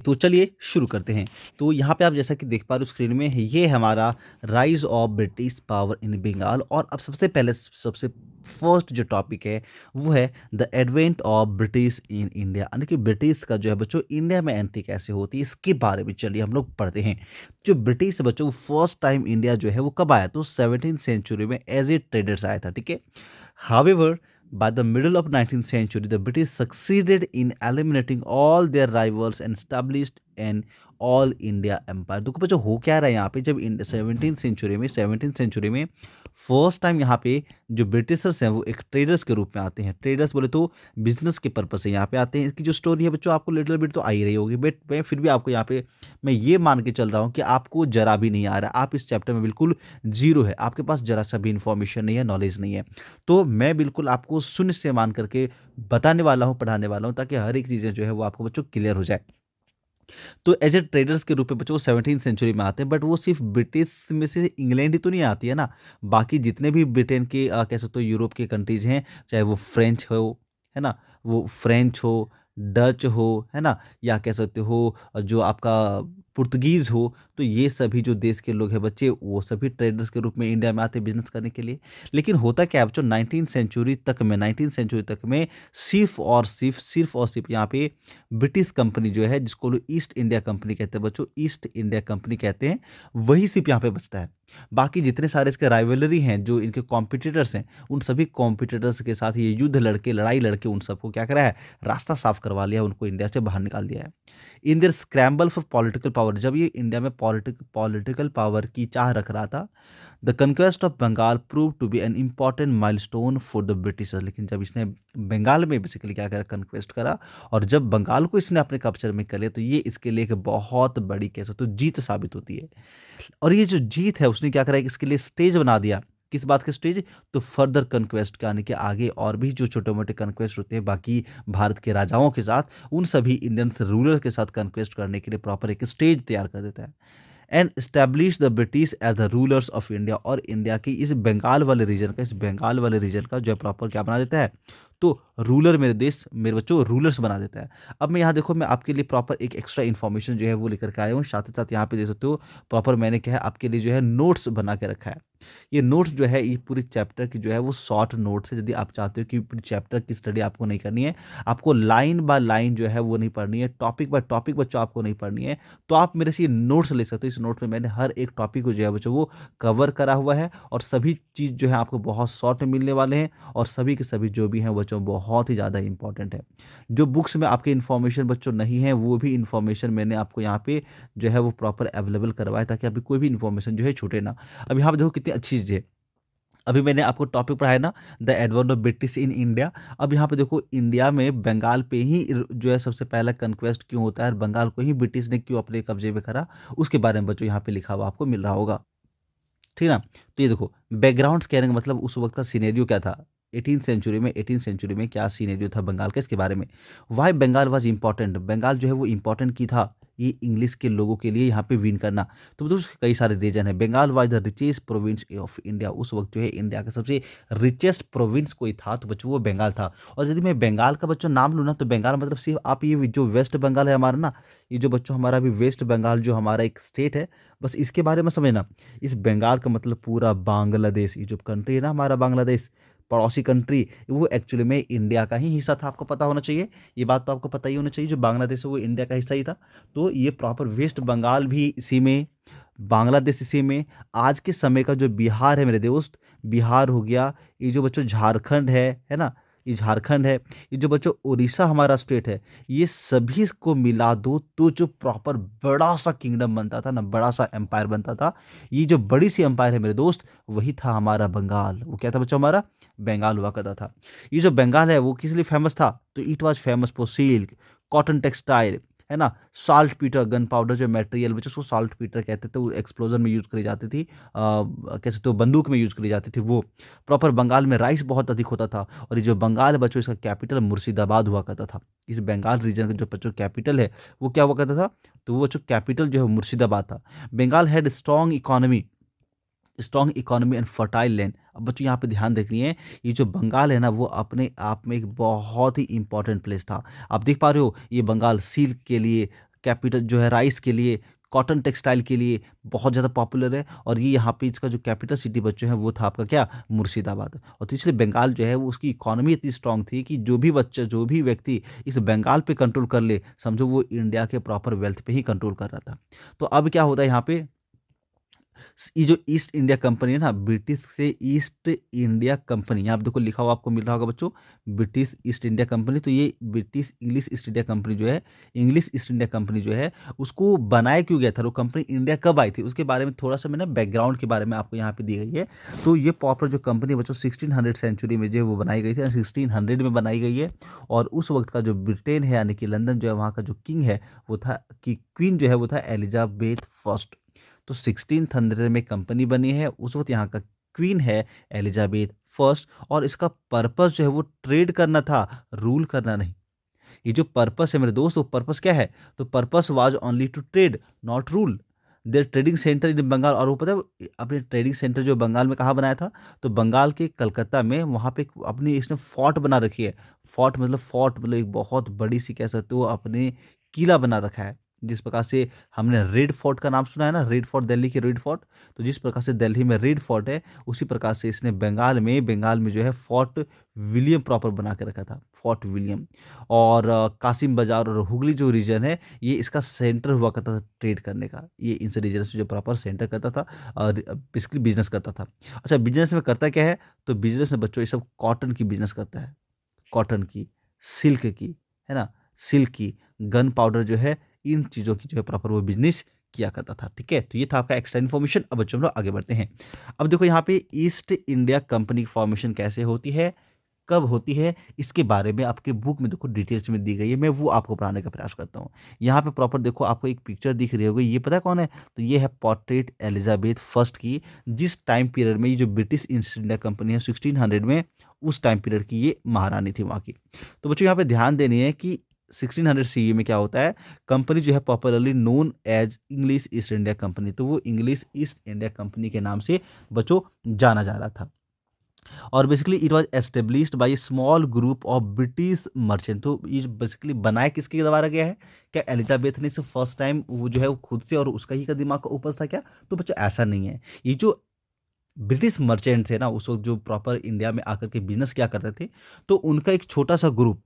तो चलिए शुरू करते हैं। तो यहाँ पे आप जैसा कि देख पा रहे हो स्क्रीन में, ये हमारा rise of British power in Bengal. और अब सबसे पहले सबसे फर्स्ट जो टॉपिक है वो है the advent of British in India, यानी कि ब्रिटिश का जो है बच्चों इंडिया में एंट्री कैसे होती है, इसके बारे में चलिए हम लोग पढ़ते हैं। जो ब्रिटिश है बच्चों, वो फर्स्ट टाइम इंडिया जो है वो कब आया, तो 17th सेंचुरी में एज ए ट्रेडर्स आया था, ठीक है। However, by the middle of 19th century, the British succeeded in eliminating all their rivals and established an all India empire. देखो बच्चों हो क्या रहा है यहाँ पे, जब 17th सेंचुरी में फर्स्ट टाइम यहाँ पे जो ब्रिटिशर्स हैं वो एक ट्रेडर्स के रूप में आते हैं। ट्रेडर्स बोले तो बिजनेस के पर्पज से यहाँ पे आते हैं। इसकी जो स्टोरी है बच्चों आपको लिटिल बिट तो आ ही रही होगी, बट मैं फिर भी आपको यहाँ पे मैं ये मान के चल रहा हूँ कि आपको जरा भी नहीं आ रहा, आप इस चैप्टर में बिल्कुल जीरो है, आपके पास जरा सा भी इन्फॉर्मेशन नहीं है, नॉलेज नहीं है। तो मैं बिल्कुल आपको शून्य से मान करके बताने वाला हूँ, पढ़ाने वाला हूँ, ताकि हर एक चीज़ें जो है वो आपको बच्चों क्लियर हो जाए। तो एज ए ट्रेडर्स के रूप में बच्चों वो 17th सेंचुरी में आते हैं, बट वो सिर्फ ब्रिटिश में से इंग्लैंड ही तो नहीं आती है ना, बाकी जितने भी ब्रिटेन के कह सकते हो यूरोप के कंट्रीज हैं, चाहे वो फ्रेंच हो, है ना, वो फ्रेंच हो, डच हो, है ना, या कह सकते हो जो आपका पुर्तगीज हो, तो ये सभी जो देश के लोग हैं बच्चे, वो सभी ट्रेडर्स के रूप में इंडिया में आते हैं बिजनेस करने के लिए। लेकिन होता क्या है बच्चों, 19th सेंचुरी तक में सिर्फ और सिर्फ यहाँ पे ब्रिटिश कंपनी जो है, जिसको लोग ईस्ट इंडिया कंपनी कहते हैं बच्चों, ईस्ट इंडिया कंपनी कहते हैं, वही सिर्फ यहाँ पे बचता है। बाकी जितने सारे इसके राइवलरी हैं, जो इनके कॉम्पिटिटर्स हैं, उन सभी कॉम्पिटिटर्स के साथ ये युद्ध लड़के, लड़ाई लड़के उन सबको क्या करा है, रास्ता साफ करवा लिया, उनको इंडिया से बाहर निकाल दिया है। In their scramble for political power, जब ये इंडिया में पॉलिटिकल पावर की चाह रख रहा था, the conquest of Bengal prove to be an important milestone for the Britishers. लेकिन जब इसने बंगाल में बेसिकली क्या करा, कंक्वेस्ट करा, और जब बंगाल को इसने अपने कब्जे में कर लिया, तो ये इसके लिए एक बहुत बड़ी कह सकते हो जीत साबित होती है। और ये जो जीत है उसने क्या करा, इसके लिए स्टेज बना दिया। किस बात के स्टेज, तो फर्दर कन्क्वेस्ट का, यानी कि आगे और भी जो छोटे मोटे कन्क्वेस्ट होते हैं बाकी भारत के राजाओं के साथ, उन सभी इंडियन रूलर के साथ कन्क्वेस्ट करने के लिए प्रॉपर एक स्टेज तैयार कर देता है। And establish the British as the rulers of India, और इंडिया की इस बंगाल वाले रीजन का जो है प्रॉपर क्या बना देता है, तो रूलर, मेरे देश मेरे बच्चों रूलर्स बना देता है। अब मैं यहाँ देखो, मैं आपके लिए प्रॉपर एक एक्स्ट्रा इन्फॉर्मेशन जो है वो लेकर के आया हूँ, साथ ही साथ यहाँ पे देख सकते हो प्रॉपर मैंने क्या है आपके लिए जो है नोट्स बना के रखा है। ये नोट्स जो है, ये पूरी चैप्टर की जो है वो शॉर्ट नोट्स है। यदि आप चाहते हो कि पूरी चैप्टर की स्टडी आपको नहीं करनी है, आपको लाइन बाय लाइन जो है वो नहीं पढ़नी है, टॉपिक बाय टॉपिक बच्चों आपको नहीं पढ़नी है, तो आप मेरे से ये नोट्स ले सकते हो। इस नोट में मैंने हर एक टॉपिक को जो है बच्चों वो कवर करा हुआ है, और सभी चीज़ जो है आपको बहुत शॉर्ट में मिलने वाले हैं, और सभी के सभी जो भी हैं बच्चों बहुत ही ज़्यादा इंपॉर्टेंट है। जो बुक्स में आपके इन्फॉर्मेशन बच्चों नहीं है, वो भी इन्फॉर्मेशन मैंने आपको यहाँ पे जो है वो प्रॉपर अवेलेबल करवाया, ताकि अभी कोई भी इन्फॉर्मेशन जो है छूटे ना। अब यहाँ पे देखो कितनी अच्छी चीज़ है, अभी मैंने आपको टॉपिक पढ़ाया ना, the advent of British in India. अब यहाँ पे देखो इंडिया में बंगाल पे ही जो है सबसे पहला कंक्वेस्ट क्यों होता है, और बंगाल को ही ब्रिटिश ने क्यों अपने कब्जे में करा, उसके बारे में बच्चों यहाँ पे लिखा हुआ आपको मिल रहा होगा, ठीक है ना। तो ये देखो बैकग्राउंड कहने का मतलब उस वक्त का सिनेरियो क्या था, 18th सेंचुरी में क्या सिनेरियो था बंगाल का, इसके बारे में। Why Bengal was important, Bengal जो है वो इंपॉर्टेंट की था ये इंग्लिश के लोगों के लिए यहाँ पे विन करना। तो मतलब उसके कई सारे रीजन है। Bengal was the richest province of India, उस वक्त जो है इंडिया का सबसे रिचेस्ट प्रोविंस कोई था तो बच्चों वो बंगाल था। और यदि मैं बंगाल का बच्चों नाम लूँ ना, तो बंगाल मतलब सिर्फ आप ये जो वेस्ट बंगाल है हमारा ना, ये जो बच्चों हमारा अभी वेस्ट बंगाल जो हमारा एक स्टेट है, बस इसके बारे में समझना। इस बंगाल का मतलब पूरा बांग्लादेश, ये जो कंट्री है ना हमारा बांग्लादेश, पड़ोसी कंट्री, वो एक्चुअली में इंडिया का ही हिस्सा था। आपको पता होना चाहिए, ये बात तो आपको पता ही होना चाहिए, जो बांग्लादेश है वो इंडिया का हिस्सा ही था। तो ये प्रॉपर वेस्ट बंगाल भी इसी में, बांग्लादेश इसी में, आज के समय का जो बिहार है मेरे दोस्त, बिहार हो गया, ये जो बच्चों झारखंड है ना, ये झारखंड है, ये जो बच्चों उड़ीसा हमारा स्टेट है, ये सभी को मिला दो तो जो प्रॉपर बड़ा सा किंगडम बनता था ना, बड़ा सा एम्पायर बनता था। ये जो बड़ी सी एम्पायर है मेरे दोस्त, वही था हमारा बंगाल। वो क्या था बच्चों, हमारा बंगाल हुआ करता था। ये जो बंगाल है वो किस लिए फेमस था, तो it was famous for silk, cotton textile, है ना, साल्ट पीटर, गन पाउडर जो मटेरियल बच्चों उसको साल्ट पीटर कहते थे, वो एक्सप्लोजन में यूज करी जाती थी, कैसे तो बंदूक में यूज करी जाती थी वो। प्रॉपर बंगाल में राइस बहुत अधिक होता था, और ये जो बंगाल है बच्चों इसका कैपिटल मुर्शिदाबाद हुआ करता था। इस बंगाल रीजन का जो बच्चों कैपिटल है वो क्या हुआ करता था, तो वो बच्चों कैपिटल जो है मुर्शिदाबाद था। Bengal had strong economy and fertile land. अब बच्चों यहाँ पे ध्यान देखनी है, ये जो बंगाल है ना वो अपने आप में एक बहुत ही इंपॉर्टेंट प्लेस था। आप देख पा रहे हो ये बंगाल सिल्क के लिए, कैपिटल जो है राइस के लिए, कॉटन टेक्सटाइल के लिए बहुत ज़्यादा पॉपुलर है। और ये यहाँ पे इसका जो कैपिटल सिटी बच्चों है वो था आपका क्या, मुर्शिदाबाद। और तीसरे बंगाल जो है वो उसकी इकोनॉमी इतनी स्ट्रांग थी कि जो भी व्यक्ति इस बंगाल पे कंट्रोल कर ले, समझो वो इंडिया के प्रॉपर वेल्थ पे ही कंट्रोल कर रहा था। तो अब क्या होता है यहाँ पे, ये जो ईस्ट इंडिया कंपनी है ना, ब्रिटिश से ईस्ट इंडिया कंपनी, यहाँ पे देखो लिखा हुआ आपको मिल रहा होगा बच्चों, ब्रिटिश ईस्ट इंडिया कंपनी। तो ये British English East India company जो है, इंग्लिश ईस्ट इंडिया कंपनी जो है, उसको बनाया क्यों गया था, वो कंपनी इंडिया कब आई थी, उसके बारे में थोड़ा सा मैंने बैकग्राउंड के बारे में आपको यहाँ पे दी गई है। तो ये प्रॉपर जो कंपनी बच्चों 1600 सेंचुरी में जो है वो बनाई गई थी, 1600 में बनाई गई है। और उस वक्त का जो ब्रिटेन है यानी कि लंदन जो है, वहाँ का जो किंग है वो था, कि क्वीन जो है वो था एलिजाबेथ फर्स्ट। तो 1600 में कंपनी बनी है, उस वक्त यहाँ का क्वीन है एलिजाबेथ फर्स्ट। और इसका पर्पस जो है वो ट्रेड करना था, रूल करना नहीं। ये जो पर्पस है मेरे दोस्त, वो पर्पस क्या है, तो purpose was only to trade, not rule. Their trading centre in Bengal. और वो पता है अपने ट्रेडिंग सेंटर जो बंगाल में कहाँ बनाया था, तो बंगाल के कलकत्ता में, वहाँ पे अपनी इसने फोर्ट बना रखी है। फोर्ट मतलब एक बहुत बड़ी सी कह सकते हो अपने किला बना रखा है। जिस प्रकार से हमने रेड फोर्ट का नाम सुना है ना, रेड फोर्ट, दिल्ली की रेड फोर्ट। तो जिस प्रकार से दिल्ली में रेड फोर्ट है, उसी प्रकार से इसने बंगाल में जो है फोर्ट विलियम प्रॉपर बना के रखा था, फोर्ट विलियम। और कासिम बाजार और हुगली जो रीजन है, ये इसका सेंटर हुआ करता था ट्रेड करने का। ये इन रीजन से जो प्रॉपर सेंटर करता था और बेसिकली बिजनेस करता था। अच्छा, बिजनेस में करता क्या है, तो बिजनेस में बच्चों ये सब कॉटन की बिजनेस करता है, कॉटन की, सिल्क की, है ना, सिल्क की, गन पाउडर जो है, इन चीज़ों की जो है प्रॉपर वो बिजनेस किया करता था। ठीक है, तो ये था आपका एक्स्ट्रा इन्फॉर्मेशन। अब बच्चों हम लोग आगे बढ़ते हैं। अब देखो यहाँ पे ईस्ट इंडिया कंपनी की फॉर्मेशन कैसे होती है, कब होती है, इसके बारे में आपके बुक में देखो डिटेल्स में दी गई है, मैं वो आपको पढ़ाने का प्रयास करता हूँ। यहाँ पे प्रॉपर देखो आपको एक पिक्चर दिख रही होगी, ये पता है कौन है, तो ये है पोर्ट्रेट एलिजाबेथ फर्स्ट की। जिस टाइम पीरियड में ये जो ब्रिटिश ईस्ट इंडिया कंपनी है 1600 में, उस टाइम पीरियड की ये महारानी थी वहाँ की। तो बच्चों यहाँ पे ध्यान देनी है कि 1600 सीई में क्या होता है, कंपनी जो है popularly known as English East India company, तो वो इंग्लिश ईस्ट इंडिया कंपनी के नाम से बच्चों जाना जा रहा था। और basically it was established by A small group of British merchant. तो ये बेसिकली बनाया किसके द्वारा गया है, क्या एलिजाबेथ ने से फर्स्ट टाइम वो जो है वो खुद से और उसका ही का दिमाग का उपज था क्या, तो बच्चों ऐसा नहीं है। ये जो ब्रिटिश मर्चेंट थे ना उस वक्त, जो प्रॉपर इंडिया में आकर के बिजनेस क्या करते थे, तो उनका एक छोटा सा ग्रुप,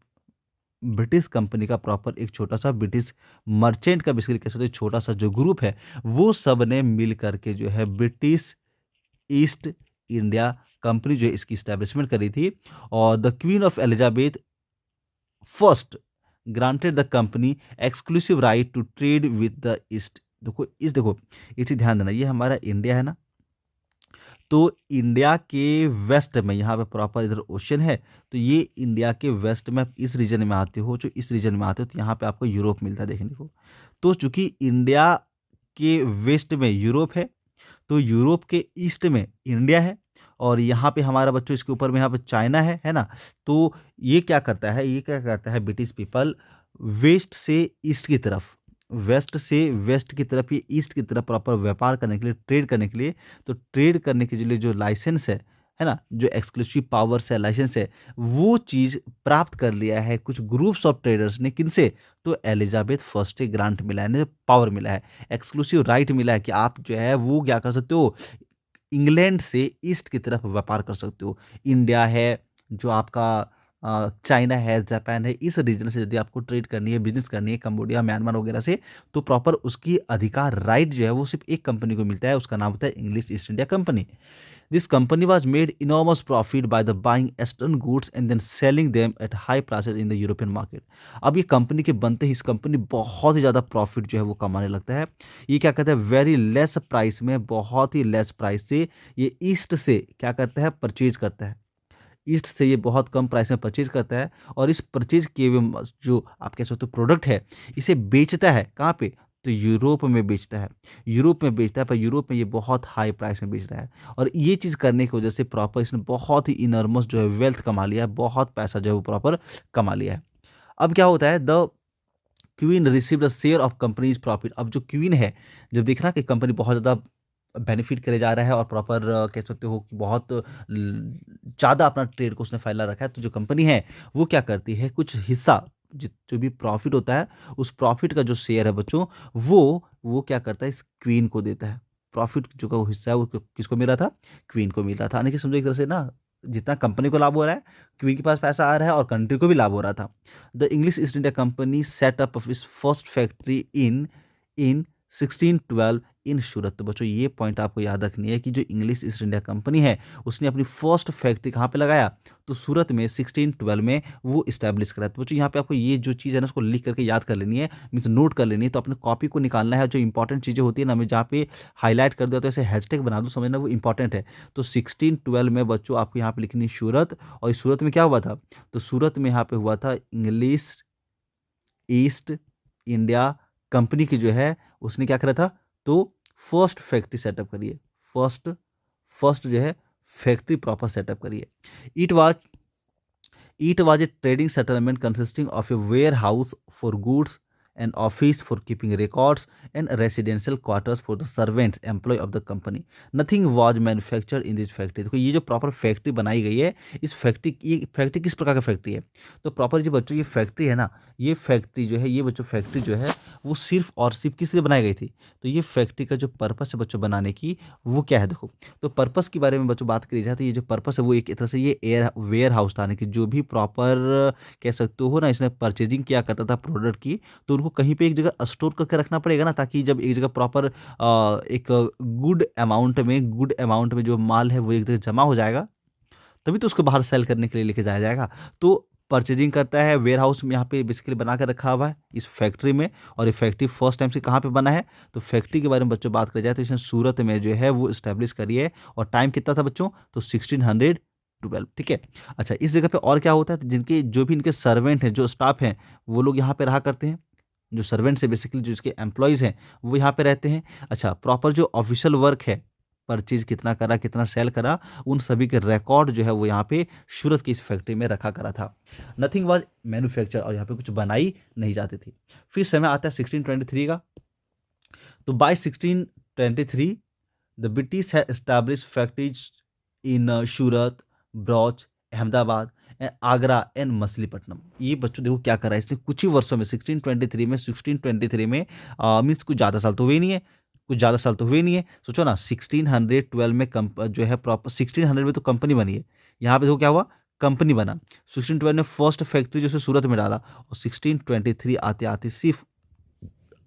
ब्रिटिश कंपनी का प्रॉपर एक छोटा सा ब्रिटिश मर्चेंट का बेसिकली कह सकते हो छोटा सा जो ग्रुप है, वो सब ने मिल करके जो है ब्रिटिश ईस्ट इंडिया कंपनी जो है इसकी स्टैब्लिशमेंट करी थी। और the queen of Elizabeth first granted the company exclusive right to trade with the East. देखो ये चीज ध्यान देना, ये हमारा इंडिया है ना, तो इंडिया के वेस्ट में यहाँ पे प्रॉपर इधर ओशन है, तो ये इंडिया के वेस्ट में आप इस रीजन में आते हो, जो इस रीजन में आते हो तो यहाँ पे आपको यूरोप मिलता है देखने को। तो चूंकि इंडिया के वेस्ट में यूरोप है, तो यूरोप के ईस्ट में इंडिया है, और यहाँ पे हमारा बच्चों इसके ऊपर में यहाँ पे चाइना है ना। तो ये क्या करता है ब्रिटिश पीपल, वेस्ट से ईस्ट की तरफ, वेस्ट से वेस्ट की तरफ, ये ईस्ट की तरफ प्रॉपर व्यापार करने के लिए, ट्रेड करने के लिए, तो ट्रेड करने के लिए जो लाइसेंस है ना, जो एक्सक्लूसिव पावर्स है, लाइसेंस है, वो चीज़ प्राप्त कर लिया है कुछ ग्रुप्स ऑफ ट्रेडर्स ने, किनसे, तो एलिजाबेथ फर्स्ट से ग्रांट मिला है, पावर मिला है, एक्सक्लूसिव राइट मिला है कि आप जो है वो क्या कर सकते हो, इंग्लैंड से ईस्ट की तरफ व्यापार कर सकते हो। इंडिया है, जो आपका चाइना है, जापान है, इस रीजन से यदि आपको ट्रेड करनी है, बिजनेस करनी है, कंबोडिया, म्यांमार वगैरह से, तो प्रॉपर उसकी अधिकार राइट जो है वो सिर्फ एक कंपनी को मिलता है, उसका नाम होता है English East India company. This company was made enormous profit by the buying Eastern goods and then selling them at high prices in the European market। अब ये कंपनी के बनते ही इस कंपनी बहुत ही ज़्यादा प्रॉफिट जो है वो कमाने लगता है। ये क्या कहता है, वेरी लेस प्राइस में, बहुत ही लेस प्राइस से ये ईस्ट से क्या करता है, परचेज करता है। ईस्ट से ये बहुत कम प्राइस में परचेज करता है, और इस परचेज किए हुए जो आप कह सकते हो प्रोडक्ट है, इसे बेचता है कहाँ पे, तो यूरोप में बेचता है। यूरोप में बेचता है, पर यूरोप में ये बहुत हाई प्राइस में बेच रहा है। और ये चीज़ करने की वजह से प्रॉपर इसने बहुत ही इनॉर्मस जो है वेल्थ कमा लिया है, बहुत पैसा जो है वो प्रॉपर कमा लिया है। अब क्या होता है, the queen received a share of companies profit. अब जो क्वीन है, जब देखना कि कंपनी बहुत ज़्यादा बेनिफिट करे जा रहा है और प्रॉपर कह सकते हो कि बहुत ज़्यादा अपना ट्रेड को उसने फैला रखा है, तो जो कंपनी है वो क्या करती है, कुछ हिस्सा जो भी प्रॉफिट होता है, उस प्रॉफिट का जो शेयर है बच्चों, वो क्या करता है, इस क्वीन को देता है। प्रॉफिट जो का वो हिस्सा है वो किसको मिल रहा था, क्वीन को मिल रहा था। यानी कि समझो एक तरह से ना, जितना कंपनी को लाभ हो रहा है, क्वीन के पास पैसा आ रहा है और कंट्री को भी लाभ हो रहा था। The English East India company set up it's first factory in 1612 इन सूरत। तो बच्चों ये पॉइंट आपको याद रखनी है कि जो इंग्लिश ईस्ट इंडिया कंपनी है, उसने अपनी फर्स्ट फैक्ट्री कहाँ पे लगाया, तो सूरत में 1612 में वो इस्टेब्लिश करा। तो बच्चों यहाँ पे आपको ये जो चीज़ है ना, उसको लिख करके याद कर लेनी है, मीन्स नोट कर लेनी है। तो अपने कॉपी को निकालना है, जो इंपॉर्टेंट चीज़ें होती है ना, मैं जहाँ पे हाईलाइट कर दिया तो ऐसे हैशटैग बना दूँ, समझना वो इंपॉर्टेंट है। तो 1612 में बच्चों आपको यहाँ पे लिखनी सूरत, और इस सूरत में क्या हुआ था, तो सूरत में यहाँ पे हुआ था इंग्लिश ईस्ट इंडिया कंपनी की जो है, उसने क्या करा था, तो फर्स्ट फैक्ट्री सेटअप करिए, फर्स्ट फर्स्ट जो है फैक्ट्री प्रॉपर सेटअप करिए। It was It was a trading settlement consisting of a warehouse for goods, an office for keeping records, and residential quarters for the servants employee of the company. Nothing was manufactured in this factory. देखो ये जो proper factory बनाई गई है, इस factory, ये factory किस प्रकार की फैक्ट्री है, तो प्रॉपर जो बच्चों ये फैक्ट्री है ना, ये फैक्ट्री जो है, ये बच्चों फैक्ट्री जो है, वो सिर्फ और सिर्फ किस लिए बनाई गई थी, तो ये फैक्ट्री का जो पर्पस है बच्चों बनाने की, वो क्या है देखो। तो पर्पस के बारे में बच्चों बात करी जाए तो ये जो पर्पस है वो एक तरह से ये एयर वेयर हाउस था, यानी कि जो भी प्रॉपर कह सकते हो ना, इसने परचेजिंग किया करता था प्रोडक्ट की, तो उनको कहीं पे एक जगह स्टोर करके रखना पड़ेगा ना, ताकि जब एक जगह प्रॉपर एक गुड अमाउंट में जो माल है वो एक जगह जमा हो जाएगा, तभी तो उसको बाहर सेल करने के लिए लेके जाया जाएगा। तो परचेजिंग करता है, वेयर हाउस में यहाँ पे बेसिकली बना कर रखा हुआ है इस फैक्ट्री में। और ये फैक्ट्री फर्स्ट टाइम से कहाँ पे बना है, तो फैक्ट्री के बारे में बच्चों बात करी जाए तो इसने सूरत में जो है वो इस्टेब्लिश करी है। और टाइम कितना था बच्चों, तो 1612, ठीक है। अच्छा, इस जगह पे और क्या होता है, तो जिनके जो भी इनके सर्वेंट हैं, जो स्टाफ हैं, वो लोग यहाँ पे रहा करते हैं। जो सर्वेंट्स है बेसिकली, जो इसके एम्प्लॉयज़ हैं, वो यहाँ पे रहते हैं। अच्छा, प्रॉपर जो ऑफिशियल वर्क है, परचेज़ कितना करा, कितना सेल करा, उन सभी के रिकॉर्ड जो है वो यहाँ पे सूरत की इस फैक्ट्री में रखा करा था। नथिंग वाज मैन्युफैक्चर, और यहाँ पे कुछ बनाई नहीं जाती थी। फिर समय आता है 1623 का। तो बाय 1623 द ब्रिटिश है establish factories in Surat, brooch, Ahmedabad, Agra and Machilipatnam. ये बच्चों देखो क्या करा है इसने कुछ ही वर्षों में, 1623 में मीन्स कुछ ज़्यादा साल तो हुए नहीं है, कुछ ज़्यादा साल तो हुए नहीं है। सोचो ना, 1612 में जो है प्रॉपर 1600 में तो कंपनी बनी है, यहाँ पे देखो क्या हुआ, कंपनी बना। 1612 ने फर्स्ट फैक्ट्री जो है सूरत में डाला, और 1623 आते आते सिर्फ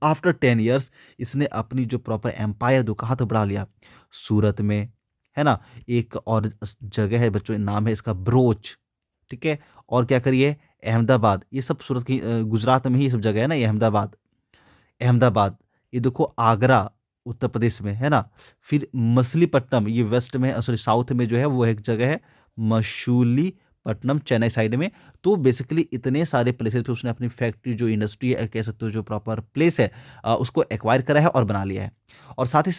आफ्टर 10 ईयर्स इसने अपनी जो प्रॉपर एम्पायर दो कहाँ तक बढ़ा लिया, सूरत में, है ना। एक और जगह है बच्चों, नाम है इसका ब्रोच, ठीक है। और क्या करिए, अहमदाबाद, ये सब सूरत की गुजरात में ही ये सब जगह है ना, ये अहमदाबाद, अहमदाबाद, ये देखो आगरा उत्तर प्रदेश में है ना। फिर मछलीपट्टनम, ये वेस्ट में, सॉरी साउथ में जो है वो एक जगह है, मसूलीपट्टनम, चेन्नई साइड में। तो बेसिकली इतने सारे प्लेसेस पे उसने अपनी फैक्ट्री, जो इंडस्ट्री है कह सकते हो, जो प्रॉपर प्लेस है, उसको एक्वायर करा है और बना लिया है। और साथ ही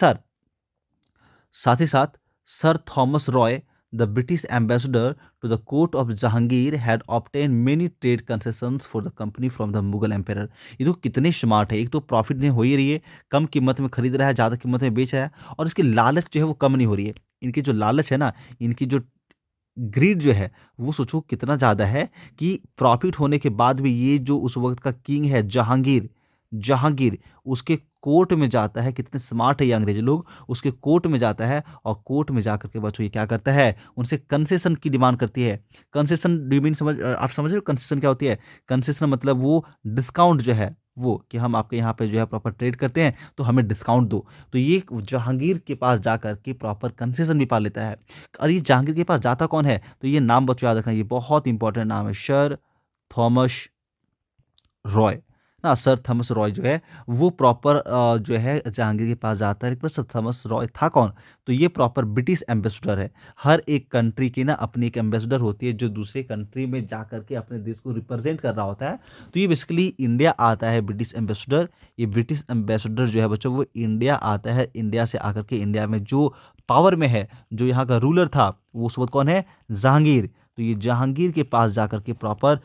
साथ sir Thomas Roy, the British ambassador to the court of Jahangir, had obtain many trade concessions for the company from the Mughal empire. ये तो कितने स्मार्ट है, एक तो प्रॉफिट नहीं हो ही रही है, कम कीमत में खरीद रहा है, ज़्यादा कीमत में बेच रहा है, और इसकी लालच जो है वो कम नहीं हो रही है। इनकी जो लालच है ना, इनकी जो ग्रीड जो है, वो सोचो कितना ज़्यादा है, कि प्रॉफिट होने के बाद भी ये जो उस वक्त का किंग है जहांगीर, जहांगीर उसके कोर्ट में जाता है, कितने स्मार्ट है ये अंग्रेज लोग, उसके कोर्ट में जाता है, और कोर्ट में जाकर के बच्चों ये क्या करता है, उनसे कंसेशन की डिमांड करती है। कंसेशन डू मीन, आप समझ रहे हो कंसेशन क्या होती है, कंसेशन मतलब वो डिस्काउंट जो है, वो कि हम आपके यहाँ पे जो है प्रॉपर ट्रेड करते हैं तो हमें डिस्काउंट दो। तो ये जहांगीर के पास जाकर के प्रॉपर कंसेशन भी पा लेता है। और ये जहांगीर के पास जाता कौन है, तो ये नाम बच्चों याद रखना, ये बहुत इंपॉर्टेंट नाम है, सर थॉमस रॉय ना। सर थॉमस रॉय जो है वो प्रॉपर जो है जहांगीर के पास जाता है। लेकिन सर थॉमस रॉय था कौन, तो ये प्रॉपर ब्रिटिश एम्बेसडर है। हर एक कंट्री की ना अपनी एक एम्बेसडर होती है, जो दूसरे कंट्री में जा करके अपने देश को रिप्रेजेंट कर रहा होता है। तो ये बेसिकली इंडिया आता है ब्रिटिश एम्बेसडर। ये ब्रिटिश एम्बेसडर जो है बच्चों, वो इंडिया आता है, इंडिया से आकर के इंडिया में जो पावर में है, जो यहाँ का रूलर था, वो उस वक्त कौन है, जहांगीर। तो ये जहांगीर के पास जाकर के प्रॉपर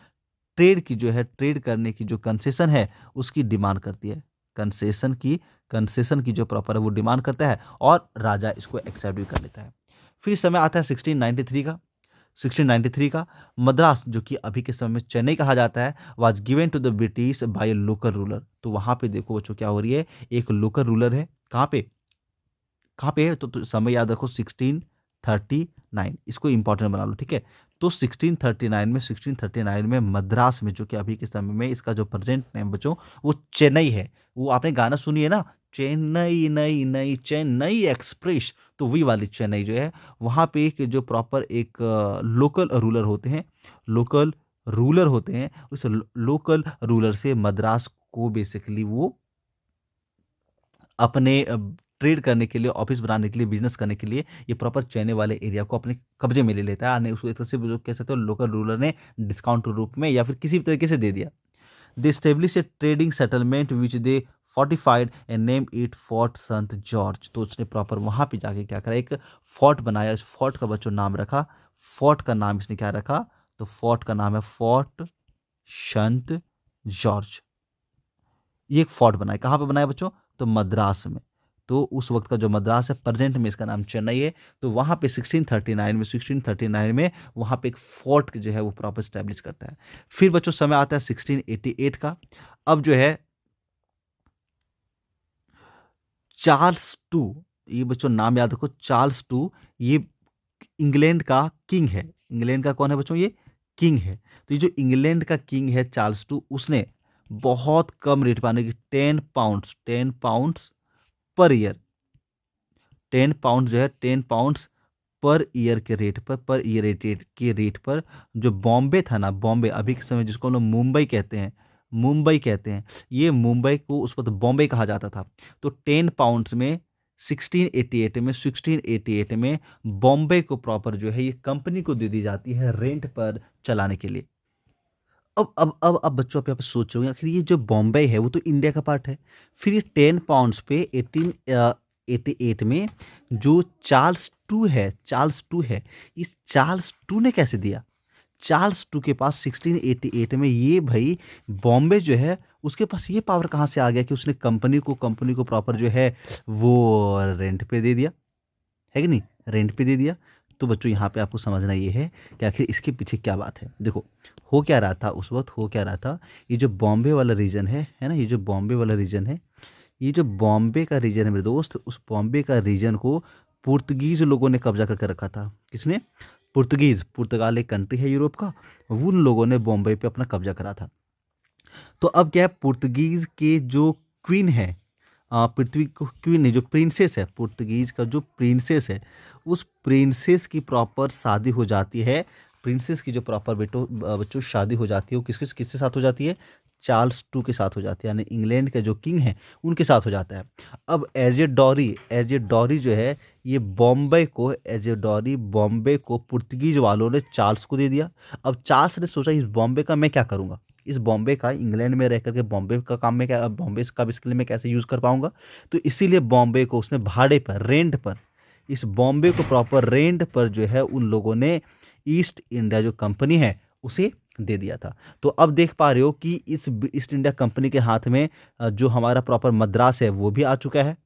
ट्रेड की जो है, ट्रेड करने की जो कंसेशन है उसकी डिमांड करती है। कंसेशन की जो प्रॉपर है वो डिमांड करता है, और राजा इसको एक्सेप्ट भी कर लेता है। फिर समय आता है 1693 का। 1693 का। मद्रास जो कि अभी के समय में चेन्नई कहा जाता है, was given to the British by a local ruler. तो वहाँ पे देखो बच्चों क्या हो रही है, एक लोकल रूलर है, कहाँ पे, कहाँ पे है, तो समय याद रखो 1639, इसको इंपॉर्टेंट बना लो, ठीक है। तो 1639 में मद्रास में, जो कि अभी के समय में इसका जो प्रेजेंट नेम बच्चों वो चेन्नई है। वो आपने गाना सुनी है ना, चेन्नई नई नई चेन्नई एक्सप्रेस, तो वही वाली चेन्नई जो है, वहाँ पे एक जो प्रॉपर एक लोकल रूलर होते हैं, लोकल रूलर होते हैं, उस लोकल रूलर से मद्रास को बेसिकली वो अपने ट्रेड करने के लिए, ऑफिस बनाने के लिए, बिजनेस करने के लिए ये प्रॉपर चेन्नई वाले एरिया को अपने कब्जे में ले लेता है। नहीं उसको एक तरह से जो कह सकते हो लोकल रूलर ने डिस्काउंट के रूप में या फिर किसी भी तरीके से दे दिया। They establish a trading settlement which they fortified and name it Fort Saint George. तो उसने प्रॉपर वहाँ पे जाके क्या करा, एक फोर्ट बनाया, इस फोर्ट का बच्चों नाम रखा, फोर्ट का नाम इसने क्या रखा, तो फोर्ट का नाम है फोर्ट संत जॉर्ज। ये एक फोर्ट बनाया, कहाँ पे बनाया बच्चों, तो मद्रास में। तो उस वक्त का जो मद्रास है, प्रेजेंट में इसका नाम चेन्नई है। तो वहाँ पे 1639 में वहाँ पे एक फोर्ट जो है वो प्रॉपर स्टैब्लिश करता है। फिर बच्चों समय आता है 1688 का। अब जो है चार्ल्स टू, ये बच्चों नाम याद रखो, चार्ल्स टू, ये इंग्लैंड का किंग है। इंग्लैंड का कौन है बच्चों, ये किंग है। तो ये जो इंग्लैंड का किंग है चार्ल्स टू, उसने बहुत कम रेट पाने की 10 पाउंड्स पर ईयर, 10 पाउंड जो है 10 पाउंड्स पर ईयर के रेट पर, पर ईयर रेट के रेट पर, जो बॉम्बे था ना, बॉम्बे अभी के समय जिसको हम लोग मुंबई कहते हैं, मुंबई कहते हैं, ये मुंबई को उस वक्त बॉम्बे कहा जाता था। तो 10 पाउंड्स में 1688 में बॉम्बे को प्रॉपर जो है ये कंपनी को दे दी जाती है रेंट पर चलाने के लिए। अब बच्चों आप यहाँ पे सोच रहे होंगे आखिर ये जो बॉम्बे है वो तो इंडिया का पार्ट है, फिर ये 10 पाउंड्स पे 1888 में जो चार्ल्स टू है, इस चार्ल्स टू ने कैसे दिया, चार्ल्स टू के पास 1688 में ये भाई बॉम्बे जो है उसके पास ये पावर कहाँ से आ गया कि उसने कंपनी को प्रॉपर जो है वो रेंट पे दे दिया, है कि नहीं, रेंट पे दे दिया। तो बच्चों यहाँ पे आपको समझना ये है कि आखिर इसके पीछे क्या बात है। देखो हो क्या रहा था उस वक्त, हो क्या रहा था, ये जो बॉम्बे वाला रीजन है ना, ये जो बॉम्बे वाला रीजन है, ये जो बॉम्बे का रीजन है मेरे दोस्त, उस बॉम्बे का रीजन को पुर्तगीज लोगों ने कब्जा करके रखा था। किसने, पुर्तगाल एक कंट्री है यूरोप का, उन लोगों ने बॉम्बे पे अपना कब्जा करा था। तो अब क्या है, पुर्तगीज के जो क्वीन है, पृथ्वी को क्वीन नहीं, जो प्रिंसेस है, पुर्तगीज का जो प्रिंसेस है, उस प्रिंसेस की प्रॉपर शादी हो जाती है, प्रिंसेस की जो प्रॉपर बच्चों शादी हो जाती है वो किसके किसके साथ हो जाती है, चार्ल्स टू के साथ हो जाती है, यानी इंग्लैंड के जो किंग हैं उनके साथ हो जाता है। अब एज ए डॉरी जो है, ये बॉम्बे को पुर्तगीज वालों ने चार्ल्स को दे दिया। अब चार्ल्स ने सोचा इस बॉम्बे का मैं क्या करूँगा, इस बॉम्बे का इंग्लैंड में रह करके बॉम्बे का काम में क्या, बॉम्बे का बेसिकली मैं कैसे यूज़ कर पाऊंगा। तो इसीलिए बॉम्बे को उसने भाड़े पर, रेंट पर, इस बॉम्बे को प्रॉपर रेंट पर जो है उन लोगों ने ईस्ट इंडिया जो कंपनी है उसे दे दिया था। तो अब देख पा रहे हो कि इस ईस्ट इंडिया कंपनी के हाथ में जो हमारा प्रॉपर मद्रास है वो भी आ चुका है,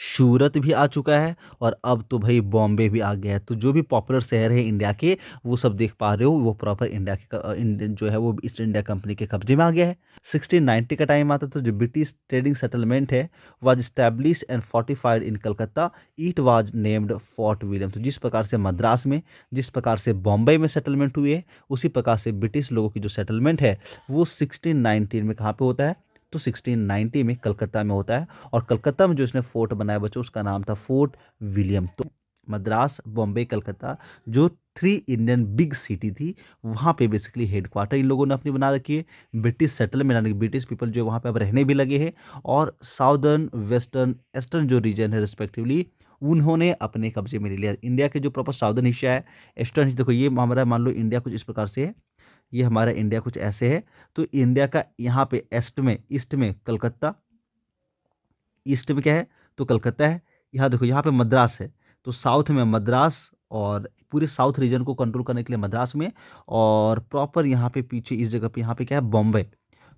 सूरत भी आ चुका है, और अब तो भाई बॉम्बे भी आ गया है। तो जो भी पॉपुलर शहर है इंडिया के, वो सब देख पा रहे हो वो प्रॉपर इंडिया के इंडियन जो है वो ईस्ट इंडिया कंपनी के कब्जे में आ गया है। 1690 का टाइम आता तो जो ब्रिटिश ट्रेडिंग सेटलमेंट है was establish and fortified in Calcutta, it was named fort William. तो जिस प्रकार से मद्रास में, जिस प्रकार से बॉम्बे में सेटलमेंट हुई है, उसी प्रकार से ब्रिटिश लोगों की जो सेटलमेंट है वो 1619 में कहाँ पे होता है, तो 1690 में कलकत्ता में होता है। और कलकत्ता में जो इसने फोर्ट बनाया बच्चों उसका नाम था फोर्ट विलियम। तो मद्रास, बॉम्बे, कलकत्ता जो 3 इंडियन बिग सिटी थी, वहाँ पे बेसिकली हेडक्वार्टर इन लोगों ने अपनी बना रखी है। ब्रिटिश सेटलमेंट यानी कि ब्रिटिश पीपल जो वहाँ पे अब रहने भी लगे हैं, और साउदर्न, वेस्टर्न, ईस्टर्न जो रीजन है रिस्पेक्टिवली उन्होंने अपने कब्जे में ले लिया। इंडिया के जो प्रॉपर साउदर्न हिस्सा है, ईस्टर्न हिस्सा, देखो ये हमारा मान लो इंडिया कुछ इस प्रकार से है, ये हमारा इंडिया कुछ ऐसे है। तो इंडिया का यहाँ पे ईस्ट में कलकत्ता, ईस्ट में क्या है, तो कलकत्ता है। यहाँ देखो यहाँ पे मद्रास है, तो साउथ में मद्रास, और पूरे साउथ रीजन को कंट्रोल करने के लिए मद्रास में, और प्रॉपर यहाँ पे पीछे इस जगह पे यहाँ पे क्या है, बॉम्बे,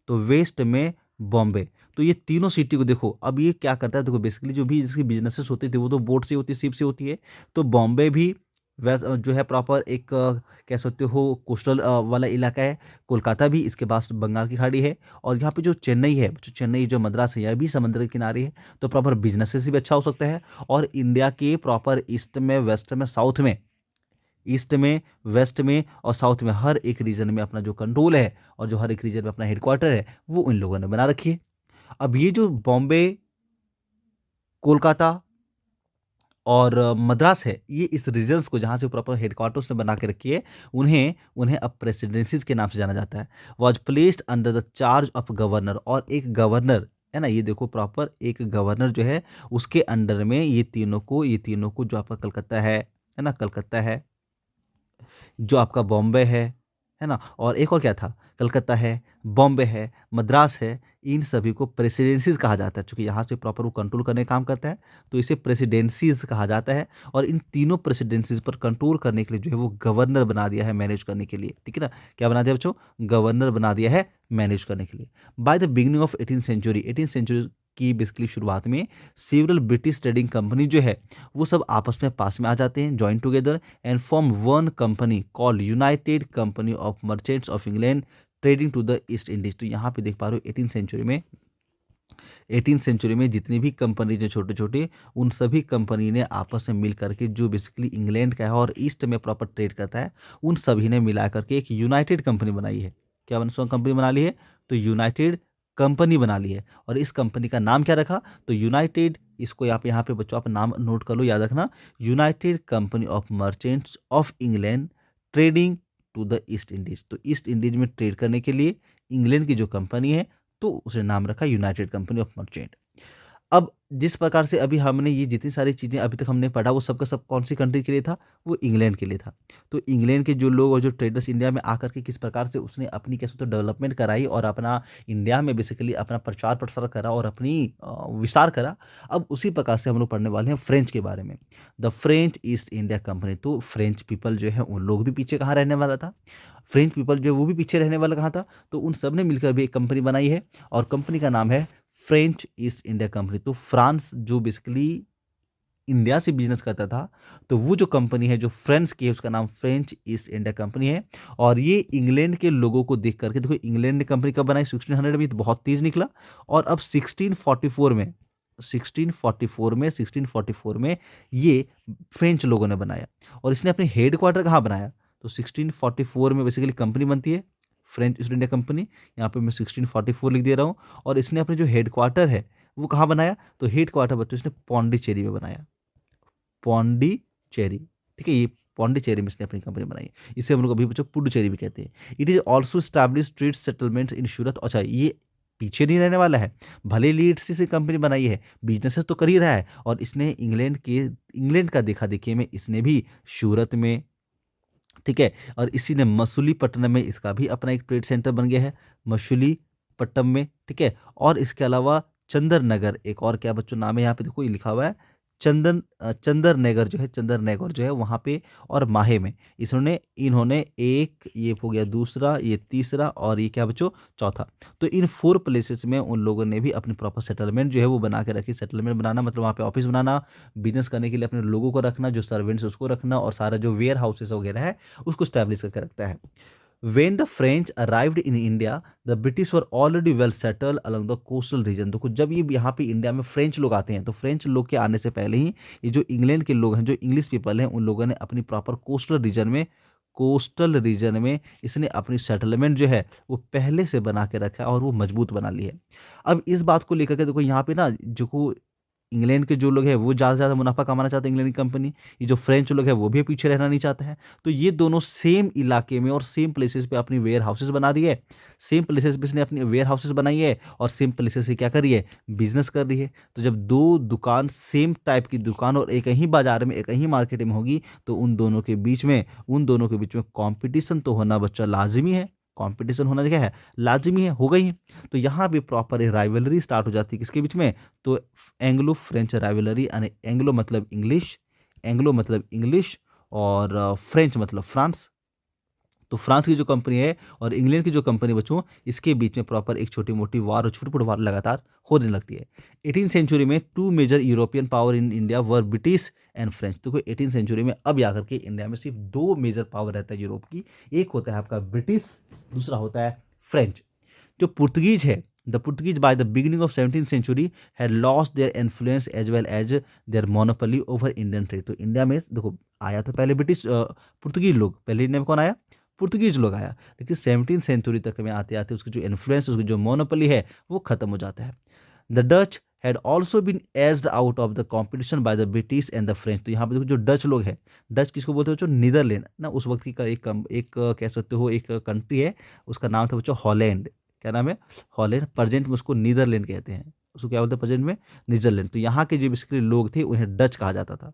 तो वेस्ट में बॉम्बे। तो ये तीनों सिटी को देखो, अब ये क्या करता है, देखो बेसिकली जो भी जिसकी बिजनेसेस होते थे वो तो बोट से होती है, शिप से होती है। तो बॉम्बे भी जो है प्रॉपर एक कह सकते हो कोस्टल वाला इलाका है। कोलकाता भी इसके पास बंगाल की खाड़ी है, और यहाँ पे जो चेन्नई है, जो चेन्नई जो मद्रास है, यह भी समुद्र के किनारे है। तो प्रॉपर बिजनेसेस भी अच्छा हो सकता है। और इंडिया के प्रॉपर ईस्ट में, वेस्ट में, साउथ में, ईस्ट में, वेस्ट में और साउथ में हर एक रीजन में अपना जो कंट्रोल है और जो हर एक रीजन में अपना हेडक्वार्टर है, वो इन लोगों ने बना रखी है। अब ये जो बॉम्बे, कोलकाता और मद्रास है, ये इस रीजन्स को जहाँ से प्रॉपर हेडक्वार्टर्स ने बना के रखी है, उन्हें उन्हें अब प्रेसिडेंसीज के नाम से जाना जाता है। Was placed under the charge of governor, और एक गवर्नर है ना, ये देखो प्रॉपर एक गवर्नर जो है उसके अंडर में ये तीनों को जो आपका कलकत्ता है ना, कलकत्ता है, जो आपका बॉम्बे है ना, और एक और क्या था, कलकत्ता है, बॉम्बे है, मद्रास है, इन सभी को प्रेसिडेंसीज कहा जाता है। चूंकि यहाँ से प्रॉपर वो कंट्रोल करने का काम करता है, तो इसे प्रेसिडेंसीज कहा जाता है। और इन तीनों प्रेसिडेंसीज पर कंट्रोल करने के लिए जो है वो गवर्नर बना दिया है मैनेज करने के लिए, ठीक है ना। क्या बना दिया बच्चों? गवर्नर बना दिया है मैनेज करने के लिए। By the beginning of 18th century की बेसिकली शुरुआत में सेवरल ब्रिटिश ट्रेडिंग कंपनी जो है वो सब आपस में पास में आ जाते हैं, join together and form one company called United company of merchants of England trading to the East Indies. तो यहाँ पे देख पा रहे हो 18th सेंचुरी में जितनी भी कंपनी जो छोटे छोटे, उन सभी कंपनी ने आपस में मिल करके जो बेसिकली इंग्लैंड का है और ईस्ट में प्रॉपर ट्रेड करता है, उन सभी ने मिला करके एक यूनाइटेड कंपनी बनाई है। क्या कंपनी बना ली है? तो यूनाइटेड कंपनी बना ली है। और इस कंपनी का नाम क्या रखा? तो यूनाइटेड, इसको यहाँ पे बच्चों आप नाम नोट कर लो, याद रखना, United company of merchants of England trading to the East Indies. तो ईस्ट इंडीज में ट्रेड करने के लिए इंग्लैंड की जो कंपनी है, तो उसे नाम रखा यूनाइटेड कंपनी ऑफ मर्चेंट। अब जिस प्रकार से अभी हमने ये जितनी सारी चीज़ें अभी तक हमने पढ़ा, वो सबका सब कौन सी कंट्री के लिए था? वो इंग्लैंड के लिए था। तो इंग्लैंड के जो लोग और जो ट्रेडर्स इंडिया में आकर के किस प्रकार से उसने अपनी कैसे तो डेवलपमेंट कराई और अपना इंडिया में बेसिकली अपना प्रचार प्रसार करा और अपनी विस्तार करा। अब उसी प्रकार से हम लोग पढ़ने वाले हैं फ्रेंच के बारे में। The French east India company. तो फ्रेंच पीपल जो है उन लोग भी पीछे कहाँ रहने वाला था? फ्रेंच पीपल जो है वो भी पीछे रहने वाला कहाँ था? तो उन सब ने मिलकर भी एक कंपनी बनाई है, और कंपनी का नाम है फ्रेंच ईस्ट इंडिया कंपनी। तो फ्रांस जो बेसिकली इंडिया से बिजनेस करता था, तो वो जो कंपनी है जो फ्रेंच की है, उसका नाम फ्रेंच ईस्ट इंडिया कंपनी है। और ये इंग्लैंड के लोगों को देख करके, देखो इंग्लैंड ने कंपनी कब बनाई? 1600 में, तो बहुत तेज निकला। और अब 1644 में ये फ्रेंच लोगों ने बनाया। और इसने अपने हेड क्वार्टर कहाँ बनाया? तो 1644 में बेसिकली कंपनी बनती है फ्रेंच ईस्ट इंडिया कंपनी। यहाँ पे मैं 1644 लिख दे रहा हूँ। और इसने अपने जो हेड क्वार्टर है वो कहाँ बनाया? तो हेड क्वार्टर बच्चों इसने पौंडीचेरी में बनाया, पौंडीचेरी, ठीक है। ये पौंडीचेरी में इसने अपनी कंपनी बनाई है। इसे हम लोग अभी बच्चों पुडुचेरी भी कहते हैं। It is also establish trade settlements in Surat. अच्छा, ये पीछे नहीं रहने वाला है, भले लीड से कंपनी बनाई है, बिजनेसेस तो कर ही रहा है। और इसने इंग्लैंड का देखा देखिए में इसने भी सूरत में, ठीक है, और इसी ने मसूलीपट्टनम में इसका भी अपना एक ट्रेड सेंटर बन गया है, मसूलीपट्टनम में, ठीक है। और इसके अलावा चंदर नगर, एक और क्या बच्चों नाम है यहाँ पे, देखो ये लिखा हुआ है चंदर नगर जो है, चंदर नगर जो है वहाँ पे, और माहे में इन्होंने एक, ये हो गया दूसरा, ये तीसरा, और ये क्या बच्चों चौथा। तो इन 4 प्लेसेस में उन लोगों ने भी अपनी प्रॉपर सेटलमेंट जो है वो बना के रखी। सेटलमेंट बनाना मतलब वहाँ पे ऑफिस बनाना, बिजनेस करने के लिए अपने लोगों को रखना, जो सर्वेंट्स उसको रखना, और सारा जो वेयर हाउसेस वगैरह है उसको स्टैब्लिश करके रखता है। When the French arrived in India, the British were already well settled along the coastal region। तो जब ये यहाँ पे इंडिया में फ्रेंच लोग आते हैं, तो फ्रेंच लोग के आने से पहले ही ये जो इंग्लैंड के लोग हैं, जो इंग्लिश पीपल हैं, उन लोगों ने अपनी प्रॉपर कोस्टल रीजन में इसने अपनी सेटलमेंट जो है वो पहले से बना के रखा है और वो मजबूत बना ली है। अब इस बात को लेकर के देखो यहाँ पे ना, जो इंग्लैंड के जो लोग हैं वो ज़्यादा से ज़्यादा मुनाफा कमाना चाहते हैं इंग्लैंड की कंपनी, ये जो फ्रेंच लोग हैं वो भी पीछे रहना नहीं चाहते हैं। तो ये दोनों सेम इलाके में और सेम प्लेसेस पे अपनी वेयर हाउसेस बना रही है, सेम प्लेसेस पे इसने अपनी वेयर हाउसेस बनाई है, और सेम प्लेसेस से क्या कर रही है? बिजनेस कर रही है। तो जब 2 दुकान, सेम टाइप की दुकान और एक ही बाजार में, एक ही मार्केट में होगी, तो उन दोनों के बीच में कंपटीशन तो होना बच्चा लाजमी है। कंपटीशन होना क्या है? लाजमी है, हो गई है। तो यहाँ भी प्रॉपर राइवलरी स्टार्ट हो जाती है किसके बीच में? तो एंग्लो फ्रेंच राइवलरी, यानी एंग्लो मतलब इंग्लिश और फ्रेंच मतलब फ्रांस, तो फ्रांस की जो कंपनी है और इंग्लैंड की जो कंपनी बच्चों, इसके बीच में प्रॉपर एक छोटी मोटी वार और छोटी मोटी वार लगातार होने लगती है। 18th सेंचुरी में two major European power in India were British and French. तो 18th सेंचुरी में अब आकर के इंडिया में सिर्फ दो मेजर पावर रहता है यूरोप की, एक होता है आपका ब्रिटिश, दूसरा होता है फ्रेंच। जो पुर्तगीज है, the Portuguese by the beginning of 17th century had lost their influence as well as their monopoly over Indian trade. तो इंडिया में देखो आया तो पहले ब्रिटिश पुर्तगीज लोग, पहले इंडिया में कौन आया? पुर्तगीज लोग आया, लेकिन 17th सेंचुरी तक में आते आते उसकी जो इन्फ्लुएंस, उसकी जो मोनोपोली है वो खत्म हो जाता है। The Dutch had also been edged out of the competition by the British and the French. तो यहाँ पे देखो जो डच लोग हैं, डच किसको बोलते हो बच्चों? नीदरलैंड ना, उस वक्त की कह सकते हो एक कंट्री है, उसका नाम था बच्चों हॉलैंड। क्या नाम है? हॉलैंड। प्रेजेंट में उसको नीदरलैंड कहते हैं, उसको क्या बोलते हैं प्रेजेंट में? नीदरलैंड। तो यहाँ के जो बेसिकली लोग थे उन्हें डच कहा जाता था,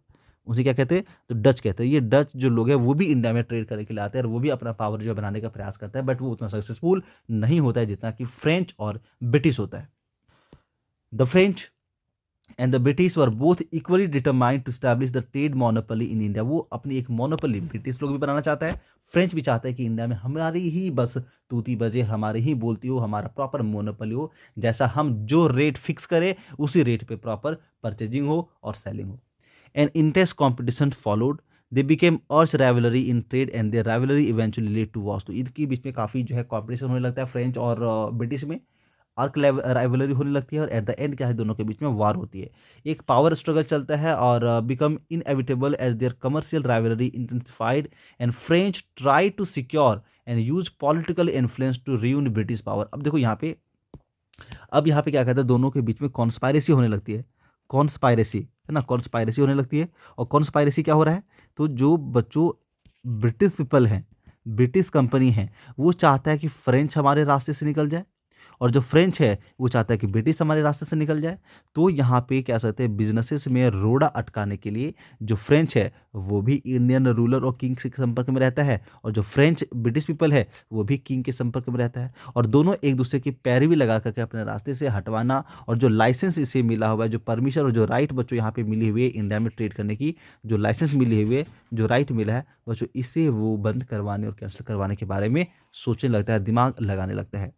उसे क्या कहते हैं? तो डच कहते हैं। ये डच जो लोग हैं वो भी इंडिया में ट्रेड करने के लिए आते हैं और वो भी अपना पावर जो है बनाने का प्रयास करता है, बट वो उतना सक्सेसफुल नहीं होता है जितना कि फ्रेंच और ब्रिटिश होता है। The French and the British were both equally determined to establish the trade monopoly in India. वो अपनी एक मोनोपोली ब्रिटिश लोग भी बनाना चाहता है, फ्रेंच भी चाहता है कि इंडिया में हमारी ही बस तूती बजे, हमारी ही बोलती हो, हमारा प्रॉपर मोनोपोली हो, जैसा हम जो रेट फिक्स करें उसी रेट पे प्रॉपर परचेजिंग हो और सेलिंग हो। An intense competition followed, they became arch rivalry in trade and their rivalry eventually lead to wars. तो इनके बीच में काफ़ी जो है कॉम्पिटिशन होने लगता है फ्रेंच और ब्रिटिश में, आर्क राइवलरी होने लगती है और एट द एंड क्या है, दोनों के बीच में वार होती है। एक पावर स्ट्रगल चलता है और become inevitable as their commercial rivalry intensified and French try to secure and use political influence to ruin British power. अब देखो यहाँ पे, अब यहाँ पे क्या कहते हैं, दोनों के बीच में कॉन्स्पायरेसी होने लगती है। कॉन्स्पायरेसी है ना, कॉन्स्पायरेसी होने लगती है। और कॉन्स्पायरेसी क्या हो रहा है? तो जो बच्चों ब्रिटिश पीपल हैं, ब्रिटिश कंपनी है, वो चाहता है कि फ्रेंच हमारे रास्ते से निकल जाए, और जो फ्रेंच है वो चाहता है कि ब्रिटिश हमारे रास्ते से निकल जाए। तो यहाँ पे क्या कहते हैं, बिजनेसेस में रोड़ा अटकाने के लिए जो फ्रेंच है वो भी इंडियन रूलर और किंग के संपर्क में रहता है, और जो फ्रेंच ब्रिटिश पीपल है वो भी किंग के संपर्क में रहता है, और दोनों एक दूसरे की पैरवी लगा करके अपने रास्ते से हटवाना, और जो लाइसेंस इसे मिला हुआ है, जो परमिशन और जो राइट बच्चों यहाँ पे मिली हुई है इंडिया में ट्रेड करने की, जो लाइसेंस मिली हुई है, जो राइट मिला है बच्चों, इसे वो बंद करवाने और कैंसिल करवाने के बारे में सोचने लगता है, दिमाग लगाने लगता है।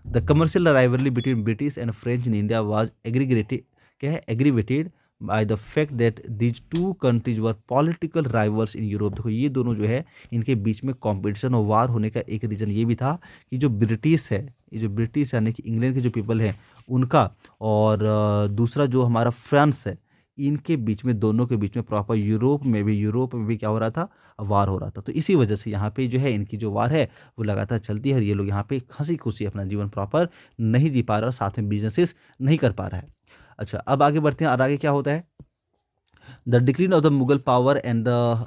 The commercial rivalry between British and French in India was aggregated, क्या है, aggravated by the fact that these two countries were political rivals in Europe. देखो ये दोनों जो है, इनके बीच में कंपटीशन और वार होने का एक रीज़न ये भी था कि जो ब्रिटिश है, ये जो ब्रिटिश यानी कि इंग्लैंड के जो पीपल हैं उनका, और दूसरा जो हमारा फ्रांस है, इनके बीच में, दोनों के बीच में प्रॉपर यूरोप में भी क्या हो रहा था, वार हो रहा था। तो इसी वजह से यहाँ पे जो है इनकी जो वार है वो लगातार चलती है, और ये लोग यहाँ पे हंसी खुशी अपना जीवन प्रॉपर नहीं जी पा रहा और साथ में बिजनेसेस नहीं कर पा रहा है। अच्छा, अब आगे बढ़ते हैं, और आगे क्या होता है? The decline of the Mughal power and the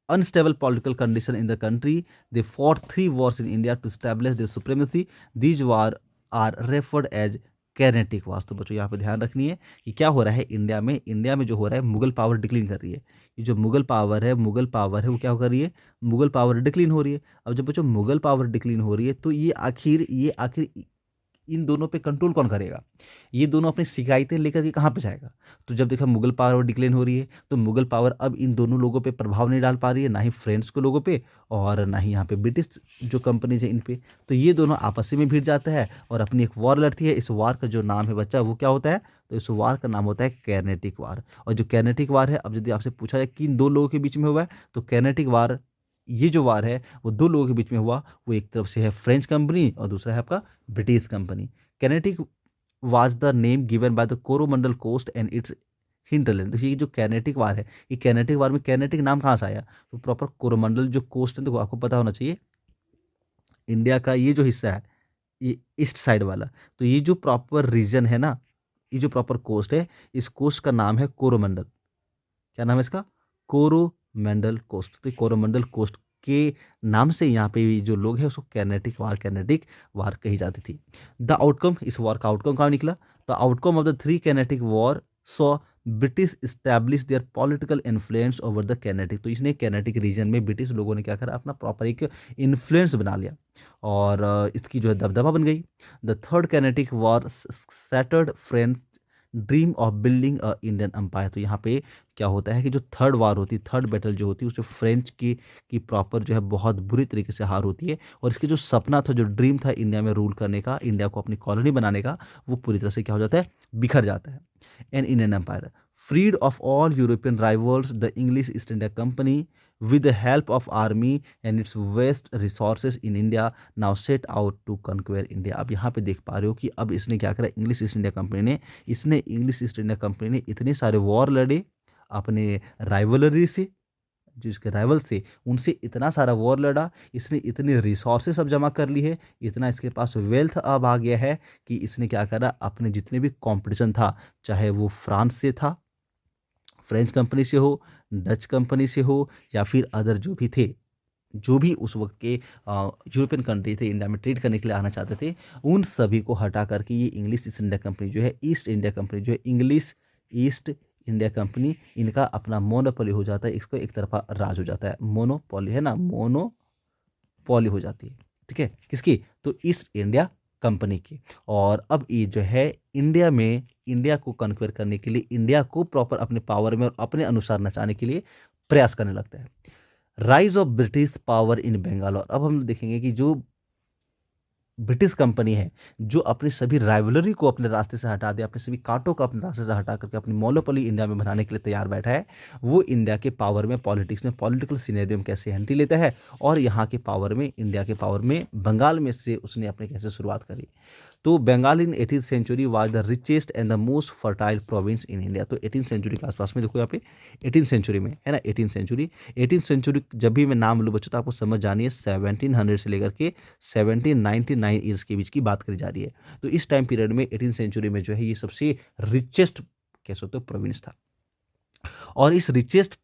unstable political condition in the country, they fought 3 wars in India to establish their supremacy. These war are referred as kinetic war. तो बच्चों यहाँ पे ध्यान रखनी है कि क्या हो रहा है इंडिया में जो हो रहा है, मुगल पावर डिक्लीन कर रही है। ये जो मुगल पावर है वो क्या कर रही है? मुगल पावर डिक्लीन हो रही है। अब जब बच्चों मुगल पावर डिक्लीन हो रही है तो ये आखिर इन दोनों पे कंट्रोल कौन करेगा? ये दोनों अपनी शिकायतें लेकर के कहाँ पे जाएगा? तो जब देखा मुगल पावर डिक्लेन हो रही है तो मुगल पावर अब इन दोनों लोगों पे प्रभाव नहीं डाल पा रही है, ना ही फ्रेंच के लोगों पे और ना ही यहाँ पे ब्रिटिश जो कंपनीज है इन पे। तो ये दोनों आपस में भिड़ जाता है और अपनी एक वॉर लड़ती है। इस वार का जो नाम है बच्चा वो क्या होता है? तो इस वार का नाम होता है कैनेटिक वार। और जो कैनेटिक वार है, अब यदि आपसे पूछा जाए किन दो लोगों के बीच में हुआ है, तो कैनेटिक वार, ये जो वार है वो दो लोगों के बीच में हुआ। वो एक तरफ से है फ्रेंच कंपनी और दूसरा है आपका British company. Carnatic was the name given by the Coromandel coast and its hinterland. ये जो कैनेटिक वार है, ये कैनेटिक वार में कैनेटिक नाम कहाँ से आया? तो प्रॉपर कोरोमंडल जो कोस्ट है, तो आपको पता होना चाहिए इंडिया का ये जो हिस्सा है, ये ईस्ट साइड वाला, तो ये जो प्रॉपर रीजन है ना, ये जो प्रॉपर कोस्ट है, इस कोस्ट का नाम है कोरोमंडल। क्या नाम है इसका? कोरोमंडल कोस्ट। तो कोरोमंडल कोस्ट के नाम से यहाँ पे जो लोग हैं उसको कैनेटिक वार कही जाती थी। द आउटकम, इस वॉर का आउटकम कहाँ निकला? The outcome of the 3 kinetic war so British establish there political influence over the kinetic. तो इसने कैनेटिक रीजन में ब्रिटिश लोगों ने क्या करा, अपना प्रॉपर एक इन्फ्लुएंस बना लिया और इसकी जो है दबदबा बन गई। The 3rd Carnatic war shattered French dream of building a Indian empire. तो यहाँ पे क्या होता है कि जो थर्ड वार होती है, थर्ड बैटल जो होती है, उसमें फ्रेंच की प्रॉपर जो है बहुत बुरी तरीके से हार होती है, और इसके जो सपना था, जो ड्रीम था इंडिया में रूल करने का, इंडिया को अपनी कॉलोनी बनाने का, वो पूरी तरह से क्या हो जाता है, बिखर जाता है। An Indian empire freed of all European rivals, the English East India Company, with the help of army and its vast resources in India, now set out to conquer India। अब यहाँ पे देख पा रहे हो कि अब इसने क्या करा, इंग्लिश ईस्ट इंडिया कंपनी ने, इसने इंग्लिश ईस्ट इंडिया कंपनी ने इतने सारे वॉर लड़े अपने राइवलरी से, जो इसके राइवल थे उनसे इतना सारा वॉर लड़ा, इसने इतने रिसोर्सेस अब जमा कर ली है, इतना इसके पास वेल्थ अब आ गया है कि इसने क्या करा, अपने जितने भी कंपटीशन था, चाहे वो फ्रांस से था, फ्रेंच कंपनी से हो, डच कंपनी से हो, या फिर अदर जो भी थे, जो भी उस वक्त के यूरोपियन कंट्री थे, इंडिया में ट्रेड करने के लिए आना चाहते थे, उन सभी को हटा करके ये इंग्लिश ईस्ट इंडिया कंपनी जो है, ईस्ट इंडिया कंपनी जो है, इंग्लिश ईस्ट इंडिया कंपनी, इनका अपना मोनोपोली हो जाता है, इसको एक तरफा राज हो जाता है, मोनोपोली है ना, मोनोपोली हो जाती है, ठीक है, किसकी, तो ईस्ट इंडिया कंपनी की। और अब ये जो है इंडिया में, इंडिया को कन्क्वेयर करने के लिए, इंडिया को प्रॉपर अपने पावर में और अपने अनुसार नचाने के लिए प्रयास करने लगता है। Rise of British power in Bengal. और अब हम देखेंगे कि जो ब्रिटिश कंपनी है, जो अपनी सभी राइवलरी को अपने रास्ते से हटा दे, अपने सभी कांटों को अपने रास्ते से हटा करके अपनी मोनोपोली इंडिया में बनाने के लिए तैयार बैठा है, वो इंडिया के पावर में, पॉलिटिक्स में, पॉलिटिकल सिनेरियो में कैसे एंट्री लेता है, और यहाँ के पावर में, इंडिया के पावर में बंगाल में से उसने अपने कैसे शुरुआत करी। तो Bengal in 18th century was the richest and the most fertile province in India. तो 18th सेंचुरी के आसपास में, देखो यहाँ पे 18th सेंचुरी में है ना, 18th सेंचुरी जब भी मैं नाम लूँ बच्चों, तो आपको समझ जानी है 1700 से लेकर के 1799 ईयर्स के बीच की बात करी जा रही है। तो इस टाइम पीरियड में 18th सेंचुरी में जो है ये सबसे रिचेस्ट कह सकते हो प्रोविंस था। और इस रिचेस्ट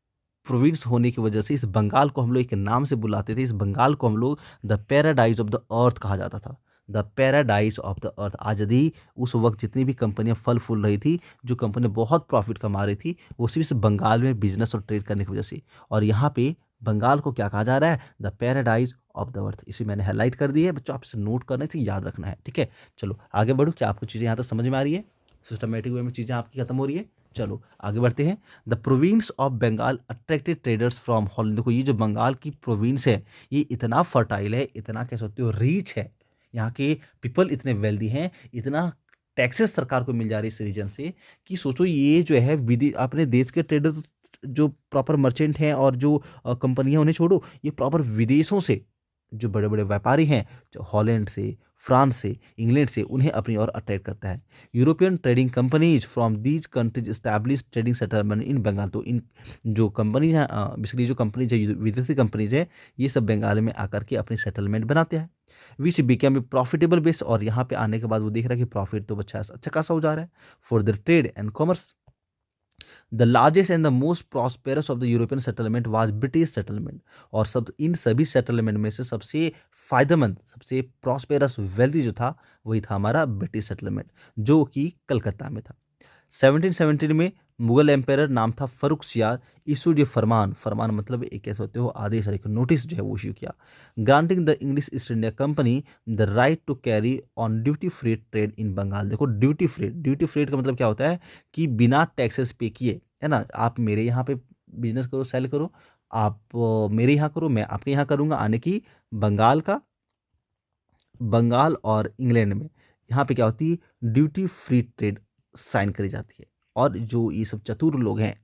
प्रोविंस होने की वजह से इस बंगाल को हम लोग एक नाम से बुलाते थे, इस बंगाल को हम लोग the paradise of the earth कहा जाता था, the paradise of the earth. आज यदि उस वक्त जितनी भी कंपनियां फल फूल रही थी, जो कंपनी बहुत प्रॉफिट कमा रही थी, वो सिर्फ इस बंगाल में बिजनेस और ट्रेड करने की वजह से। और यहाँ पे बंगाल को क्या कहा जा रहा है, the paradise of the earth. इसे मैंने हाईलाइट कर दी है बच्चों, आपसे नोट करने से याद रखना है, ठीक है। चलो आगे बढ़ो, क्या आपको चीज़ें यहाँ तक समझ में आ रही है, सिस्टमेटिक वे में चीज़ें आपकी खत्म हो रही है। चलो आगे बढ़ते हैं। The province of Bengal attracted traders from Holland. देखो ये जो बंगाल की प्रोविंस है, ये इतना फर्टाइल है, इतना कह सकते हो रिच है, यहाँ के पीपल इतने वेल्दी हैं, इतना टैक्सेस सरकार को मिल जा रही है इस रीजन से, कि सोचो ये जो है अपने देश के ट्रेडर जो प्रॉपर मर्चेंट हैं और जो कंपनियां, उन्हें छोड़ो, ये प्रॉपर विदेशों से जो बड़े बड़े व्यापारी हैं, जो हॉलैंड से, फ्रांस से, इंग्लैंड से, उन्हें अपनी ओर अट्रैक्ट करता है। European trading companies from these countries establish trading settlement in Bengal. तो इन जो कंपनीज हैं, बेसिकली जो कंपनीज है, विदेशी कंपनीज है, ये सब बंगाल में आकर के अपनी सेटलमेंट बनाते हैं, विच बिकम ए प्रॉफिटेबल बेस। और यहाँ पे आने के बाद वो देख रहा है कि प्रॉफिट तो अच्छा खासा हो जा रहा है for the trade and commerce. The largest and the most prosperous of the European settlement was British settlement. और सब इन सभी सेटलमेंट में से सबसे फायदेमंद, सबसे प्रॉस्पेरस, वेल्दी जो था, वही था हमारा ब्रिटिश सेटलमेंट, जो कि कलकत्ता में था। 1717 में मुगल एम्पायर नाम था फर्रुखसियार, इशूड ये फरमान, फरमान मतलब एक कह सकते हो आदेश, एक नोटिस जो है वो इशू किया, granting the English East India company the right to carry on duty free trade in Bengal. देखो ड्यूटी फ्री, ड्यूटी फ्री का मतलब क्या होता है कि बिना टैक्सेस पे किए, है ना, आप मेरे यहाँ पे बिजनेस करो, सेल करो, आप मेरे यहाँ करो, मैं आपके यहाँ करूँगा, आने की बंगाल का, बंगाल और इंग्लैंड में यहाँ पे क्या होती है, ड्यूटी फ्री ट्रेड साइन करी जाती है। और जो ये सब चतुर लोग हैं,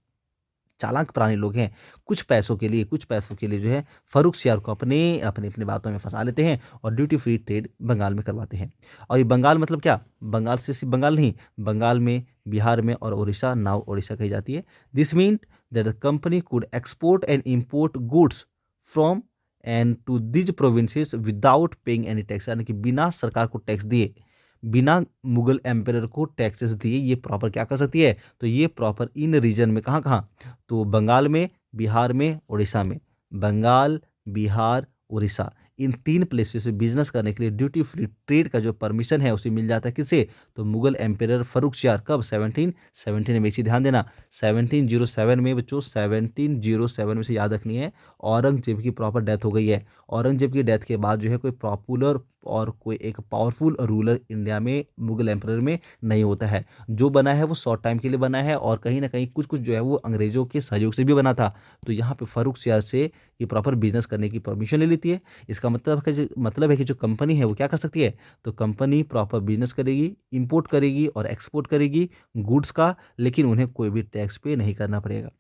चालाक प्राणी लोग हैं, कुछ पैसों के लिए जो है फर्रुखसियार को अपने अपने अपने बातों में फंसा लेते हैं और ड्यूटी फ्री ट्रेड बंगाल में करवाते हैं। और ये बंगाल मतलब क्या, बंगाल से सिर्फ बंगाल नहीं, बंगाल में, बिहार में और उड़ीसा, नाउ उड़ीसा कही जाती है। This mean that the company could export and import goods from and to these provinces without paying any tax. यानी कि बिना सरकार को टैक्स दिए, बिना मुगल एम्पायर को टैक्सेस दिए, ये प्रॉपर क्या कर सकती है, तो ये प्रॉपर इन रीजन में कहाँ कहाँ, तो बंगाल में, बिहार में, उड़ीसा में, बंगाल, बिहार, उड़ीसा, इन 3 प्लेसेस से बिजनेस करने के लिए ड्यूटी फ्री ट्रेड का जो परमिशन है उसे मिल जाता है किसे? तो मुगल एम्परर फर्रुखसियार कब? 1717 में। एक चीज़ ध्यान देना 1707 में बच्चों, 1707 में से याद रखनी है, औरंगजेब की प्रॉपर डेथ हो गई है। औरंगजेब की डेथ के बाद जो है कोई पॉपुलर और कोई एक पावरफुल रूलर इंडिया में मुगल एम्परर में नहीं होता है। जो बना है वो शॉर्ट टाइम के लिए बना है और कहीं ना कहीं कुछ कुछ जो है वो अंग्रेजों के सहयोग से भी बना था। तो यहाँ पे फर्रुखसियार से ये प्रॉपर बिजनेस करने की परमिशन ले लेती है। इसका मतलब है कि जो कंपनी है वो क्या कर सकती है? तो कंपनी प्रॉपर बिजनेस करेगी, इंपोर्ट करेगी और एक्सपोर्ट करेगी गुड्स का, लेकिन उन्हें कोई भी टैक्स पे नहीं करना पड़ेगा।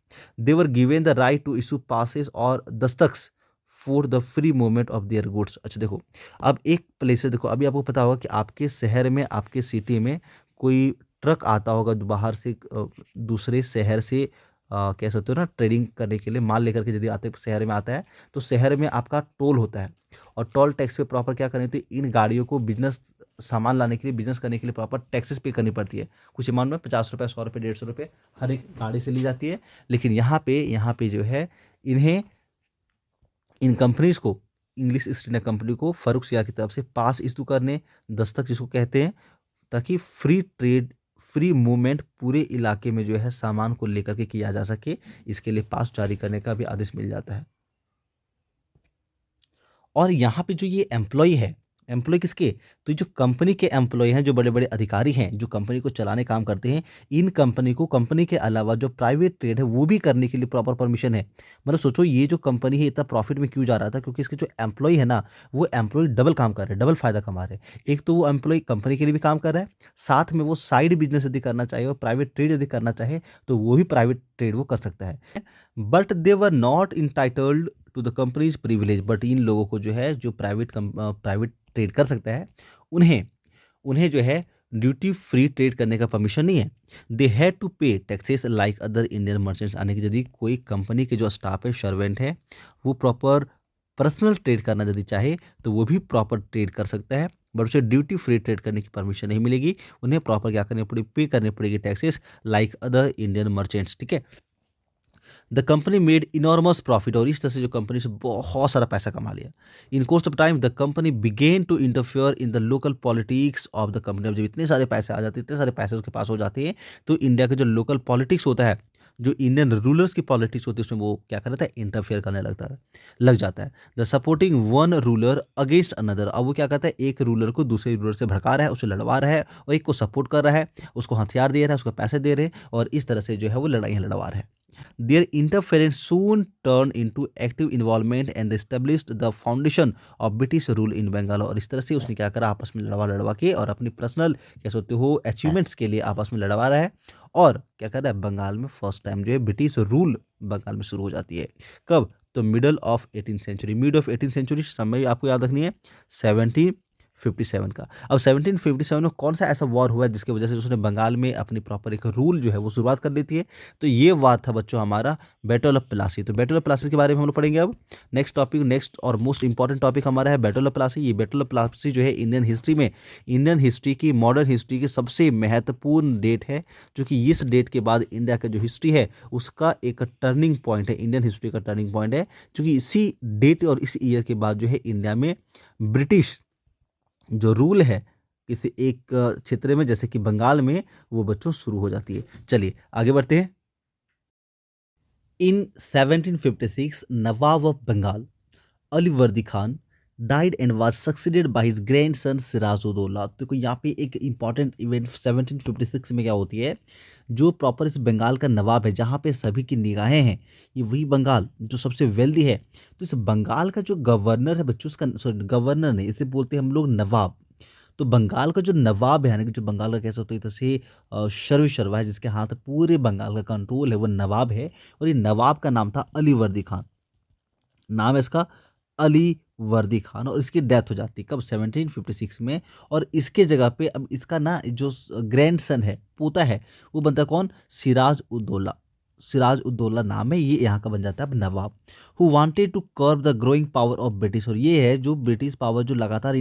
They were given the right to issue passes और दस्तख्त for the free movement of their goods. अच्छा देखो, अब एक प्लेस है, देखो अभी आपको पता होगा कि आपके शहर में, आपके सिटी में कोई ट्रक आता होगा जो बाहर से दूसरे शहर से कह सकते हो ना ट्रेडिंग करने के लिए माल लेकर के यदि आते शहर में आता है, तो शहर में आपका टोल होता है और टोल टैक्स पे प्रॉपर क्या करनी होती है? इन गाड़ियों को बिजनेस सामान लाने के लिए, बिजनेस करने के लिए प्रॉपर टैक्सेस पे करनी पड़ती है। कुछ अमाउंट में 50 रुपये, 100 रुपये, 150 रुपये हर एक गाड़ी से ली जाती है। लेकिन यहाँ पे जो है इन्हें, इन कंपनीज को, इंग्लिश ईस्ट इंडिया कंपनी को फर्रुखसियार की तरफ से पास इशू करने, दस्तक जिसको कहते हैं, ताकि फ्री ट्रेड, फ्री मूवमेंट पूरे इलाके में जो है सामान को लेकर के किया जा सके, इसके लिए पास जारी करने का भी आदेश मिल जाता है। और यहाँ पे जो ये एम्प्लॉय है, एम्प्लॉय किसके? तो जो कंपनी के एम्प्लॉय हैं, जो बड़े बड़े अधिकारी हैं, जो कंपनी को चलाने काम करते हैं, इन कंपनी को, कंपनी के अलावा जो प्राइवेट ट्रेड है वो भी करने के लिए प्रॉपर परमिशन है। मतलब सोचो ये जो कंपनी है इतना प्रॉफिट में क्यों जा रहा था? क्योंकि इसके जो एम्प्लॉय है ना, वो एम्प्लॉय डबल काम कर रहे हैं, डबल फायदा कमा रहे हैं। एक तो वो एम्प्लॉय कंपनी के लिए भी काम कर रहा है, साथ में वो साइड बिजनेस यदि करना चाहे और प्राइवेट ट्रेड यदि करना चाहे तो वो भी प्राइवेट ट्रेड वो कर सकता है। But they were not entitled to the company's privilege. But इन लोगों को जो है, जो प्राइवेट ट्रेड कर सकता है, उन्हें उन्हें जो है ड्यूटी फ्री ट्रेड करने का परमिशन नहीं है। They had to pay taxes like other Indian merchants. आने की यदि कोई कंपनी के जो स्टाफ है, सर्वेंट है, वो प्रॉपर पर्सनल ट्रेड करना यदि चाहे तो वो भी प्रॉपर ट्रेड कर सकता है, बट उसे ड्यूटी फ्री ट्रेड करने की परमिशन नहीं मिलेगी। उन्हें प्रॉपर क्या करनी पड़ेगी? पे करनी पड़ेगी taxes like other Indian merchants. ठीक है। The company made enormous profit, और इस तरह से जो कंपनी से बहुत सारा पैसा कमा लिया। In course of time the company began to interfere in the local politics of the company. अब जब इतने सारे पैसे आ जाते हैं, इतने सारे पैसे उसके पास हो जाते हैं, तो इंडिया के जो लोकल पॉलिटिक्स होता है, जो इंडियन रूलर्स की पॉलिटिक्स होती है, उसमें वो क्या कर रहा था? इंटरफेयर करने लग जाता है। The supporting one ruler against another. अब वो क्या करता है? एक रूलर को दूसरे रूलर से भड़का रहा है, उसे लड़वा रहा है, और एक को सपोर्ट कर रहा है, उसको हथियार दे रहा है, उसको पैसे दे रहे हैं, और इस तरह से जो है वो लड़ाइयाँ लड़वा रहा है। Their interference soon turned into active involvement and established the foundation of British rule in Bengal। और इस तरह से उसने क्या करा? आपस में लड़वा लड़वा के और अपनी पर्सनल कह सकते हो अचीवमेंट्स के लिए आपस में लड़वा रहा है, और क्या कर रहा है? बंगाल में फर्स्ट टाइम जो है ब्रिटिश रूल बंगाल में शुरू हो जाती है। कब? तो मिड ऑफ 18th सेंचुरी समय आपको याद रखनी है 1757 का। अब 1757 में कौन सा ऐसा वॉर हुआ है जिसकी वजह से उसने बंगाल में अपनी प्रॉपर एक रूल जो है वो शुरुआत कर देती है? तो ये वार था बच्चों हमारा बैटल ऑफ प्लासी। तो बैटल ऑफ प्लासी के बारे में हम लोग पढ़ेंगे अब। नेक्स्ट टॉपिक, नेक्स्ट और मोस्ट इंपॉर्टेंट टॉपिक हमारा है बैटल ऑफ प्लासी। ये बैटल ऑफ प्लासी जो है इंडियन हिस्ट्री में, इंडियन हिस्ट्री की, मॉडर्न हिस्ट्री की सबसे महत्वपूर्ण डेट है, क्योंकि इस डेट के बाद इंडिया का जो हिस्ट्री है उसका एक टर्निंग पॉइंट है, इंडियन हिस्ट्री का टर्निंग पॉइंट है, क्योंकि इसी डेट और इस ईयर के बाद जो है इंडिया में ब्रिटिश जो रूल है किसी एक क्षेत्र में, जैसे कि बंगाल में, वो बच्चों शुरू हो जाती है। चलिए आगे बढ़ते हैं। In 1756 nawab of Bengal Alivardi Khan died and was succeeded by his grandson Sirajuddaula. तो कोई यहाँ पे एक इंपॉर्टेंट इवेंट 1756 में क्या होती है? जो प्रॉपर इस बंगाल का नवाब है, जहाँ पे सभी की निगाहें हैं, ये वही बंगाल जो सबसे वेल्दी है। तो इस बंगाल का जो गवर्नर है बच्चों, उसका सॉरी गवर्नर नहीं, इसे बोलते हैं हम लोग नवाब। तो बंगाल का जो नवाब है, यानी कि जो बंगाल का कैसे होता है, जैसे शर्वा है, जिसके हाथ पूरे बंगाल का कंट्रोल है, वो नवाब है। और ये नवाब का नाम था अलीवर्दी खान, नाम है इसका अली वर्दी खान। और इसकी डेथ हो जाती है कब? 1756 में। और इसके जगह पे अब इसका ना जो ग्रैंडसन है, पोता है, वो बनता है कौन? सिराज उद्दौला। सिराज उद्दौला नाम है, ये यहाँ का बन जाता है अब नवाब। Who wanted to curb the growing power of British, और ये है जो ब्रिटिश पावर जो लगातार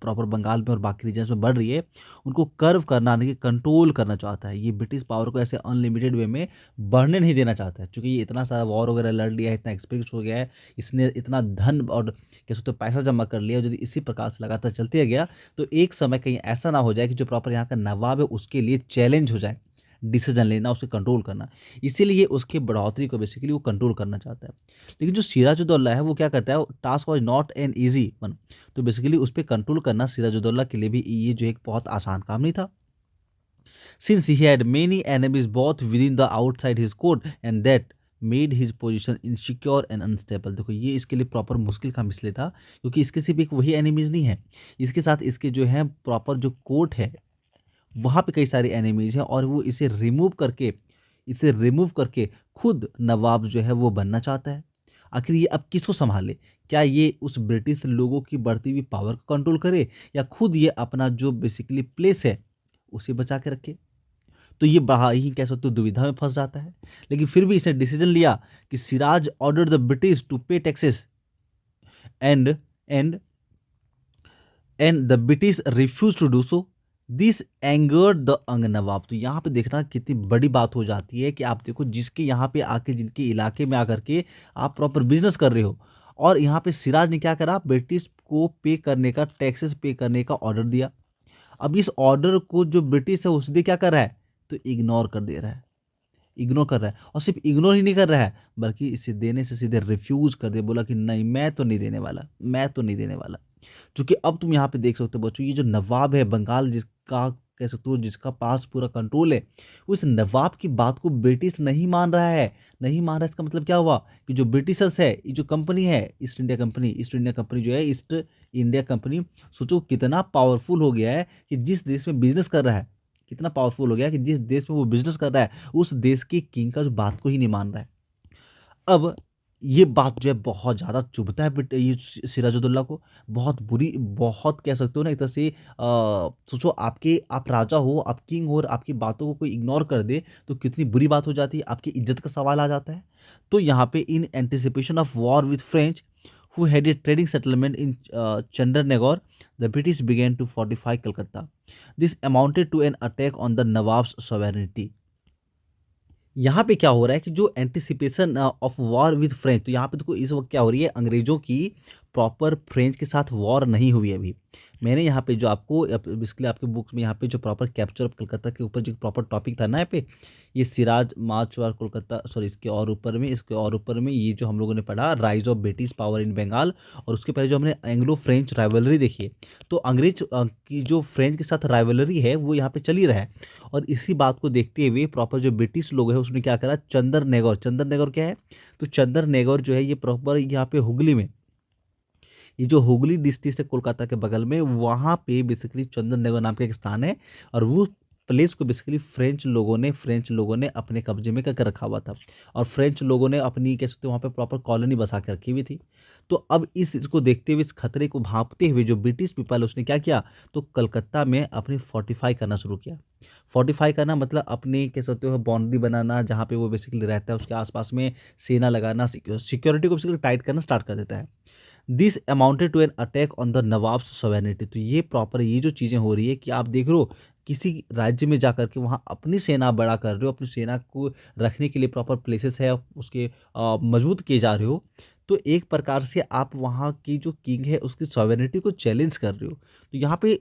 प्रॉपर बंगाल में और बाकी रीजन्स में बढ़ रही है, उनको कर्व करना यानी कि कंट्रोल करना चाहता है। ये ब्रिटिश पावर को ऐसे अनलिमिटेड वे में बढ़ने नहीं देना चाहता है, क्योंकि ये इतना सारा वॉर वगैरह लड़ लिया है, इतना एक्सपीरियंस हो गया है, इसने इतना धन और क्या सोचते पैसा जमा कर लिया, यदि इसी प्रकार से लगातार चलते गया तो एक समय कहीं ऐसा ना हो जाए कि जो प्रॉपर यहाँ का नवाब है उसके लिए चैलेंज हो जाए डिसीजन लेना, उसे कंट्रोल करना। इसीलिए उसके बढ़ोतरी को बेसिकली वो कंट्रोल करना चाहता है। लेकिन जो सिराजुद्दौला है वो क्या करता है, task was not an easy one, तो बेसिकली उस पर कंट्रोल करना सिराजुद्दौला के लिए भी ये जो एक बहुत आसान काम नहीं था। Since he had many enemies both with in the outside his court and that made his position insecure and unstable. देखो ये इसके लिए प्रॉपर मुश्किल काम इसलिए था क्योंकि इसके सिर्फ एक वही एनिमीज नहीं है, इसके साथ इसके जो है प्रॉपर जो कोर्ट है वहाँ पे कई सारे एनिमीज हैं, और वो इसे रिमूव करके खुद नवाब जो है वो बनना चाहता है। आखिर ये अब किसको संभाले, क्या ये उस ब्रिटिश लोगों की बढ़ती हुई पावर को कंट्रोल करे या खुद ये अपना जो बेसिकली प्लेस है उसे बचा के रखे। तो ये बड़ा ही कह सकते हो दुविधा में फंस जाता है। लेकिन फिर भी इसने डिसीजन लिया कि Siraj order the British to pay taxes and and and the British refuse to do so. This angered the young nawab. तो यहाँ पे देखना कितनी बड़ी बात हो जाती है कि आप देखो जिसके यहाँ पे आके जिनके इलाके में आकर के आप प्रॉपर बिजनेस कर रहे हो, और यहाँ पे सिराज ने क्या करा, ब्रिटिश को पे करने का, टैक्सेस पे करने का ऑर्डर दिया। अब इस ऑर्डर को जो ब्रिटिश है उसने क्या कर रहा है, तो इग्नोर कर दे रहा है, इग्नोर कर रहा है, और सिर्फ इग्नोर ही नहीं कर रहा है बल्कि इसे देने से सीधे रिफ्यूज कर दे, बोला कि नहीं मैं तो नहीं देने वाला, मैं तो नहीं देने वाला। क्योंकि अब तुम यहाँ पे देख सकते हो बच्चों, ये जो नवाब है बंगाल जिसका कह सकते हो जिसका पास पूरा कंट्रोल है, उस नवाब की बात को ब्रिटिश नहीं मान रहा है, नहीं मान रहा है। इसका मतलब क्या हुआ कि जो ब्रिटिशर्स है, ये जो कंपनी है ईस्ट इंडिया कंपनी जो है ईस्ट इंडिया कंपनी, सोचो कितना पावरफुल हो गया है कि जिस देश में बिजनेस कर रहा है, कितना पावरफुल हो गया कि जिस देश में वो बिजनेस कर रहा है उस देश के किंग का जो बात को ही नहीं मान रहा है। अब ये बात जो है बहुत ज़्यादा चुभता है ये सिराजुद्दौला को, बहुत बुरी, बहुत कह सकते हो ना एक तरह से सोचो आप राजा हो, आप किंग हो और आपकी बातों को कोई इग्नोर कर दे तो कितनी बुरी बात हो जाती है, आपकी इज्जत का सवाल आ जाता है। तो यहाँ पे in anticipation of war with French who had a trading settlement in Chandernagore, the British began to fortify Calcutta. This amounted to an attack on the Nawab's sovereignty. यहाँ पे क्या हो रहा है कि जो anticipation of war with French, तो यहाँ पे देखो इस वक्त क्या हो रही है, अंग्रेजों की प्रॉपर फ्रेंच के साथ वॉर नहीं हुई अभी। मैंने यहाँ पे जो आपको बेसिकली आपके बुक्स में यहाँ पे जो प्रॉपर कैप्चर ऑफ कलकत्ता के ऊपर जो प्रॉपर टॉपिक था ना, यहाँ पे ये सिराज मार्च और कोलकाता, सॉरी इसके और ऊपर में ये जो हम लोगों ने पढ़ा rise of British power in Bengal, और उसके पहले जो हमने एंग्लो फ्रेंच राइवलरी देखी है, तो अंग्रेज की जो फ्रेंच के साथ राइवलरी है वो यहाँ पे चली रहा है। और इसी बात को देखते हुए प्रॉपर जो ब्रिटिश लोग हैं उसने क्या करा, चंदरनगौर क्या है, तो चंदरनगौर जो है ये प्रॉपर यहाँ पे हुगली में, ये जो हुगली डिस्ट्रिक्ट है कोलकाता के बगल में, वहाँ पे बेसिकली चंदननगर नाम का एक स्थान है, और वो प्लेस को बेसिकली फ्रेंच लोगों ने अपने कब्जे में करके रखा हुआ था, और फ्रेंच लोगों ने अपनी कह सकते हो वहाँ पे प्रॉपर कॉलोनी बसा के रखी हुई थी। तो अब इसको देखते हुए, इस खतरे को भांपते हुए जो ब्रिटिश पीपल उसने क्या किया, तो कलकत्ता में अपनी फोर्टिफाई करना शुरू किया। फोर्टिफाई करना मतलब अपने कह सकते हो बाउंड्री बनाना, जहाँ पे वो बेसिकली रहता है उसके आसपास में सेना लगाना, सिक्योरिटी को बेसिकली टाइट करना स्टार्ट कर देता है। This amounted to an attack on the nawab's sovereignty. तो ये प्रॉपर ये जो चीज़ें हो रही है कि आप देख रहे हो किसी राज्य में जाकर के वहाँ अपनी सेना बड़ा कर रहे हो, अपनी सेना को रखने के लिए प्रॉपर प्लेसेस है उसके मजबूत किए जा रहे हो, तो एक प्रकार से आप वहाँ की जो किंग है उसकी सॉवरेनिटी को चैलेंज कर रहे हो। तो यहाँ पे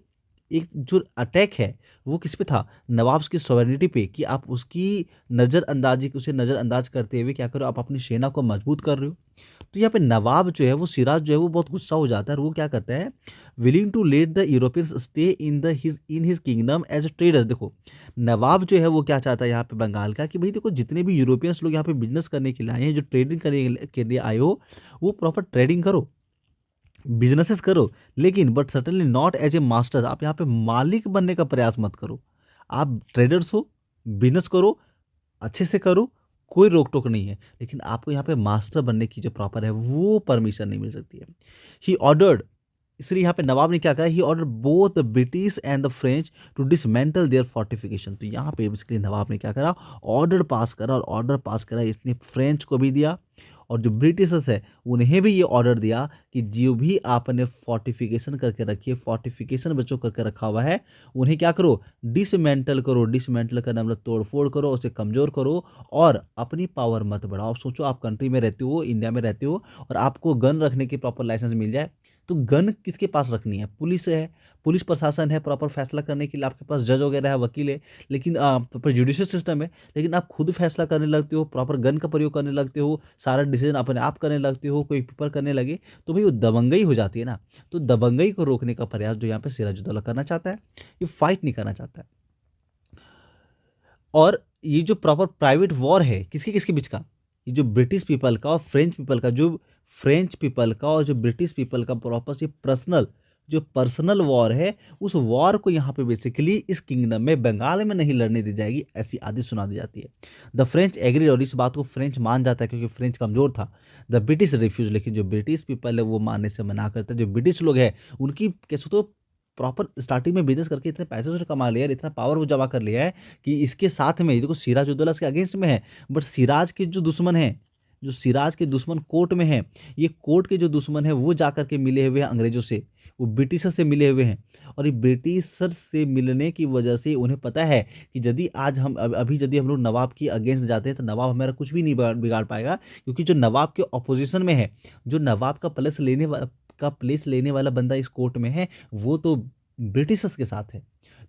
एक जो अटैक है वो किस पे था, नवाब की सॉवरेनिटी पे, कि आप उसे नज़रअंदाज करते हुए क्या करो, आप अपनी सेना को मजबूत कर रहे हो। तो यहाँ पे नवाब जो है वो सिराज जो है वो बहुत गुस्सा हो जाता है, और वो क्या करता है, willing to let the Europeans stay in his kingdom as traders. देखो नवाब जो है वो क्या चाहता है यहाँ पे बंगाल का, कि भाई देखो जितने भी यूरोपियंस लोग यहाँ पे बिजनेस करने के लिए आए हैं, जो ट्रेडिंग करने के लिए आए हो, वो प्रॉपर ट्रेडिंग करो, बिजनेसेस करो, लेकिन but certainly not as a master. आप यहाँ पे मालिक बनने का प्रयास मत करो, आप ट्रेडर्स हो, बिजनेस करो, अच्छे से करो, कोई रोक टोक नहीं है, लेकिन आपको यहाँ पे मास्टर बनने की जो प्रॉपर है वो परमिशन नहीं मिल सकती है। ही ऑर्डर्ड इसलिए यहाँ पे नवाब ने क्या कहा, he order both the British and the French to dismantle their fortification. तो यहाँ पे बेसिकली नवाब ने क्या करा, ऑर्डर पास करा, और ऑर्डर पास करा इसने फ्रेंच को भी दिया और जो ब्रिटिशर्स है उन्हें भी ये ऑर्डर दिया कि जो भी आपने फोर्टिफिकेशन करके रखी है, फोर्टिफिकेशन बच्चों करके रखा हुआ है, उन्हें क्या करो, डिसमेंटल करो। डिसमेंटल करना मतलब तोड़फोड़ करो, उसे कमज़ोर करो और अपनी पावर मत बढ़ाओ। आप सोचो, आप कंट्री में रहते हो, इंडिया में रहते हो, और आपको गन रखने की प्रॉपर लाइसेंस मिल जाए, तो गन किसके पास रखनी है? पुलिस है, पुलिस प्रशासन है प्रॉपर फैसला करने के लिए, आपके पास जज वगैरह है, वकील है, लेकिन प्रॉपर जुडिशियल सिस्टम है, लेकिन आप खुद फैसला करने लगते हो, प्रॉपर गन का प्रयोग करने लगते हो, सारा डिसीजन अपने आप करने लगते हो, कोई पेपर करने लगे, तो भाई वो दबंगई हो जाती है ना। तो दबंगई को रोकने का प्रयास जो यहाँ पे सिराजुद्दौला करना चाहता है, ये फाइट नहीं करना चाहता है। और ये जो प्रॉपर प्राइवेट वॉर है किसके किसके बीच का, ये जो ब्रिटिश पीपल का और फ्रेंच पीपल का, जो फ्रेंच पीपल का और जो ब्रिटिश पीपल का प्रॉपर ये पर्सनल, जो पर्सनल वॉर है, उस वॉर को यहाँ पे बेसिकली इस किंगडम में, बंगाल में नहीं लड़ने दी जाएगी, ऐसी आदेश सुना दी जाती है। द फ्रेंच एग्री, और इस बात को फ्रेंच मान जाता है क्योंकि फ्रेंच कमजोर था। द ब्रिटिश रिफ्यूज, लेकिन जो ब्रिटिश पीपल है वो मानने से मना करता है। जो ब्रिटिश लोग हैं उनकी कैसे तो प्रॉपर स्टार्टिंग में बिजनेस करके इतने पैसे उसने कमा लिया है, इतना पावर वो जमा कर लिया है कि इसके साथ में, देखो सिराज उद्दौला इसके अगेंस्ट में है, बट सिराज के जो दुश्मन हैं, जो सिराज के दुश्मन कोर्ट में हैं, ये कोर्ट के जो दुश्मन हैं वो जा करके मिले हुए हैं अंग्रेजों से, वो ब्रिटिशर से मिले हुए हैं। और ये ब्रिटिशर से मिलने की वजह से उन्हें पता है कि यदि आज हम अभी यदि हम लोग नवाब की अगेंस्ट जाते हैं तो नवाब हमारा कुछ भी नहीं बिगाड़ पाएगा, क्योंकि जो नवाब के ऑपोजिशन में है, जो नवाब का प्लेस लेने वाला बंदा इस कोर्ट में है, वो तो ब्रिटिशर्स के साथ है।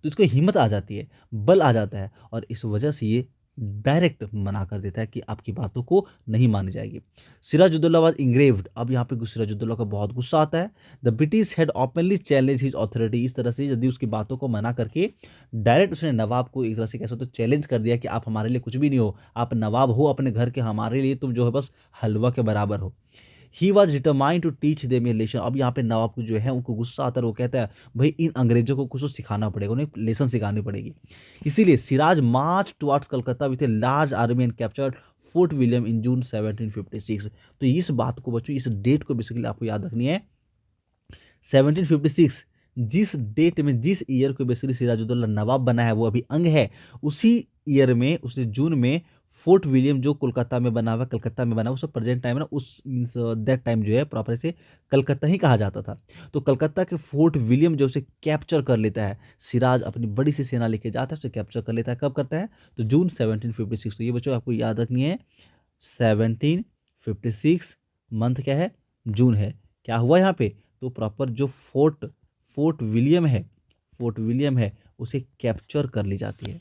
तो इसको हिम्मत आ जाती है, बल आ जाता है, और इस वजह से ये डायरेक्ट मना कर देता है कि आपकी बातों को नहीं मानी जाएगी। सिराजुद्दौला वाज इंग्रेव्ड, अब यहाँ पे सिराजुद्दौला का बहुत गुस्सा आता है। The British had openly challenge his authority, इस तरह से यदि उसकी बातों को मना करके डायरेक्ट उसने नवाब को एक तरह से कैसे तो चैलेंज कर दिया कि आप हमारे लिए कुछ भी नहीं हो, आप नवाब हो अपने घर के, हमारे लिए तुम जो है बस हलवा के बराबर हो। He was determined to teach them a lesson, अब यहाँ पे नवाब को जो है उनको गुस्सा आता है, वो कहता है भाई इन अंग्रेजों को कुछ तो सिखाना पड़ेगा, उन्हें लेसन सिखानी पड़ेगी। इसीलिए Siraj march towards Calcutta with a large army and captured Fort William in June 1756। तो इस बात को बच्चों, इस डेट को बेसिकली आपको याद रखनी है। 1756, जिस डेट में, जिस ईयर को बेसिकली सिराजुद्दौला नवाब बना है, वो अभी अंग है, उसी ईयर में उसने जून में फोर्ट विलियम जो कोलकाता में बना हुआ, कलकत्ता में बना हुआ, उस प्रेजेंट टाइम है ना, उस मीन्स दैट टाइम जो है प्रॉपर से कलकत्ता ही कहा जाता था। तो कलकत्ता के फोर्ट विलियम जो उसे कैप्चर कर लेता है, सिराज अपनी बड़ी सी सेना लेके जाता है, उसे कैप्चर कर लेता है। कब करता है? तो जून 1756। तो ये बच्चों आपको याद रखनी है, 1756 मंथ क्या है? जून है। क्या हुआ यहाँ पे? तो प्रॉपर जो फोर्ट विलियम है, फोर्ट विलियम है, उसे कैप्चर कर ली जाती है।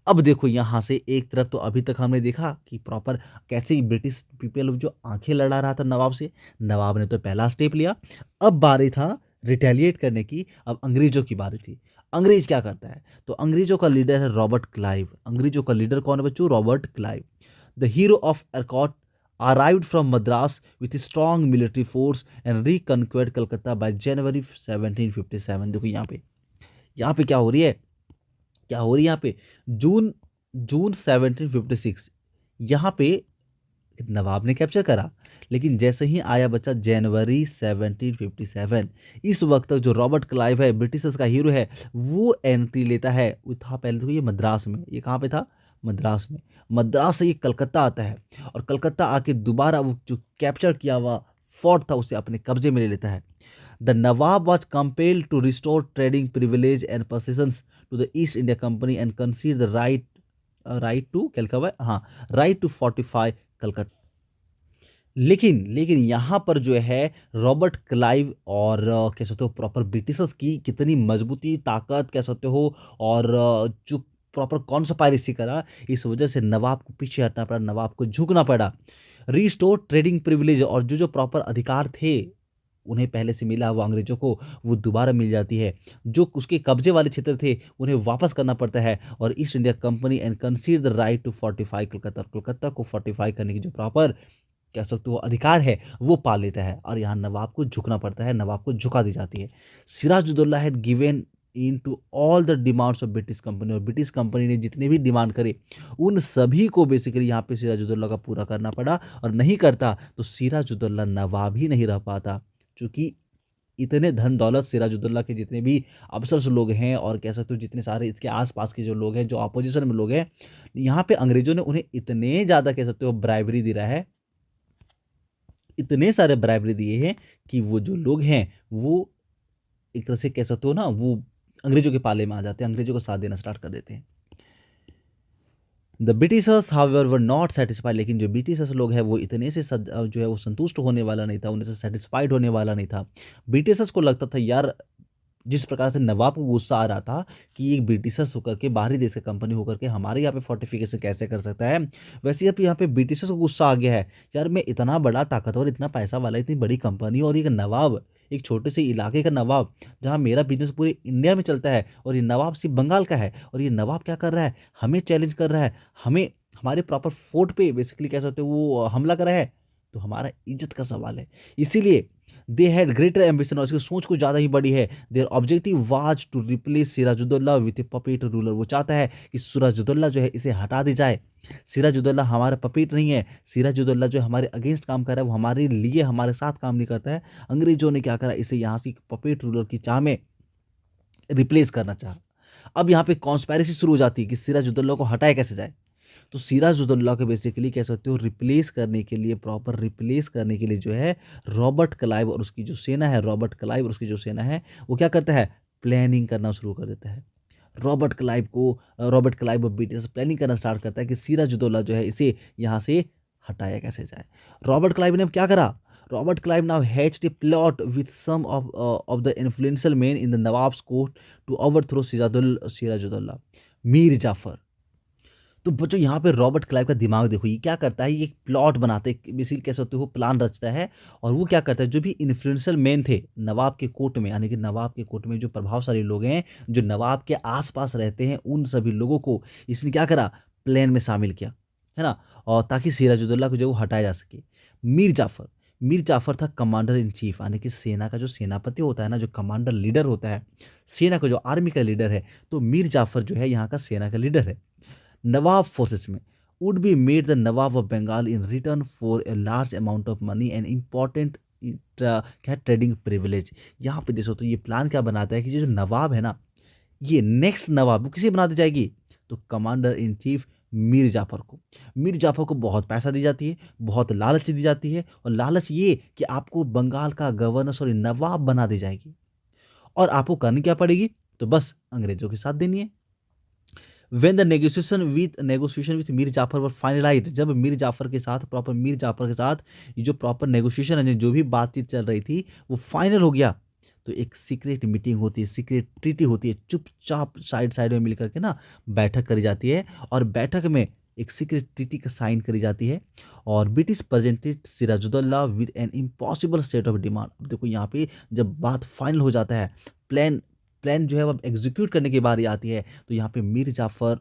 अब देखो यहाँ से एक तरफ तो अभी तक हमने देखा कि प्रॉपर कैसे ब्रिटिश पीपल जो आंखें लड़ा रहा था नवाब से, नवाब ने तो पहला स्टेप लिया। अब बारी था रिटेलिएट करने की, अब अंग्रेजों की बारी थी। अंग्रेज क्या करता है? तो अंग्रेजों का लीडर है रॉबर्ट क्लाइव। अंग्रेजों का लीडर कौन है बच्चों? Robert Clive. The hero of Arcot arrived from Madras with a strong military force and reconquered Calcutta by January 1757। देखो यहाँ पे क्या हो रही है, क्या हो रही है यहाँ पे? जून जून 1756 यहाँ पे नवाब ने कैप्चर करा, लेकिन जैसे ही आया बच्चा जनवरी 1757, इस वक्त तक जो रॉबर्ट क्लाइव है, ब्रिटिशर्स का हीरो है, वो एंट्री लेता है। वो था पहले तो ये मद्रास में, ये कहाँ पे था? मद्रास में। मद्रास से ये कलकत्ता आता है, और कलकत्ता आके दोबारा वो जो कैप्चर किया हुआ फोर्ट था उसे अपने कब्जे में ले लेता है। The Nawab was compelled to restore trading privilege and possessions to the East India Company and concede the right to क्या लिखा हुआ है? हाँ, right to fortify कलकत्ता। लेकिन यहाँ पर जो है रॉबर्ट क्लाइव और कह सकते हो प्रॉपर ब्रिटिशर्स की कितनी मजबूती, ताकत कह सकते हो, और जो प्रॉपर कॉन्स्पायरेसी करा, इस वजह से नवाब को पीछे हटना पड़ा, नवाब को झुकना पड़ा। रिस्टोर ट्रेडिंग प्रिविलेज, और जो प्रॉपर अधिकार थे उन्हें पहले से मिला हुआ अंग्रेजों को, वो दोबारा मिल जाती है। जो उसके कब्जे वाले क्षेत्र थे उन्हें वापस करना पड़ता है, और East India company and concede the right to fortify Calcutta, Calcutta को फोर्टिफाई करने की जो प्रॉपर कह सकते हो अधिकार है वो पा लेता है, और यहाँ नवाब को झुकना पड़ता है, नवाब को झुका दी जाती है। Sirajuddaula had given in to all the demands of British company, और ब्रिटिश कंपनी ने जितने भी डिमांड करे उन सभी को बेसिकली यहाँ पे सिराजुद्दौला का पूरा करना पड़ा, और नहीं करता तो सिराजुद्दौला नवाब ही नहीं रह पाता। चूंकि इतने धन दौलत सिराजुद्दौला के जितने भी अफसर्स लोग हैं और कह सकते हो जितने सारे इसके आस-पास के जो लोग हैं, जो अपोज़िशन में लोग हैं, यहाँ पे अंग्रेज़ों ने उन्हें इतने ज़्यादा कह सकते हो ब्राइबरी दिया है, इतने सारे ब्राइबरी दिए हैं कि वो जो लोग हैं, वो एक तरह से कह सकते हो ना, वो अंग्रेज़ों के पाले में आ जाते हैं, अंग्रेज़ों को साथ देना स्टार्ट कर देते हैं। The Britishers however were not satisfied, लेकिन जो ब्रिटिशर्स लोग हैं वो इतने से जो है वो संतुष्ट होने वाला नहीं था, उन्हें से सैटिस्फाइड होने वाला नहीं था। ब्रिटिशर्स को लगता था यार, जिस प्रकार से नवाब को गुस्सा आ रहा था कि एक ब्रिटिशर्स होकर के बाहरी देश का कंपनी होकर के हमारे यहाँ पे फोर्टिफिकेशन कैसे कर सकता है, वैसे ही अब यहाँ पे ब्रिटिशर्स को गुस्सा आ गया है। यार मैं इतना बड़ा ताकतवर, इतना पैसा वाला, इतनी बड़ी कंपनी और एक नवाब, एक छोटे से इलाके का नवाब, जहाँ मेरा बिजनेस पूरे इंडिया में चलता है और ये नवाब सिर्फ बंगाल का है, और ये नवाब क्या कर रहा है, हमें चैलेंज कर रहा है, हमें हमारे प्रॉपर फोर्ट पे बेसिकली कह सकते हो वो हमला कर रहा है, तो हमारा इज्जत का सवाल है। इसीलिए दे हैड ग्रेटर एम्बिशन, और इसकी सोच कुछ ज़्यादा ही बड़ी है। Their objective was to replace Sirajuddaula with a puppet ruler. वो चाहता है कि सिराजुद्दौला जो है इसे हटा दी जाए। सिराजुद्दौला हमारा पपेट नहीं है, सिराजुद्दौला जो है हमारे अगेंस्ट काम कर रहा है, वो हमारे लिए हमारे साथ काम नहीं करता है। अंग्रेजों ने क्या करा, इसे यहाँ से पपेट रूलर की चाह में रिप्लेस करना चाहा। अब यहाँ पे कॉन्स्पायरेसी शुरू हो जाती है कि सिराजुद्दौला को हटाया कैसे जाए। तो सिराजुद्दौला को बेसिकली कह सकते हो रिप्लेस करने के लिए, प्रॉपर रिप्लेस करने के लिए जो है रॉबर्ट क्लाइव और उसकी जो सेना है, रॉबर्ट क्लाइव और उसकी जो सेना है, वो क्या करता है, प्लानिंग करना शुरू कर देता है। रॉबर्ट क्लाइव और ब्रिटिश प्लानिंग करना स्टार्ट करता है कि सिराजुद्दौला जो है इसे यहाँ से हटाया कैसे जाए। रॉबर्ट क्लाइव ने अब क्या करा, Robert Clive now hatched a plot with some of the influential man in the nawab's court to overthrow Sirajuddaula. Mir Jafar. तो बच्चों यहाँ पे रॉबर्ट क्लाइव का दिमाग देखो, ये क्या करता है, ये एक प्लॉट बनाते हैं, बेसिकली कह सकते हो प्लान रचता है। और वो क्या करता है, जो भी इन्फ्लुएंशियल मैन थे नवाब के कोर्ट में, यानी कि नवाब के कोर्ट में जो प्रभावशाली लोग हैं, जो नवाब के आसपास रहते हैं, उन सभी लोगों को इसने क्या करा, प्लान में शामिल किया, है ना, और ताकि सिराजुद्दौला को जो वो हटाया जा सके। मीर जाफर था कमांडर इन चीफ, यानी कि सेना का जो सेनापति होता है ना, जो कमांडर लीडर होता है, सेना का जो आर्मी का लीडर है, तो मीर जाफर जो है यहाँ का सेना का लीडर है। नवाब फोर्सेस में would be made the Nawab of Bengal in return for a large amount of money and important क्या ट्रेडिंग प्रिविलेज। यहाँ पे देखो तो ये प्लान क्या बनाता है कि जो नवाब है ना, ये नेक्स्ट नवाब वो किसे बना दी जाएगी, तो commander in chief Mir Jafar को बहुत पैसा दी जाती है, बहुत लालच दी जाती है, और लालच ये कि आपको बंगाल का गवर्नर सॉरी नवाब बना दी जाएगी, और आपको करनी क्या पड़ेगी, तो बस अंग्रेजों के साथ देनी है। When the negotiation with Mir Jafar were finalise, जब मीर जाफर के साथ ये जो प्रॉपर नेगोशिएशन है, जो भी बातचीत चल रही थी वो फाइनल हो गया, तो एक सीक्रेट मीटिंग होती है, सीक्रेट ट्रीटी होती है, चुपचाप साइड साइड में मिल करके ना बैठक करी जाती है, और बैठक में एक सीक्रेट ट्रीटी का साइन करी जाती है, और British presented Sirajuddaula with an impossible set of demand. अब देखो यहाँ पे जब बात फाइनल हो जाता है, प्लान प्लान जो है वो एग्जीक्यूट करने की बारी आती है, तो यहाँ पे मीर जाफर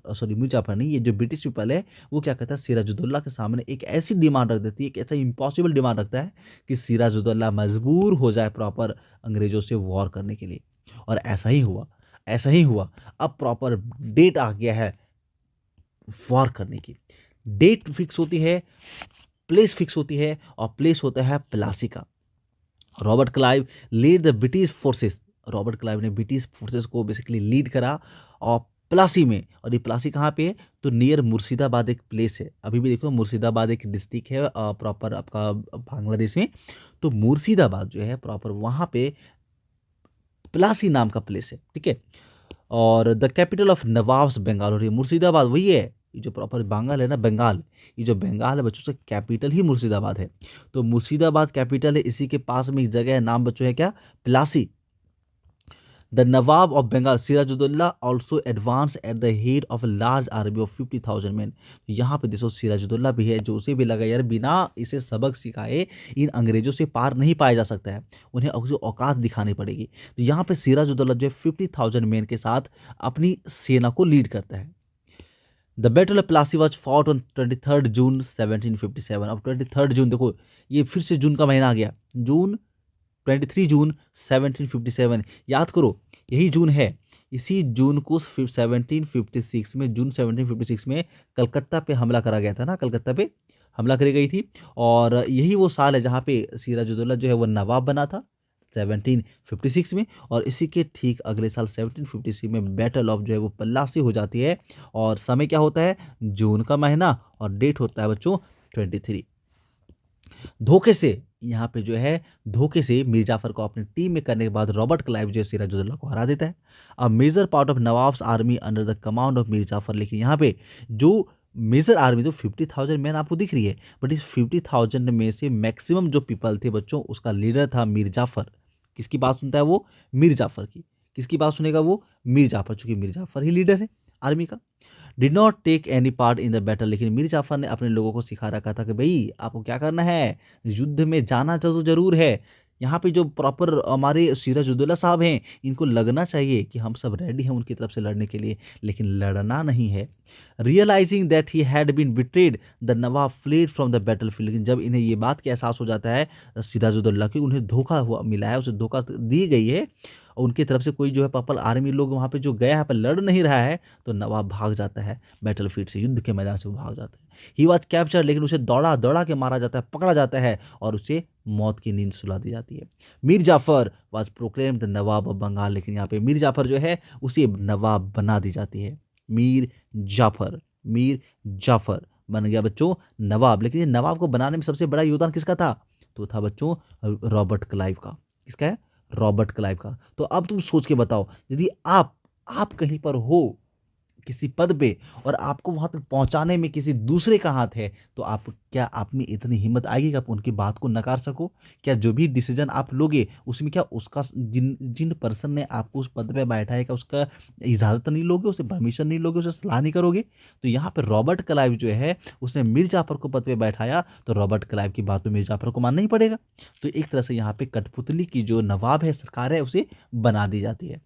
नहीं, ये जो ब्रिटिश पीपल है वो क्या कहता है, सिराजुद्दौला के सामने एक ऐसी डिमांड रख देती है, एक ऐसा इम्पॉसिबल डिमांड रखता है कि सिराजुद्दौला मजबूर हो जाए प्रॉपर अंग्रेजों से वॉर करने के लिए। और ऐसा ही हुआ। अब प्रॉपर डेट आ गया है वॉर करने की। डेट फिक्स होती है, प्लेस फिक्स होती है, और प्लेस होता है प्लासी का। Robert Clive lead the British forces, Robert Clive ने ब्रिटिश फोर्सेस को बेसिकली लीड करा, और प्लासी में, और ये प्लासी कहाँ पे है, तो नियर मुर्शिदाबाद एक प्लेस है, अभी भी देखो मुर्शिदाबाद एक डिस्ट्रिक्ट है प्रॉपर आपका बांग्लादेश में, तो मुर्शिदाबाद जो है प्रॉपर वहाँ पे प्लासी नाम का प्लेस है, ठीक है। और the capital of nawabs Bengal, और ये मुर्शिदाबाद वही है, ये जो प्रॉपर बंगाल है ना, बंगाल, ये जो बंगाल है बच्चों से कैपिटल ही मुर्शिदाबाद है, तो मुर्शिदाबाद कैपिटल है, इसी के पास में एक जगह है, नाम बच्चों है क्या, Plassey. The nawab of Bengal Sirajuddaula also advance at the head of a large army of 50,000 man. यहाँ पे देखो सिराजुद्दौला भी है, जो उसे भी लगा यार बिना इसे सबक सिखाए इन अंग्रेजों से पार नहीं पाया जा सकता है, उन्हें औकात दिखानी पड़ेगी। तो यहाँ पे सिराजुद्दौला जो है 50,000 मैन के साथ अपनी सेना को लीड करता है। The battle of Plassey was fought on 23 जून 1757। अब 23 जून देखो, ये फिर से जून का महीना आ गया, 23 जून 1757, याद करो यही जून है। इसी जून को 1756 में, जून 1756 में कलकत्ता पे हमला करा गया था ना, कलकत्ता पे हमला करी गई थी, और यही वो साल है जहाँ पे सिराजुद्दौला जो है वो नवाब बना था, 1756 में, और इसी के ठीक अगले साल 1756 में बैटल ऑफ जो है वो पल्लासी हो जाती है। और समय क्या होता है, जून का महीना, और डेट होता है बच्चों 23। धोखे से यहाँ पे जो है, धोखे से मीर जाफर को अपनी टीम में करने के बाद रॉबर्ट क्लाइव जो है सिराजुद्दौला को हरा देता है। A major part of nawabs army under the command of Mir Jafar, लेकिन यहाँ पे जो मेजर आर्मी तो 50,000 मैन आपको दिख रही है, बट इस 50,000 में से मैक्सिमम जो पीपल थे बच्चों, उसका लीडर था मीर जाफर। किसकी बात सुनता है वो, मीर जाफर की। किसकी बात सुनेगा वो, मीर जाफर, चूंकि मीर जाफर ही लीडर है आर्मी का। Did not take any part in the battle, लेकिन मीर जाफर ने अपने लोगों को सिखा रखा था कि भाई आपको क्या करना है, युद्ध में जाना तो जरूर है। यहाँ पे जो प्रॉपर हमारे सिराजुद्दौला साहब हैं, इनको लगना चाहिए कि हम सब रेडी हैं उनकी तरफ से लड़ने के लिए, लेकिन लड़ना नहीं है। Realising that he had been betrayed, the nawab fled from the battlefield, लेकिन जब इन्हें ये बात का एहसास हो जाता है सिराजुद्दौला की उन्हें धोखा हुआ मिला है, उसे धोखा दी गई है, और उनकी तरफ से कोई जो है पीपल आर्मी लोग वहाँ पे जो गया है पर लड़ नहीं रहा है, तो नवाब भाग जाता है बैटल फील्ड से, युद्ध के मैदान से वो भाग जाता है। ही वॉज कैप्चर, लेकिन उसे दौड़ा दौड़ा के मारा जाता है, पकड़ा जाता है, और उसे मौत की नींद सुला दी जाती है। Mir Jafar was proclaimed the nawab of Bengal, लेकिन यहाँ पे मीर जाफर जो है उसे नवाब बना दी जाती है। मीर जाफर, मीर जाफर बन गया बच्चों नवाब, लेकिन ये नवाब को बनाने में सबसे बड़ा योगदान किसका था, तो था बच्चों रॉबर्ट क्लाइव का। किसका है, रॉबर्ट क्लाइव का। तो अब तुम सोच के बताओ, यदि आप कहीं पर हो किसी पद पे, और आपको वहां तक पहुंचाने में किसी दूसरे का हाथ है, तो आप में इतनी हिम्मत आएगी कि आप उनकी बात को नकार सको? क्या जो भी डिसीजन आप लोगे उसमें क्या उसका जिन जिन पर्सन ने आपको उस पद पे बैठा है, क्या उसका इजाजत नहीं लोगे, उसे परमिशन नहीं लोगे, उसे सलाह नहीं करोगे? तो यहाँ पे रॉबर्ट क्लाइव जो है उसने मीर जाफर को पद पे बैठाया, तो रॉबर्ट क्लाइव की बात तो मीर जाफर को मानना ही पड़ेगा। तो एक तरह से यहाँ पे कठपुतली की जो नवाब है, सरकार है, उसे बना दी जाती है।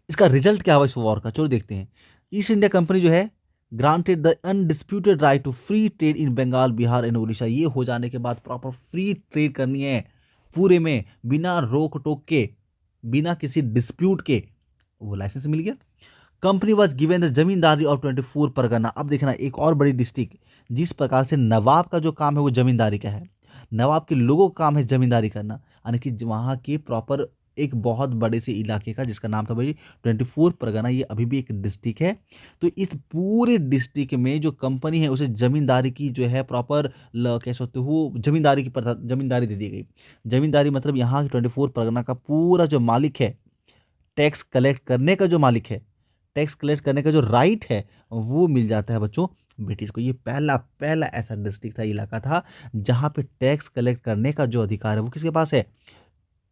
इसका रिजल्ट क्या हुआ इस वॉर का, चलो देखते हैं। ईस्ट इंडिया कंपनी जो है granted the undisputed right to free trade in Bengal, Bihar and Orissa. ये हो जाने के बाद प्रॉपर फ्री ट्रेड करनी है पूरे में, बिना रोक टोक के, बिना किसी डिस्प्यूट के, वो लाइसेंस मिल गया। Company was given the zamindari of 24 Pargana. अब देखना एक और बड़ी डिस्ट्रिक्ट, जिस प्रकार से नवाब का जो काम है वो जमींदारी का है, नवाब के लोगों का काम है जमींदारी करना, यानी कि वहाँ के प्रॉपर एक बहुत बड़े से इलाके का, जिसका नाम था भाई 24 परगना, ये अभी भी एक डिस्ट्रिक्ट है। तो इस पूरे डिस्ट्रिक्ट में जो कंपनी है उसे जमींदारी की जो है प्रॉपर कह सकते हो जमींदारी की जमींदारी दे दी गई। जमींदारी मतलब यहाँ 24 परगना का पूरा जो मालिक है, टैक्स कलेक्ट करने का जो मालिक है, टैक्स कलेक्ट करने का जो राइट है, वो मिल जाता है बच्चों ब्रिटिश को। ये पहला पहला ऐसा डिस्ट्रिक्ट था, इलाका था, जहाँ पे टैक्स कलेक्ट करने का जो अधिकार है वो किसके पास है,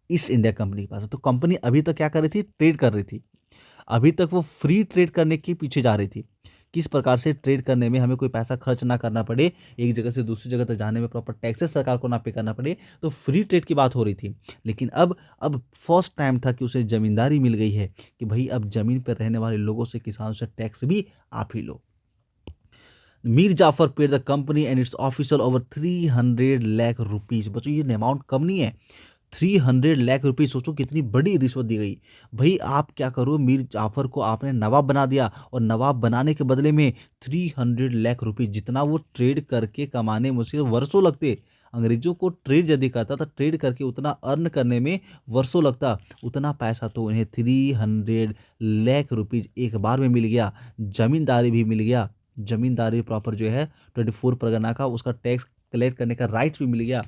ईस्ट इंडिया कंपनी के पास है। तो कंपनी अभी तक क्या कर रही थी, ट्रेड कर रही थी, अभी तक वो फ्री ट्रेड करने के पीछे जा रही थी। किस प्रकार से ट्रेड करने में हमें कोई पैसा खर्च ना करना पड़े, एक जगह से दूसरी जगह तक जाने में प्रॉपर टैक्सेस सरकार को ना पे करना पड़े, तो फ्री ट्रेड की बात हो रही थी। लेकिन अब फर्स्ट टाइम था कि उसे जमींदारी मिल गई है कि भाई अब जमीन पर रहने वाले लोगों से, किसानों से टैक्स भी आप ही लो। Mir Jafar paid the company and its officer over 300 lakh rupees. बच्चों ये अमाउंट कम नहीं है, 300 लाख रुपीज, सोचो कितनी बड़ी रिश्वत दी गई। भाई आप क्या करो, मीर जाफर को आपने नवाब बना दिया, और नवाब बनाने के बदले में 300 लाख रुपीज, जितना वो ट्रेड करके कमाने में उसे वर्षों लगते। अंग्रेजों को ट्रेड यदि करता था, ट्रेड करके उतना अर्न करने में वर्षों लगता, उतना पैसा तो उन्हें 300 लाख रुपीज एक बार में मिल गया। जमींदारी भी मिल गया, जमींदारी प्रॉपर जो है 24 परगना का, उसका टैक्स कलेक्ट करने का राइट्स भी मिल गया,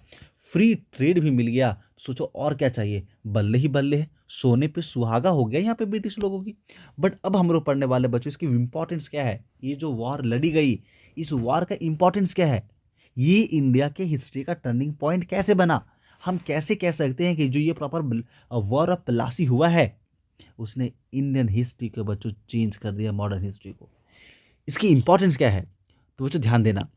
फ्री ट्रेड भी मिल गया। सोचो और क्या चाहिए, बल्ले ही बल्ले है, सोने पे सुहागा हो गया यहाँ पे ब्रिटिश लोगों की। बट अब हम लोग पढ़ने वाले बच्चों, इसकी इंपॉर्टेंस क्या है, ये जो वॉर लड़ी गई, इस वॉर का इंपॉर्टेंस क्या है, ये इंडिया के हिस्ट्री का टर्निंग पॉइंट कैसे बना। हम कैसे कह सकते हैं कि जो ये प्रॉपर वॉर ऑफ प्लासी हुआ है, उसने इंडियन हिस्ट्री के बच्चों चेंज कर दिया, मॉडर्न हिस्ट्री को। इसकी इंपॉर्टेंस क्या है, तो बच्चों ध्यान देना।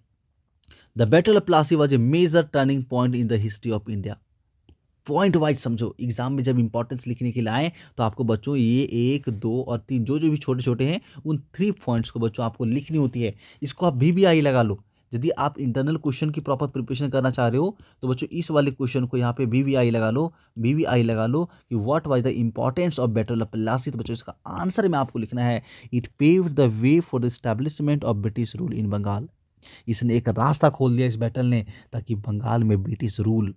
The battle of Plassey was a major turning point in the history of India. Point wise समझो, एग्जाम में जब इंपॉर्टेंस लिखने के लिए आए, तो आपको बच्चों ये 1, 2 और 3 जो भी छोटे छोटे हैं, उन 3 पॉइंट्स को बच्चों आपको लिखनी होती है। इसको आप VVI लगा लो। यदि आप इंटरनल क्वेश्चन की प्रॉपर प्रिपरेशन करना चाह रहे हो, तो बच्चों इस वाले क्वेश्चन को यहाँ पे VVI लगा लो, VVI लगा लो कि what was the importance of battle of Plassey. तो बच्चों इसका आंसर में आपको लिखना है, it paved the way for the establishment of British rule in Bengal. इसने एक रास्ता खोल दिया इस बैटल ने, ताकि बंगाल में ब्रिटिश रूल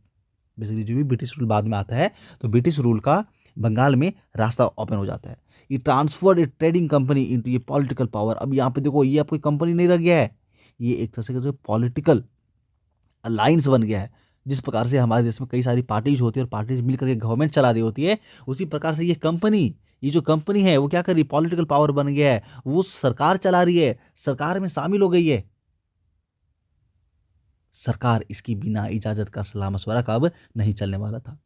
बेसिकली जो भी ब्रिटिश रूल बाद में आता है, तो ब्रिटिश रूल का बंगाल में रास्ता ओपन हो जाता है। ये ट्रांसफर्ड ए ट्रेडिंग कंपनी इनटू ये पॉलिटिकल पावर। अब यहाँ पे देखो, ये अब कोई कंपनी नहीं रह गया है, ये एक तरह से जो पॉलिटिकल अलायंस बन गया है। जिस प्रकार से हमारे देश में कई सारी पार्टीज होती है और पार्टीज मिलकर के गवर्नमेंट चला रही होती है, उसी प्रकार से ये जो कंपनी है वो क्या कर रही है, पॉलिटिकल पावर बन गया है, वो सरकार चला रही है, सरकार में शामिल हो गई है। सरकार इसकी बिना इजाजत का सलाह मशवरा का अब नहीं चलने वाला था।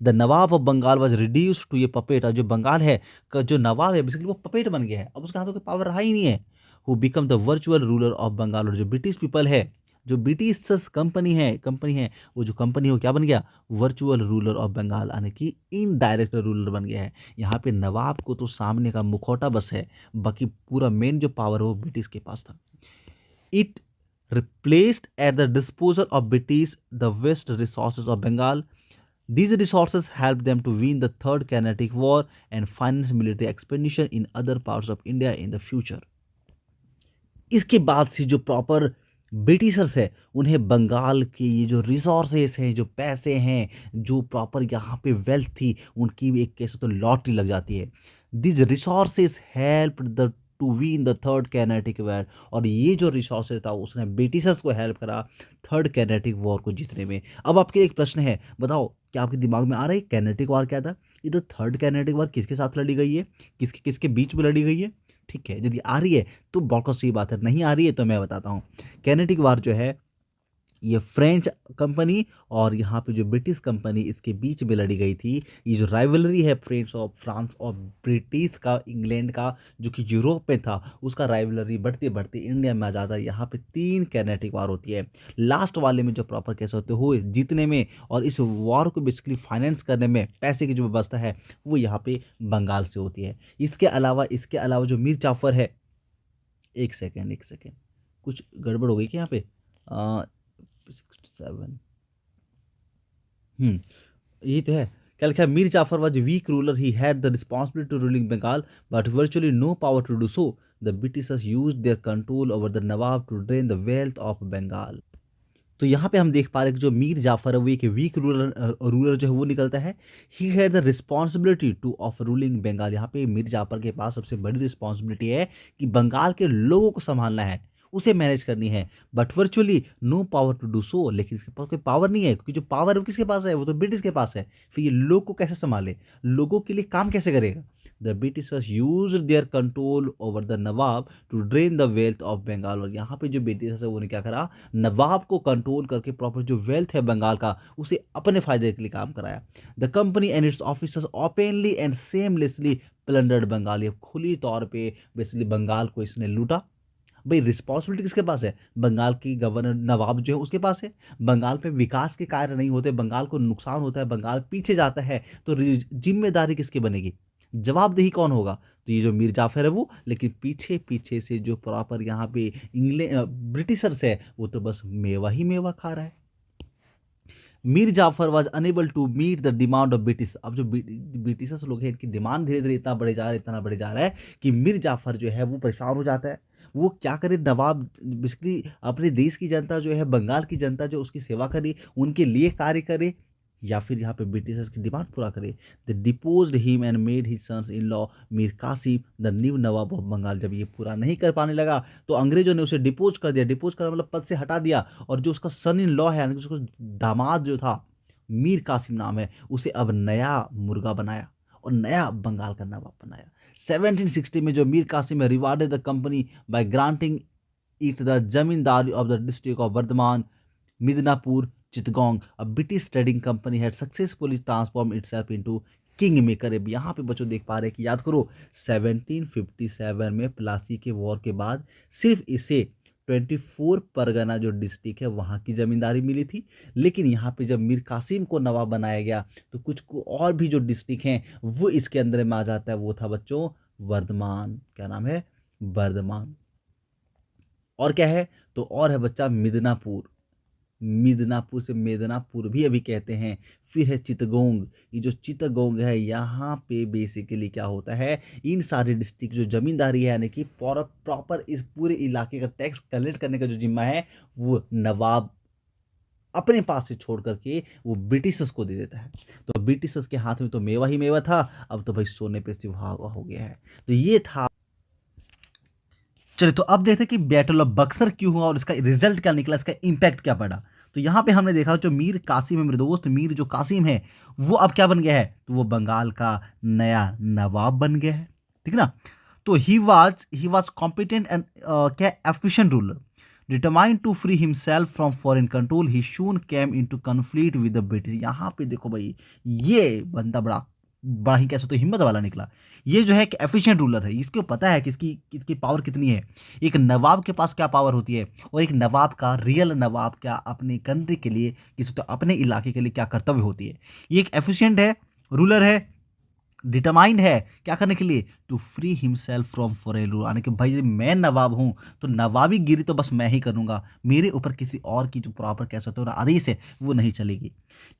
The nawab of Bengal was reduce to ये पपेट। और जो बंगाल है का जो नवाब है बेसिकली वो पपेट बन गया है, अब उसका हाथ में कोई पावर रहा ही नहीं है। Who become the virtual ruler of Bengal. और जो ब्रिटिश पीपल है, जो ब्रिटिश कंपनी है वो जो कंपनी है वो क्या बन गया, वर्चुअल रूलर ऑफ बंगाल, यानी कि इनडायरेक्ट रूलर बन गया है। यहाँ पे नवाब को तो सामने का मुखौटा बस है, बाकी पूरा मेन जो पावर है वो ब्रिटिश के पास था। It replaced at the disposal of British the vast resources of Bengal. These resources helped them to win the Third Carnatic War and finance military expansion in other parts of India in the future. इसके बाद से जो proper Britishers है, उन्हें बंगाल के ये जो resources हैं, जो पैसे हैं, जो प्रॉपर यहाँ पे वेल्थ थी, उनकी भी एक कैसे तो लॉटरी लग जाती है। These resources help the two win the third kinetic war. और ये जो रिसोर्सेज था उसने ब्रिटिशर्स को हेल्प करा थर्ड कैनेटिक वॉर को जीतने में। अब आपके एक प्रश्न है, बताओ क्या आपके दिमाग में आ रहा है कैनेटिक वॉर क्या था? ये तो थर्ड कैनेटिक वॉर किसके साथ लड़ी गई है, किसके किसके बीच में लड़ी गई है? ठीक है, यदि आ रही है तो बहुत सही बात है, नहीं आ रही है तो मैं बताता हूँ। कैनेटिक वार जो है ये फ्रेंच कंपनी और यहाँ पे जो ब्रिटिश कंपनी इसके बीच में लड़ी गई थी। ये जो राइवलरी है फ्रांस और ब्रिटिश का, इंग्लैंड का जो कि यूरोप में था, उसका राइवलरी बढ़ते बढ़ते इंडिया में आ जाता है। यहाँ पे 3 कैनेटिक वार होती है। लास्ट वाले में जो प्रॉपर कैसे होते हो जीतने में और इस वॉर को बेसिकली फाइनेंस करने में पैसे की जो व्यवस्था है वो यहाँ पे बंगाल से होती है। इसके अलावा जो मीर जाफर है, एक सेकेंड कुछ गड़बड़ हो गई क्या यहाँ पे? 67 यही तो है। क्या लिखा है? Mir Jafar was weak ruler, he had the responsibility to ruling Bengal but virtually no power to do so. The Britishers use their control over the nawab to drain the wealth of Bengal. तो यहाँ पे हम देख पा रहे हैं कि जो मीर जाफर है वो एक वीक रूलर जो है वो निकलता है। He had the responsibility to of ruling Bengal. यहाँ पे मीर जाफर के पास सबसे बड़ी रिस्पॉन्सिबिलिटी है कि बंगाल के लोगों को संभालना है, उसे मैनेज करनी है, but virtually no power to do so. लेकिन इसके पास कोई पावर नहीं है, क्योंकि जो पावर है वो किसके पास है, वो तो ब्रिटिश के पास है। फिर ये लोग को कैसे संभाले, लोगों के लिए काम कैसे करेगा? The Britishers use their control over the nawab to drain the wealth of Bengal. और यहाँ पे जो ब्रिटिशर्स है उन्होंने क्या करा, नवाब को कंट्रोल करके प्रॉपर जो वेल्थ है बंगाल का उसे अपने फायदे के लिए काम कराया। The company and its officers openly and seamlessly plundered Bengal. ये खुली तौर पे बेसिकली बंगाल को इसने लूटा। भाई रिस्पॉन्सिबिलिटी किसके पास है? बंगाल की गवर्नर नवाब जो है उसके पास है। बंगाल पे विकास के कार्य नहीं होते, बंगाल को नुकसान होता है, बंगाल पीछे जाता है, तो जिम्मेदारी किसकी बनेगी, जवाबदेही कौन होगा? तो ये जो मीर जाफर है वो, लेकिन पीछे पीछे से जो प्रॉपर यहाँ पे ब्रिटिशर्स है वो तो बस मेवा ही मेवा खा रहा है। Mir Jafar was unable to meet the demand of British. अब जो ब्रिटिशर्स लोग हैं इनकी डिमांड धीरे धीरे इतना बढ़े जा रहा है कि मीर जाफर जो है वो परेशान हो जाता है। वो क्या करे, नवाब बेसिकली अपने देश की जनता जो है, बंगाल की जनता जो उसकी सेवा करे, उनके लिए कार्य करे, या फिर यहाँ पे ब्रिटिशर्स की डिमांड पूरा करे। They deposed him and made his sons in law Mir Kasim the new nawab of Bengal. जब ये पूरा नहीं कर पाने लगा तो अंग्रेजों ने उसे डिपोज कर दिया। डिपोज कर मतलब पद से हटा दिया, और जो उसका सन इन लॉ है यानी कि उसका दामाद जो था, मीर कासिम नाम है, उसे अब नया मुर्गा बनाया और नया बंगाल का नवाब बनाया। 1760 में जो मीर कासिम है rewarded the company by granting it the zamindari of the district of Bardhaman, Midnapore, Chittagong. A British trading company had successfully transform itself into king maker. अब यहाँ पे बच्चों देख पा रहे हैं कि याद करो 1757 में प्लासी के वॉर के बाद सिर्फ इसे 24 परगना जो डिस्ट्रिक्ट है वहाँ की ज़मींदारी मिली थी। लेकिन यहाँ पे जब मीर कासिम को नवाब बनाया गया तो कुछ को और भी जो डिस्ट्रिक्ट हैं वो इसके अंदर में आ जाता है। वो था बच्चों वर्धमान। क्या नाम है? वर्धमान। और क्या है? तो और है बच्चा मिदनापुर। मिदनापुर से मेदनापुर भी अभी कहते हैं। फिर है चितगोंग। ये जो चितगोंग है यहाँ पे बेसिकली क्या होता है, इन सारे डिस्ट्रिक्ट जो जमींदारी है यानी कि प्रॉपर इस पूरे इलाके का टैक्स कलेक्ट करने का जो जिम्मा है वो नवाब अपने पास से छोड़ करके वो ब्रिटिशर्स को दे देता है। तो ब्रिटिशर्स के हाथ में तो मेवा ही मेवा था, अब तो भाई सोने पे सुहागा हो गया है। तो ये था। चलिए तो अब देखते हैं कि बैटल ऑफ बक्सर क्यों हुआ और इसका रिजल्ट क्या निकला, इसका इंपैक्ट क्या पड़ा। तो यहाँ पे हमने देखा जो मीर कासिम है, मेरे दोस्त मीर जो कासिम है, वो अब क्या बन गया है, तो वो बंगाल का नया नवाब बन गया है, ठीक ना। तो ही वाज कॉम्पिटेंट एंड क्या efficient ruler, determined to free himself from foreign control, he soon came into conflict with the British. यहाँ पे देखो भाई, ये बंदा बड़ा बड़ा ही कैसे तो हिम्मत वाला निकला। ये जो है कि एफिशिएंट रूलर है, इसको पता है कि इसकी पावर कितनी है, एक नवाब के पास क्या पावर होती है, और एक नवाब का, रियल नवाब क्या अपनी कंट्री के लिए, किसी तो अपने इलाके के लिए क्या कर्तव्य होती है। ये एक एफिशिएंट है, रूलर है, डिटरमाइंड है क्या करने के लिए, to free himself from foreign rule, यानी कि भाई मैं नवाब हूं तो नवाबी गिरी तो बस मैं ही करूंगा, मेरे ऊपर किसी और की जो प्रॉपर कह सकते हो ना आदेश है वो नहीं चलेगी।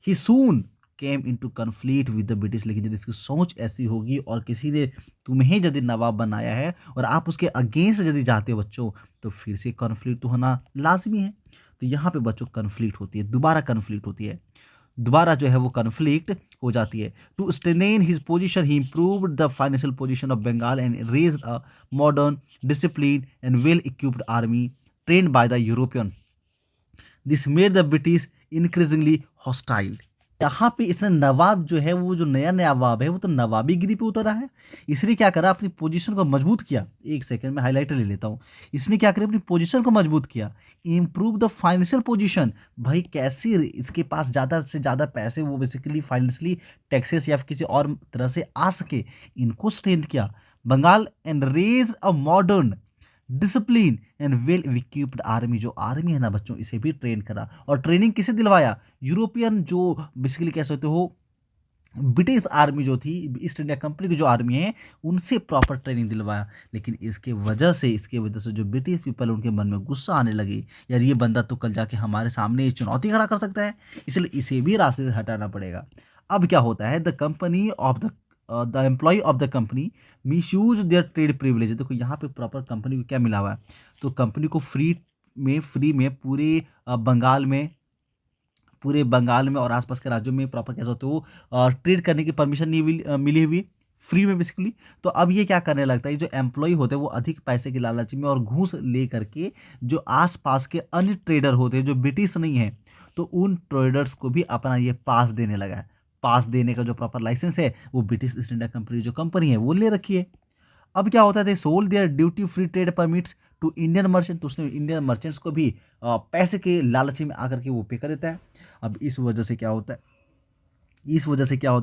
He soon came into conflict with the British, लेकिन यदि इसकी सोच ऐसी होगी और किसी ने तुम्हें यदि नवाब बनाया है और आप उसके अगेंस्ट यदि जाते हो बच्चों, तो फिर से कन्फ्लिक्ट तो होना लाजमी है। तो यहाँ पे बच्चों कन्फ्लिक्ट होती है, दोबारा कन्फ्लिक्ट होती है, दोबारा जो है वो कन्फ्लिक्ट हो जाती है। To strengthen his position he improved the financial position of Bengal and raised a modern discipline and well equipped army trained by the European. This made the British increasingly hostile. यहाँ पे इसने नवाब जो है, वो जो नया नवाब है वो तो नवाबीगिरी पे उतरा है। इसने क्या करा, अपनी पोजीशन को मजबूत किया। एक सेकंड में हाईलाइटर ले लेता हूँ। इसने क्या करा, अपनी पोजीशन को मजबूत किया। इम्प्रूव द फाइनेंशियल पोजीशन, भाई कैसे इसके पास ज़्यादा से ज़्यादा पैसे वो बेसिकली फाइनेंशियली टैक्सेस या किसी और तरह से आ सके, इनको स्ट्रेंथ किया। Bengal and raise a modern discipline and well equipped army, जो आर्मी है ना बच्चों, इसे भी ट्रेन करा। और ट्रेनिंग किसे दिलवाया, यूरोपियन जो बेसिकली कह सकते हो ब्रिटिश आर्मी जो थी, ईस्ट इंडिया कंपनी की जो आर्मी है, उनसे प्रॉपर ट्रेनिंग दिलवाया। लेकिन इसके वजह से जो ब्रिटिश पीपल, उनके मन में गुस्सा आने लगी, यार ये बंदा तो कल जाके हमारे सामने ये चुनौती खड़ा कर सकता है, इसलिए इसे भी रास्ते से हटाना पड़ेगा। अब क्या होता है, the employ of the company misuse their trade privilege. देखो यहाँ पे प्रॉपर कंपनी को क्या मिला हुआ है, तो कंपनी को फ्री में पूरे बंगाल में और आसपास के राज्यों में प्रॉपर कैसे होते हो ट्रेड करने की परमिशन नहीं मिली हुई, फ्री में बेसिकली। तो अब ये क्या करने लगता है, जो एम्प्लॉय होते हैं वो अधिक पैसे की लालच में और घूस ले करके जो आसपास के अन्य ट्रेडर होते हैं जो ब्रिटिश नहीं है, तो उन ट्रेडर्स को भी अपना ये पास देने लगा है। पास देने का जो प्रॉपर लाइसेंस है वो ब्रिटिश ईस्ट इंडिया कंपनी जो कंपनी है वो ले रखी है। अब क्या होता है, sold their duty free trade permits to Indian merchant, तो उसने इंडियन मर्चेंट्स को भी पैसे के लालची में आकर के वो पे कर देता है। अब इस वजह से क्या होता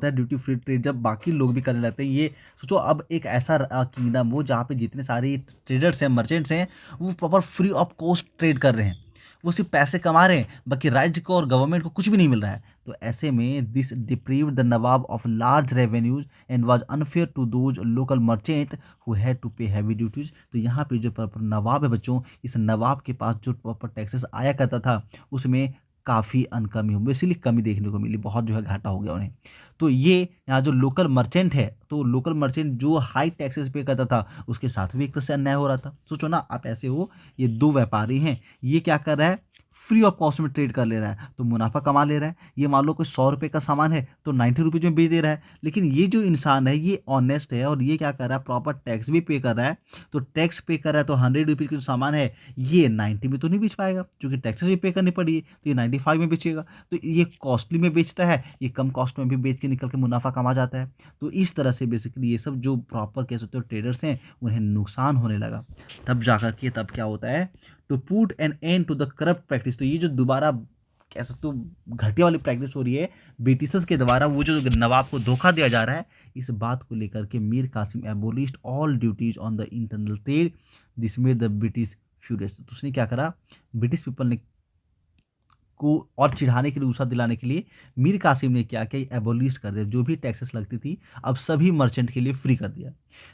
है ड्यूटी फ्री ट्रेड जब बाकी लोग भी करने लगते हैं, ये सोचो अब एक ऐसा किंगडम हो जहाँ पे जितने सारे ट्रेडर्स हैं, मर्चेंट्स हैं, वो proper free of cost trade कर रहे हैं, वो सिर्फ पैसे कमा रहे हैं, बाकी राज्य को और गवर्नमेंट को कुछ भी नहीं मिल रहा है। तो ऐसे में this deprived the nawab of large revenues and was unfair to those local merchant who had to pay heavy duties. तो यहाँ पे जो प्रॉपर नवाब है बच्चों, इस नवाब के पास जो प्रॉपर टैक्सेस आया करता था उसमें काफ़ी अनकमी हो, बेसिकली कमी देखने को मिली, बहुत जो है घाटा हो गया उन्हें। तो ये यहाँ जो लोकल मर्चेंट है, तो लोकल मर्चेंट जो हाई टैक्सेस पे करता था उसके साथ भी एक तरह से अन्याय हो रहा था। सोचो ना आप ऐसे हो, ये दो व्यापारी हैं, ये क्या कर रहा है, फ्री ऑफ कॉस्ट में ट्रेड कर ले रहा है तो मुनाफा कमा ले रहा है। ये मान लो कोई 100 रुपये का सामान है तो 90 रुपीज़ में बेच दे रहा है। लेकिन ये जो इंसान है ये ऑनेस्ट है और ये क्या कर रहा है, प्रॉपर टैक्स भी पे कर रहा है। तो टैक्स पे कर रहा है तो 100 रुपीज़ का जो सामान है ये 90 में तो नहीं बेच पाएगा, क्योंकि टैक्सेस भी पे करनी पड़ी, तो ये 95 में बेचेगा। तो ये कॉस्टली में बेचता है, ये कम कॉस्ट में भी बेच के निकल के मुनाफा कमा जाता है। तो इस तरह से बेसिकली ये सब जो प्रॉपर कह सकते हो ट्रेडर्स हैं उन्हें नुकसान होने लगा। तब क्या होता है, to put an end to the corrupt practice. तो ये जो दोबारा कह सकते हो घटिया वाली प्रैक्टिस हो रही है ब्रिटिशर्स के द्वारा, वो जो नवाब को धोखा दिया जा रहा है, इस बात को लेकर के Mir Qasim abolished all duties on the internal trade. This made the British furious. तो उसने क्या करा, ब्रिटिश पीपल ने को और चिढ़ाने के लिए, गुस्सा दिलाने के लिए मीर कासिम ने क्या किया, एबोलिश कर दिया, जो भी टैक्सेस लगती थी अब सभी मर्चेंट के लिए फ्री कर दिया।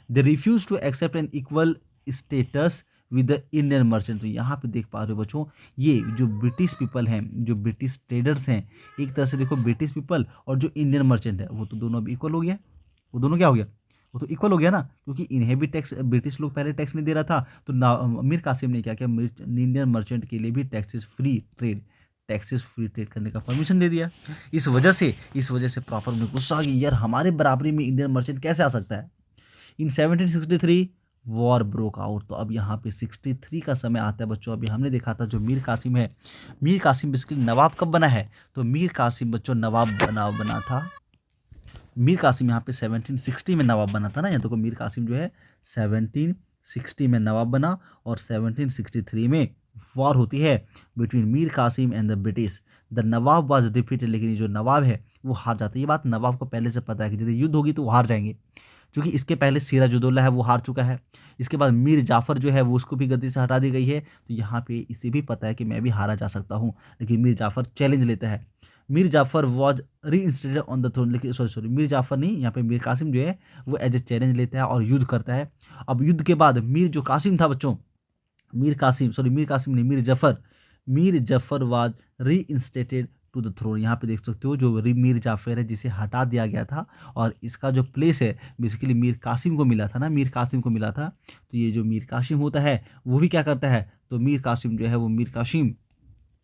They refuse to accept an equal status with the Indian merchant. तो यहाँ पे देख पा रहे हो बच्चों, ये जो ब्रिटिश पीपल हैं, जो ब्रिटिश ट्रेडर्स हैं, एक तरह से देखो ब्रिटिश पीपल और जो इंडियन मर्चेंट है वो तो दोनों अब इक्वल हो गया। वो दोनों क्या हो गया, वो तो इक्वल हो गया ना, क्योंकि इन्हें भी टैक्स, ब्रिटिश लोग पहले टैक्स नहीं दे रहा था, तो मीर कासिम ने क्या किया, इंडियन मर्चेंट के लिए भी taxes free trade taxes free trade करने का परमिशन दे दिया। इस वजह से प्रॉपर उन्हें गुस्सा आ गया, यार हमारे बराबरी में इंडियन मर्चेंट कैसे आ सकता है। इन 1763 वॉर ब्रोक आउट। तो अब यहाँ पे 63 का समय आता है बच्चों। अभी हमने देखा था जो मीर कासिम है, मीर कासिम बेसिकली नवाब कब बना है, तो मीर कासिम बच्चों नवाब बना था। मीर कासिम यहाँ पे 1760 में नवाब बना था ना, यहाँ देखो मीर कासिम जो है 1760 में नवाब बना और 1763 में वॉर होती है between Mir Qasim and the British. The nawab was defeated, लेकिन ये जो नवाब है वो हार जाता है। ये बात नवाब को पहले से पता है कि यदि युद्ध होगी तो वो हार जाएंगे, क्योंकि इसके पहले सिराजुद्दौला है वो हार चुका है। इसके बाद मीर जाफ़र जो है वो उसको भी गद्दी से हटा दी गई है। तो यहाँ पे इसे भी पता है कि मैं भी हारा जा सकता हूँ, लेकिन मीर जाफ़र चैलेंज लेता है। मीर जाफ़र वॉज री इंस्टेटेड ऑन द थ्रोन, लेकिन सॉरी मीर जाफ़र नहीं, यहाँ पे मीर कासिम जो है वो एज ए चैलेंज लेता है और युद्ध करता है। अब युद्ध के बाद मीर जो कासिम था बच्चों, मीर कासिम नहीं, मीर जफ़र वाज री इंस्टेटेड टू द थ्रोन। यहाँ पे देख सकते हो जो मीर जाफ़र है जिसे हटा दिया गया था, और इसका जो प्लेस है बेसिकली मीर कासिम को मिला था ना, मीर कासिम को मिला था। तो ये जो मीर कासिम होता है वो भी क्या करता है, तो मीर कासिम जो है वो मीर कासिम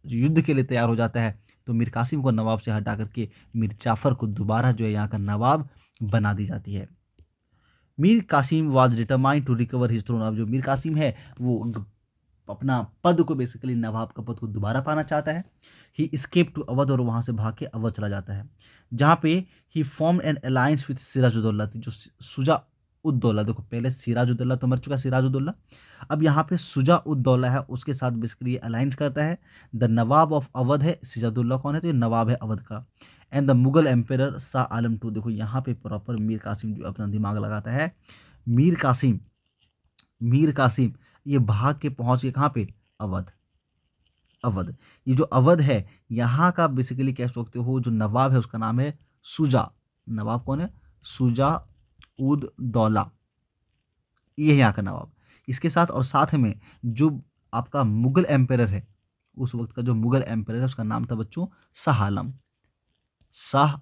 जो युद्ध के लिए तैयार हो जाता है। तो मीर कासिम को नवाब से हटा करके मीर जाफ़र को दोबारा जो है यहाँ का नवाब बना दी जाती है। Mir Qasim was determined to recover his throne. अब जो मीर कासिम है वो अपना पद को बेसिकली नवाब का पद को दोबारा पाना चाहता है। ही स्केप टू अवध, और वहाँ से भाग के अवध चला जाता है, जहाँ पे he form an alliance with Sirajuddaula. जो सुजा उद्दौला, देखो पहले सिराजुद्दौला तो मर चुका सिराजुद्दौला, अब यहाँ पे सुजा उद्दौला है उसके साथ बेसिकली अलायंस करता है। द नवाब ऑफ अवध है, सिराजुद्दौला कौन है, तो ये नवाब है अवध का। And the Mughal emperor Shah Alam two. देखो यहाँ पे प्रॉपर मीर कासिम जो अपना दिमाग लगाता है। मीर कासिम ये भाग के पहुंच गए कहाँ पे, अवध। ये जो अवध है यहाँ का बेसिकली कह सकते हो जो नवाब है उसका नाम है सुजा। नवाब कौन है, सुजा उद दौला, ये है यहाँ का नवाब। इसके साथ और साथ में जो आपका मुगल एम्पेरर है, उस वक्त का जो मुगल एम्पेरर है उसका नाम था बच्चों शाह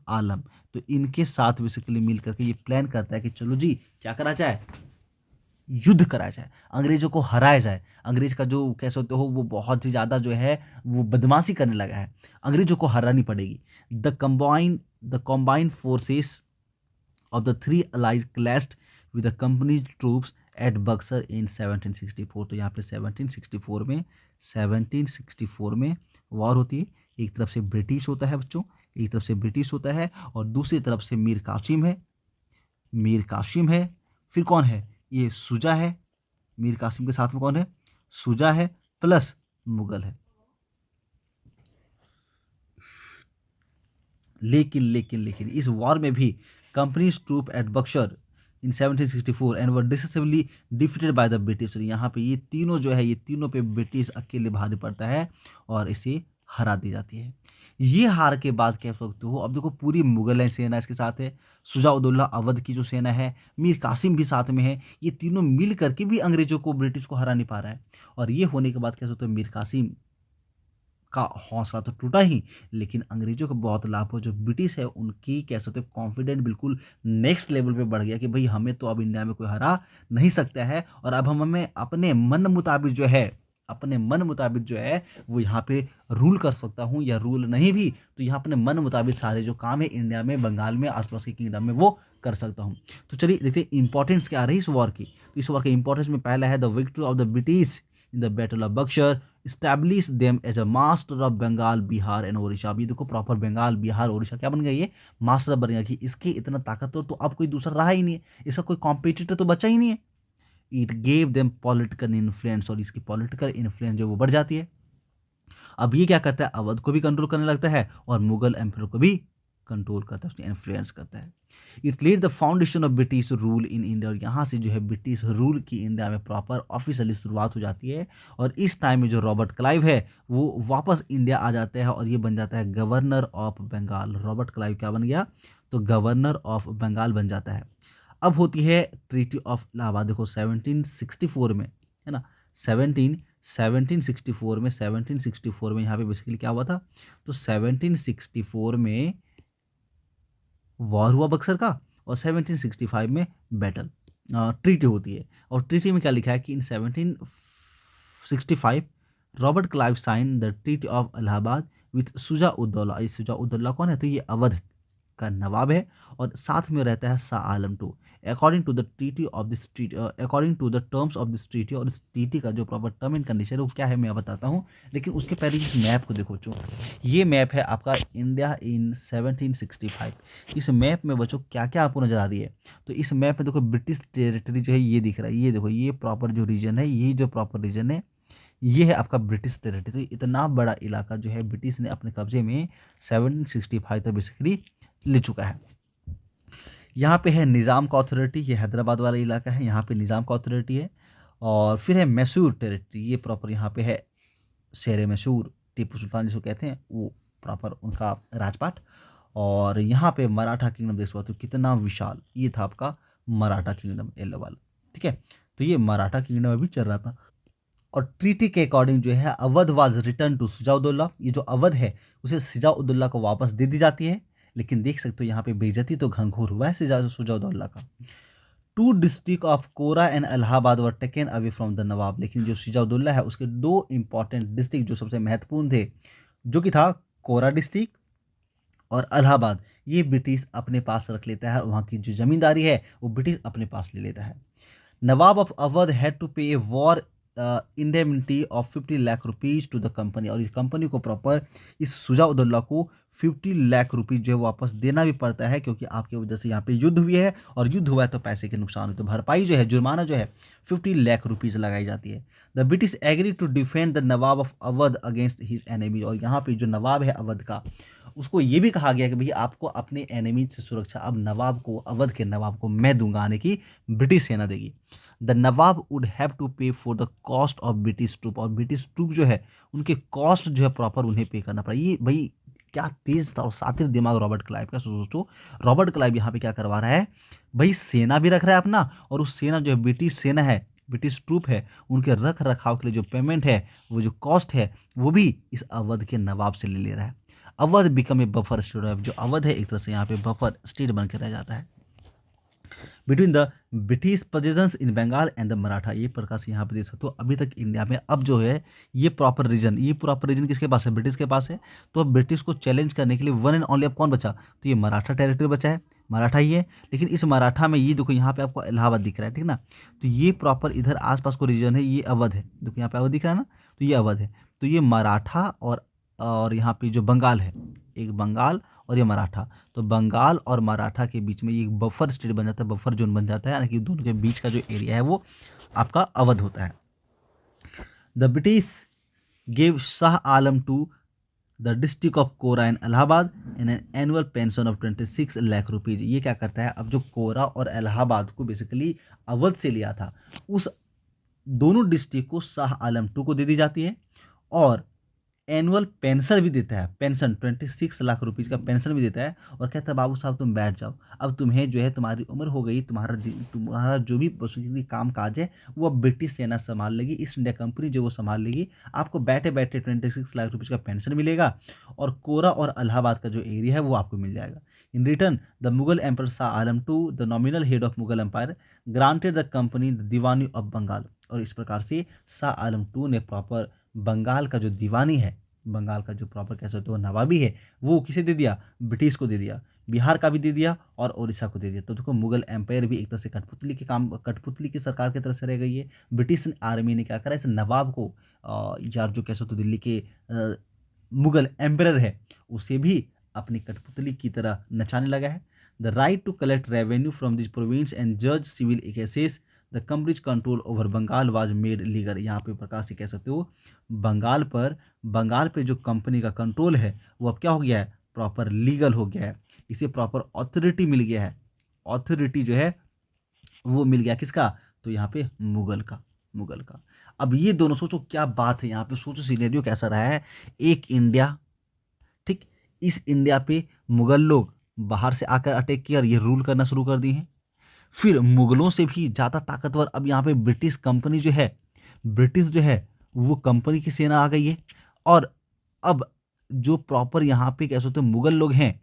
आलम। तो इनके साथ बेसिकली मिल करके ये प्लान करता है कि चलो जी क्या करा जाए, युद्ध करा जाए, अंग्रेजों को हराया जाए। अंग्रेज का जो कह सकते हो वो बहुत ही ज़्यादा जो है वो बदमाशी करने लगा है, अंग्रेजों को हरानी पड़ेगी। The combined forces of the three allies clashed with the company's troops at Buxar in 1764। तो यहाँ पे 1764 में वॉर होती है। एक तरफ से ब्रिटिश होता है बच्चों, एक तरफ से ब्रिटिश होता है और दूसरी तरफ से मीर कासिम है। फिर कौन है, ये सुजा है। मीर कासिम के साथ में कौन है, सुजा है प्लस मुगल है। लेकिन इस वॉर में भी company's troop at Buxar in 1764 and were decisively defeated by the British. यहाँ पे ये तीनों जो है ये तीनों पे ब्रिटिश अकेले भारी पड़ता है और इसे हरा दी जाती है। ये हार के बाद कह सकते हो अब देखो पूरी मुगल सेना इसके साथ है, सुजाउद्दौला अवध की जो सेना है, मीर कासिम भी साथ में है, ये तीनों मिल करके भी अंग्रेजों को ब्रिटिश को हरा नहीं पा रहा है। और ये होने के बाद कह सकते हो मीर कासिम का हौसला तो टूटा ही, लेकिन अंग्रेजों को बहुत लाभ हो। जो ब्रिटिश है उनकी कह सकते हो कॉन्फिडेंट बिल्कुल नेक्स्ट लेवल पे बढ़ गया कि भाई हमें तो अब इंडिया में कोई हरा नहीं सकता है, और अब हमें अपने मन मुताबिक जो है वो यहाँ पे रूल कर सकता हूँ, या रूल नहीं भी तो यहाँ अपने मन मुताबिक सारे जो काम है इंडिया में, बंगाल में, आसपास के किंगडम में वो कर सकता हूँ। तो चलिए देखते हैं इंपॉर्टेंस क्या आ रही है इस वॉर की। तो इस वॉर के इंपॉर्टेंस में पहला है the victory of the British in the battle of Buxar establish them as a master of Bengal, Bihar and Odisha. अभी देखो प्रॉपर बंगाल, बिहार, ओडिशा क्या बन गया, ये मास्टर बन गया कि इसके इतना ताकतवर तो अब कोई दूसरा रहा ही नहीं है, इसका कोई कॉम्पिटिटर तो बचा ही नहीं है। It gave them political influence, और इसकी पॉलिटिकल इन्फ्लुएंस जो वो बढ़ जाती है। अब ये क्या करता है, अवध को भी कंट्रोल करने लगता है और मुगल एम्पायर को भी कंट्रोल करता है, उसने इन्फ्लुएंस करता है। It laid the foundation of British rule in India, और यहाँ से जो है ब्रिटिश रूल की इंडिया में प्रॉपर ऑफिशियली शुरुआत हो जाती है। और इस टाइम में जो रॉबर्ट क्लाइव है वो वापस इंडिया आ जाता है और ये बन जाता है governor of Bengal. Robert Clive क्या बन गया, तो गवर्नर ऑफ बंगाल बन जाता है। अब होती है ट्रीटी ऑफ इलाहाबाद। देखो 1764 में है ना, 1764 में यहाँ पे बेसिकली क्या हुआ था, तो 1764 में वॉर हुआ बक्सर का, और 1765 में बैटल ट्रीटी होती है। और ट्रीटी में क्या लिखा है कि in 1765 Robert Clive sign the treaty of Allahabad with Shuja uddaula. ये शुजा उद्दौला कौन है? तो ये अवध का नवाब है और साथ में रहता है Shah Alam too. According to the treaty of this treaty, according to the terms of this treaty, और इस ट्रीटी का जो प्रॉपर टर्म एंड कंडीशन है वो क्या है मैं बताता हूँ, लेकिन उसके पहले इस मैप को देखो बच्चों। ये मैप है आपका इंडिया इन 1765। इस मैप में बच्चों क्या क्या आपको नजर आ रही है? तो इस मैप में देखो ब्रिटिश टेरिटरी जो है ये दिख रहा है, ये देखो ये प्रॉपर जो रीजन है, ये जो प्रॉपर रीजन है ये है आपका ब्रिटिश टेरिटरी। तो इतना बड़ा इलाका जो है ब्रिटिश ने अपने कब्जे में 1765 तक बेसिकली ले चुका है। यहाँ पे है निज़ाम का अथॉरिटी, ये हैदराबाद वाला इलाका है, यहाँ पे निज़ाम का अथॉरिटी है। और फिर है मैसूर टेरिटरी, ये प्रॉपर यहाँ पे है शेर मैसूर, टीपू सुल्तान जिसको कहते हैं, वो प्रॉपर उनका राजपाट। और यहाँ पे मराठा किंगडम देख सकते हो कितना विशाल, ये था आपका मराठा किंगडम येलो वाला, ठीक है। तो ये मराठा किंगडम अभी चल रहा था। और ट्रीटी के अकॉर्डिंग जो है Awadh was return to Shujauddaula, ये जो अवध है उसे शुजाउद्दौला को वापस दे दी जाती है। लेकिन देख सकते हो यहाँ पे बेइज्जती तो घंघोर हुआ है शुजाउद्दौला का। Two district of Kora and Allahabad were taken away from the nawab. लेकिन जो शुजाउद्दौला है उसके दो इंपॉर्टेंट डिस्ट्रिक्ट जो सबसे महत्वपूर्ण थे, जो कि था कोरा डिस्ट्रिक्ट और इलाहाबाद, ये ब्रिटिश अपने पास रख लेता है और वहाँ की जो जमींदारी है वो ब्रिटिश अपने पास ले लेता है। Nawab of Awadh had to pay a war indemnity of 50 lakh rupees to the company, और इस कंपनी को प्रॉपर इस शुजाउद्दौला को 50 लाख रुपीज जो है वापस देना भी पड़ता है, क्योंकि आपकी वजह से यहाँ पे युद्ध हुई है और युद्ध हुआ है तो पैसे के नुकसान हुए, तो भरपाई जो है जुर्माना जो है 50 लाख रुपीज लगाई जाती है। The British agree to defend the nawab of Awadh against his enemy, और यहाँ पे जो नवाब है अवध का उसको ये भी कहा गया कि भाई आपको अपने एनिमीज से सुरक्षा अब नवाब को, अवध के नवाब को मैं दूंगा, आने की ब्रिटिश सेना देगी। The nawab would have to pay for the cost of British troop, और ब्रिटिश ट्रूप जो है उनके कॉस्ट जो है प्रॉपर उन्हें पे करना पड़ा। ये भाई क्या तेज था और सातिर दिमाग रॉबर्ट क्लाइव का। सोचो रॉबर्ट क्लाइव यहाँ पे क्या करवा रहा है, भाई सेना भी रख रहा है अपना, और उस सेना जो है ब्रिटिश सेना है, ब्रिटिश ट्रूप है, उनके रख रखाव के लिए जो पेमेंट है, वो जो कॉस्ट है, वो भी इस अवध के नवाब से ले रहा है। Awadh become a buffer state, जो अवध है एक तरह से यहाँ पे बफर स्टेट बन के रह जाता है between the British possessions in Bengal and the Maratha. ये प्रकार से यहाँ पे देख सकते हो अभी तक इंडिया में अब जो है ये प्रॉपर रीजन किसके पास है? ब्रिटिश के पास है। तो अब ब्रिटिश को चैलेंज करने के लिए वन एंड ओनली अब कौन बचा? तो ये मराठा टेरिटरी बचा है, मराठा ही है। लेकिन इस मराठा में ये देखो यहाँ पे आपको इलाहाबाद दिख रहा है, ठीक ना। तो ये प्रॉपर इधर आसपास को रीजन है, ये अवध है, देखो यहाँ पे अवध दिख रहा है ना, तो ये अवध है। तो ये मराठा और यहाँ पे जो बंगाल है, एक बंगाल और ये मराठा, तो बंगाल और मराठा के बीच में ये एक बफर स्टेट बन जाता है, बफर जोन बन जाता है, यानी कि दोनों के बीच का जो एरिया है वो आपका अवध होता है। The British gave Shah Alam two the district of Kora and Allahabad in an annual pension of 26 lakh rupees. ये क्या करता है, अब जो कोरा और इलाहाबाद को बेसिकली अवध से लिया था, उस दोनों डिस्ट्रिक्ट को शाह आलम टू को दे दी जाती है, और एनुअल पेंशन भी देता है, पेंशन 26 लाख रुपीज़ का पेंशन भी देता है। और कहता है बाबू साहब तुम बैठ जाओ, अब तुम्हें जो है तुम्हारी उम्र हो गई, तुम्हारा जो भी प्रसूति काम काज है वो अब ब्रिटिश सेना संभाल लेगी, ईस्ट इंडिया कंपनी जो वो संभाल लेगी। आपको बैठे बैठे 26 लाख रुपीज़ का पेंशन मिलेगा, और कोरा और इलाहाबाद का जो एरिया है वो आपको मिल जाएगा। In return the Mughal emperor Shah Alam two the nominal head of Mughal empire granted the company the diwani of Bengal. और इस प्रकार से शाह आलम टू ने प्रॉपर बंगाल का जो दीवानी है, बंगाल का जो प्रॉपर कह सकते हो नवाबी है, वो किसे दे दिया? ब्रिटिश को दे दिया। बिहार का भी दे दिया और उड़ीसा को दे दिया। तो देखो मुगल एम्पायर भी एक तरह से कठपुतली की सरकार की तरह से रह गई है। ब्रिटिश आर्मी ने क्या करा, इस नवाब को यार जो कह सकते हो दिल्ली के मुगल एम्पायर है उसे भी अपनी कठपुतली की तरह नचाने लगा है। The right to collect revenue from this province and जज civil cases the company's control over Bengal was made legal. यहाँ पे प्रकाश से कह सकते हो बंगाल पे जो कंपनी का कंट्रोल है वो अब क्या हो गया है? प्रॉपर लीगल हो गया है। इसे प्रॉपर अथॉरिटी मिल गया है। अथॉरिटी जो है वो मिल गया किसका? तो यहाँ पे मुगल का। अब ये दोनों सोचो क्या बात है, यहाँ पे सोचो सिनेरियो कैसा रहा है। एक इंडिया, ठीक, इस इंडिया पे मुगल लोग बाहर से आकर अटैक किया और ये रूल करना शुरू कर दिए हैं। फिर मुगलों से भी ज़्यादा ताकतवर अब यहाँ पे ब्रिटिश जो है वो कंपनी की सेना आ गई है। और अब जो प्रॉपर यहाँ पे कह सकते हो मुगल लोग हैं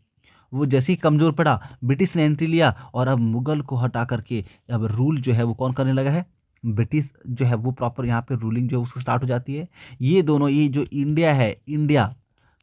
वो जैसे ही कमज़ोर पड़ा, ब्रिटिश ने एंट्री लिया और अब मुगल को हटा करके अब रूल जो है वो कौन करने लगा है? ब्रिटिश जो है वो प्रॉपर यहाँ पे रूलिंग जो है उसको स्टार्ट हो जाती है। ये दोनों, ये जो इंडिया है, इंडिया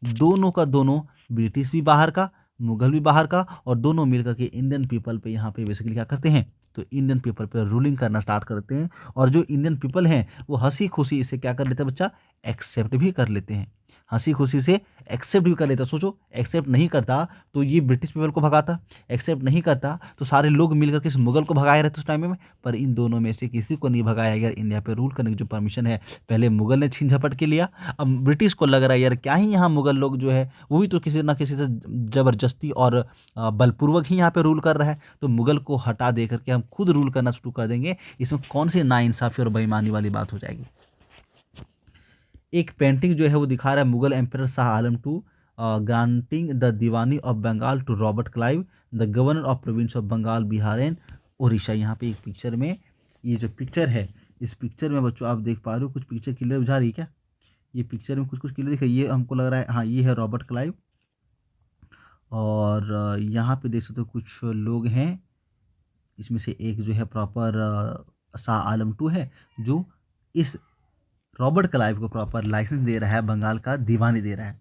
दोनों का दोनों, ब्रिटिश भी बाहर का, मुगल भी बाहर का, और दोनों मिलकर के इंडियन पीपल पे यहाँ पे बेसिकली क्या करते हैं, तो इंडियन पीपल पे रूलिंग करना स्टार्ट करते हैं। और जो इंडियन पीपल हैं वो हंसी खुशी इसे क्या कर लेते हैं बच्चा, एक्सेप्ट भी कर लेते हैं, हंसी खुशी से एक्सेप्ट भी कर लेता। सोचो, एक्सेप्ट नहीं करता तो ये ब्रिटिश पीपल को भगाता, एक्सेप्ट नहीं करता तो सारे लोग मिलकर के इस मुगल को भगाए रहते उस टाइम में। पर इन दोनों में से किसी को नहीं भगाया यार, इंडिया पे रूल करने की जो परमिशन है पहले मुगल ने छीन झपट के लिया। अब ब्रिटिश को लग रहा है यार क्या ही यहाँ मुगल लोग जो है वो भी तो किसी ना किसी से ज़बरदस्ती और बलपूर्वक ही यहाँ पे रूल कर रहा है, तो मुगल को हटा दे करके हम खुद रूल करना शुरू कर देंगे। इसमें कौन सी नाइंसाफ़ी और बेईमानी वाली बात हो जाएगी। एक पेंटिंग जो है वो दिखा रहा है Mughal emperor Shah Alam two granting the diwani of Bengal to Robert Clive the governor of province of Bengal Bihar and Orissa. यहाँ पे एक पिक्चर में, ये जो पिक्चर है इस पिक्चर में बच्चों आप देख पा रहे हो, कुछ पिक्चर क्लियर बुझा रही है क्या, ये पिक्चर में कुछ कुछ क्लियर दिखा, ये हमको लग रहा है हाँ ये है रॉबर्ट क्लाइव। और यहाँ पे देख सकते हो कुछ लोग हैं, इसमें से एक जो है प्रॉपर शाह आलम टू है जो इस रॉबर्ट क्लाइव को प्रॉपर लाइसेंस दे रहा है, बंगाल का दीवानी दे रहा है।